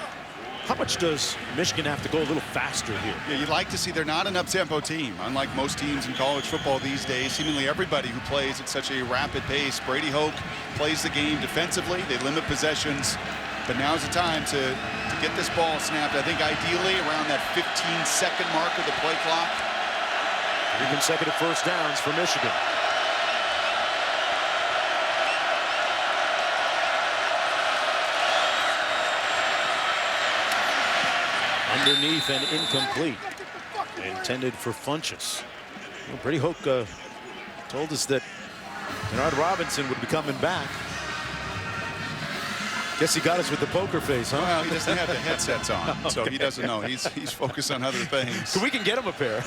how much does Michigan have to go a little faster here? Yeah, you'd like to see they're not an up-tempo team. Unlike most teams in college football these days, seemingly everybody who plays at such a rapid pace. Brady Hoke plays the game defensively. They limit possessions. But now's the time to get this ball snapped. I think ideally around that 15-second mark of the play clock. 3 consecutive first downs for Michigan. Underneath and incomplete. Intended for Funchess. Well, Brady Hoke told us that Denard Robinson would be coming back. Guess he got us with the poker face, huh? Well, he doesn't have the headsets on, so he doesn't know. He's focused on other things. So we can get him a pair.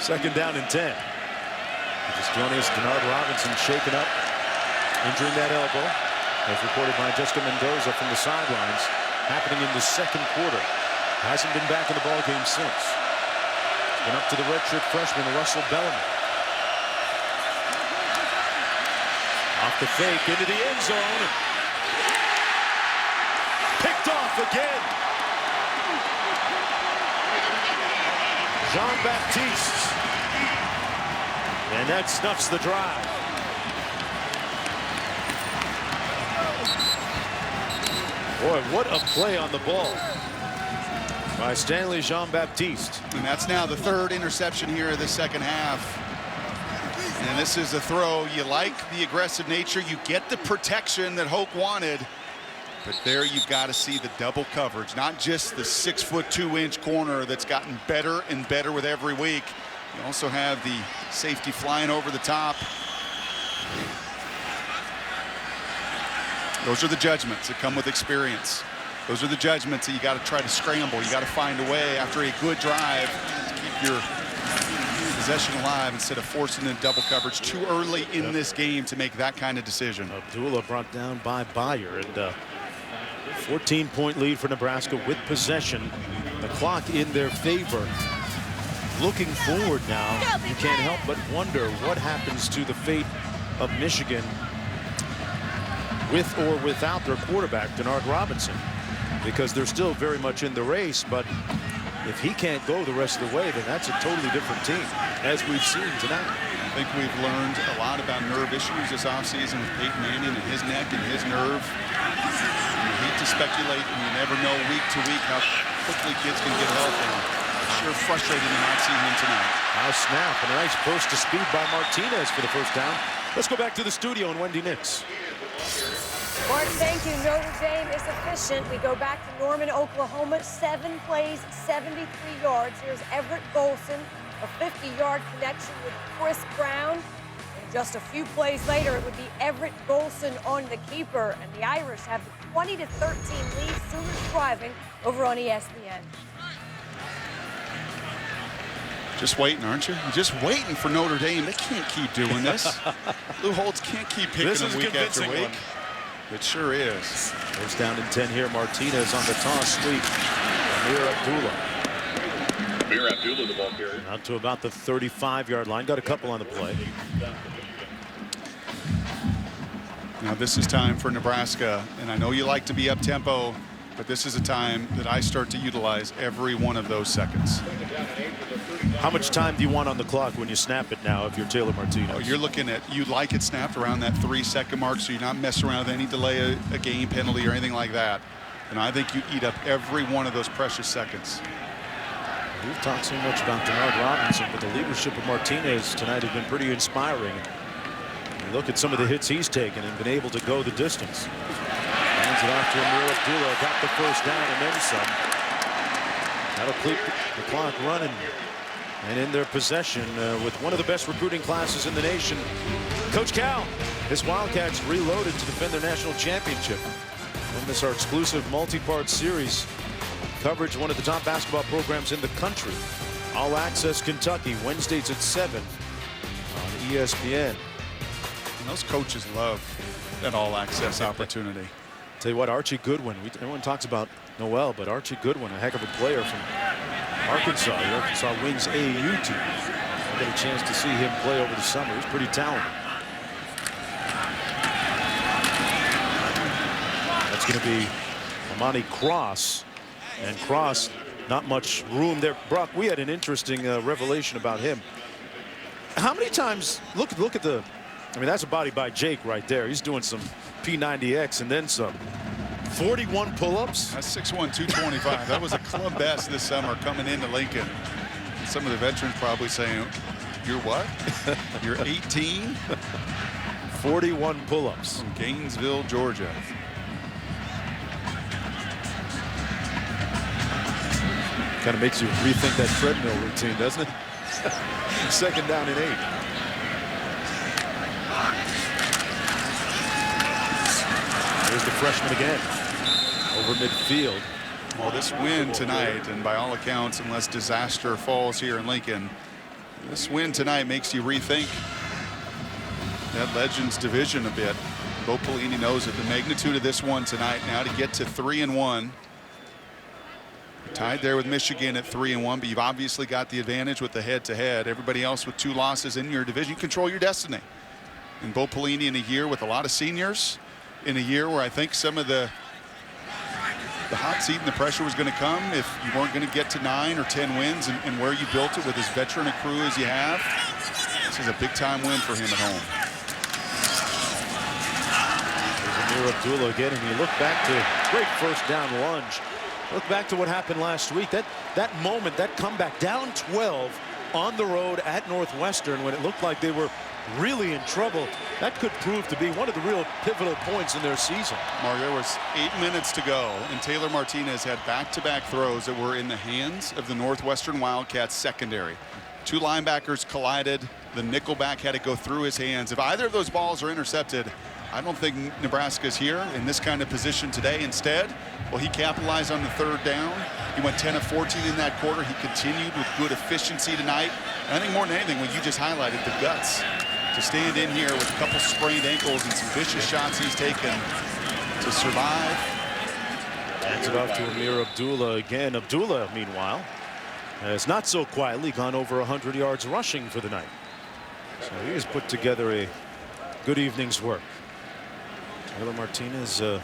Second down and 10. Just joining us, Denard Robinson shaken up, injuring that elbow, as reported by Jessica Mendoza from the sidelines. Happening in the second quarter. Hasn't been back in the ball game since. Been up to the redshirt freshman Russell Bellamy. Off the fake into the end zone. Picked off again. Jean-Baptiste. And that snuffs the drive. Boy, what a play on the ball by Stanley Jean-Baptiste. And that's now the 3rd interception here of the second half. And this is a throw. You like the aggressive nature. You get the protection that Hoke wanted. But there you've got to see the double coverage, not just the 6'2" corner that's gotten better and better with every week. You also have the safety flying over the top. Those are the judgments that come with experience. Those are the judgments that you got to try to scramble. You got to find a way after a good drive to keep your possession alive instead of forcing in double coverage too early in this game to make that kind of decision. Abdullah brought down by Bayer, and 14-point lead for Nebraska with possession. The clock in their favor. Looking forward now, you can't help but wonder what happens to the fate of Michigan with or without their quarterback, Denard Robinson, because they're still very much in the race. But if he can't go the rest of the way, then that's a totally different team, as we've seen tonight. I think we've learned a lot about nerve issues this offseason with Peyton Manning and his neck and his nerve. You hate to speculate, and you never know week to week how quickly kids can get healthy. Sure frustrating to not see him tonight. Now snap, and a nice burst of speed by Martinez for the first down. Let's go back to the studio and Wendy Nix. Mark, thank you. Notre Dame is efficient. We go back to Norman, Oklahoma. 7 plays, 73 yards. Here's Everett Golson, a 50-yard connection with Chris Brown. And just a few plays later, it would be Everett Golson on the keeper. And the Irish have the 20-13 lead. Sooners driving over on ESPN. Just waiting, aren't you? Just waiting for Notre Dame. They can't keep doing this. Lou Holtz can't keep picking them week after week. It sure is. First down and 10 here. Martinez on the toss sweep. Amir Abdullah, the ball carrier. Out to about the 35-yard line. Got a couple on the play. Now this is time for Nebraska, and I know you like to be up-tempo, but this is a time that I start to utilize every one of those seconds. How much time do you want on the clock when you snap it now if you're Taylor Martinez? Oh, you're looking at, you'd like it snapped around that 3-second mark so you're not messing around with any delay, a game penalty or anything like that. And I think you eat up every one of those precious seconds. We've talked so much about Denard Robinson, but the leadership of Martinez tonight has been pretty inspiring. You look at some of the hits he's taken and been able to go the distance. Hands it off to Amir Abdullah, got the first down and then some. That'll keep the clock running and in their possession with one of the best recruiting classes in the nation. Coach Cal, his Wildcats reloaded to defend their national championship. And this is our exclusive multi-part series coverage, one of the top basketball programs in the country. All Access Kentucky, Wednesdays at 7 on ESPN. And those coaches love that all access opportunity. Tell you what, Archie Goodwin, everyone talks about Noel, but Archie Goodwin, a heck of a player from Arkansas. The Arkansas Wings AAU team. I got a chance to see him play over the summer. He's pretty talented. That's going to be Amani Cross. And Cross, not much room there. Brock, we had an interesting revelation about him. How many times, look at the, I mean, that's a body by Jake right there. He's doing some P90X and then some. 41 pull-ups. That's 6'1", 225. That was a club best this summer coming into Lincoln. Some of the veterans probably saying, you're what? You're 18? 41 pull-ups. From Gainesville, Georgia. Kind of makes you rethink that treadmill routine, doesn't it? 2nd down and 8. There's the freshman again. Over midfield. Well, this win tonight, and by all accounts, unless disaster falls here in Lincoln, this win tonight makes you rethink that Legends division a bit. Bo Pelini knows that the magnitude of this one tonight, now to get to 3-1. Tied there with Michigan at 3-1, but you've obviously got the advantage with the head-to-head. Everybody else with 2 losses in your division, you control your destiny. And Bo Pelini in a year with a lot of seniors, in a year where I think some of the hot seat and the pressure was going to come if you weren't going to get to 9 or 10 wins, and where you built it with as veteran a crew as you have. This is a big-time win for him at home. There's Amir Abdullah again, and you look back to great first down lunge. Look back to what happened last week. That moment, that comeback, down 12 on the road at Northwestern when it looked like they were really in trouble. That could prove to be one of the real pivotal points in their season. Mark, there was 8 minutes to go, and Taylor Martinez had back-to-back throws that were in the hands of the Northwestern Wildcats secondary. 2 linebackers collided. The nickelback had to go through his hands. If either of those balls are intercepted, I don't think Nebraska's here in this kind of position today. Instead, well, he capitalized on the 3rd down. He went 10 of 14 in that quarter. He continued with good efficiency tonight. And I think more than anything, what you just highlighted, the guts to stand in here with a couple sprained ankles and some vicious shots he's taken to survive. Hands it off to Amir Abdullah again. Abdullah, meanwhile, has not so quietly gone over 100 yards rushing for the night. So he has put together a good evening's work. Taylor Martinez is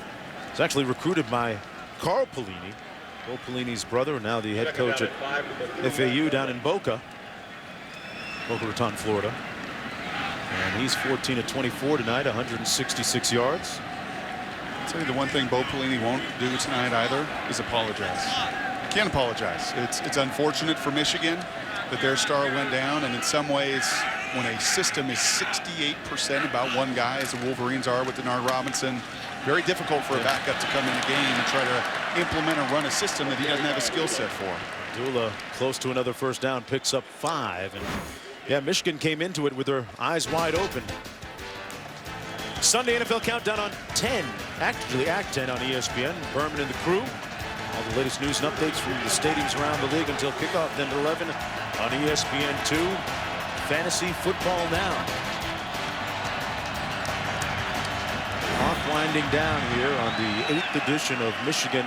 actually recruited by Carl Pelini, Bo Pelini's brother, now the head coach at FAU down in Boca Raton, Florida. And he's 14 of 24 tonight, 166 yards. I'll tell you the one thing Bo Pelini won't do tonight either is apologize. Can't apologize. It's unfortunate for Michigan that their star went down, and in some ways, when a system is 68% about one guy, as the Wolverines are with Denard Robinson, very difficult for a backup to come in the game and try to implement and run a system that he doesn't have a skill set for. Abdullah close to another first down, picks up 5. And yeah, Michigan came into it with their eyes wide open. Sunday NFL Countdown on 10, actually Act 10 on ESPN. Berman and the crew. All the latest news and updates from the stadiums around the league until kickoff, then at 11 on ESPN2. Fantasy Football Now. Clock winding down here on the 8th edition of Michigan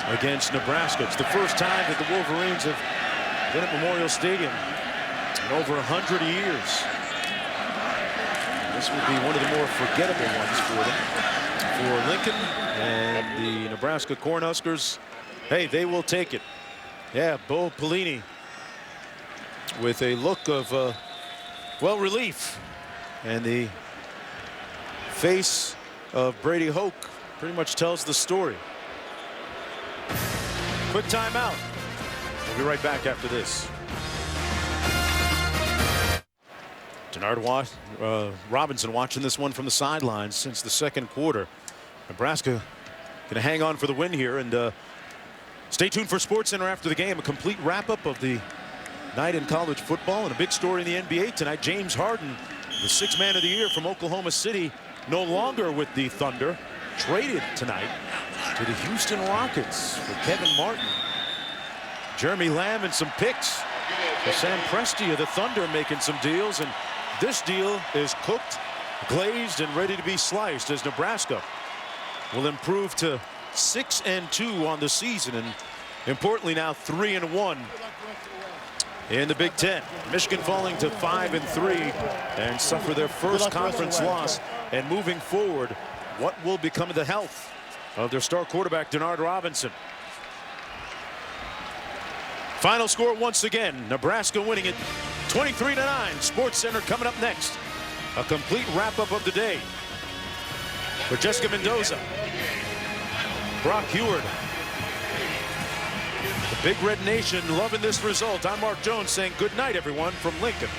against Nebraska. It's the first time that the Wolverines have been at Memorial Stadium in over 100 years. This would be one of the more forgettable ones for them. For Lincoln and the Nebraska Cornhuskers, hey, they will take it. Yeah, Bo Pelini with a look of, well, relief. And the face of Brady Hoke pretty much tells the story. Quick timeout. We'll be right back after this. Denard Robinson watching this one from the sidelines since the 2nd quarter. Nebraska going to hang on for the win here, and stay tuned for SportsCenter after the game. A complete wrap-up of the night in college football and a big story in the NBA tonight. James Harden, the sixth man of the year from Oklahoma City, no longer with the Thunder, traded tonight to the Houston Rockets for Kevin Martin. Jeremy Lamb and some picks for Sam Presti of the Thunder making some deals, and this deal is cooked, glazed, and ready to be sliced as Nebraska will improve to 6-2 on the season, and importantly now 3-1 in the Big Ten. Michigan falling to 5-3 and suffer their first conference loss, and moving forward, what will become of the health of their star quarterback Denard Robinson? Final score once again, Nebraska winning it 23-9. Sports Center coming up next. A complete wrap-up of the day for Jessica Mendoza, Brock Heward, the Big Red Nation loving this result. I'm Mark Jones saying good night, everyone, from Lincoln.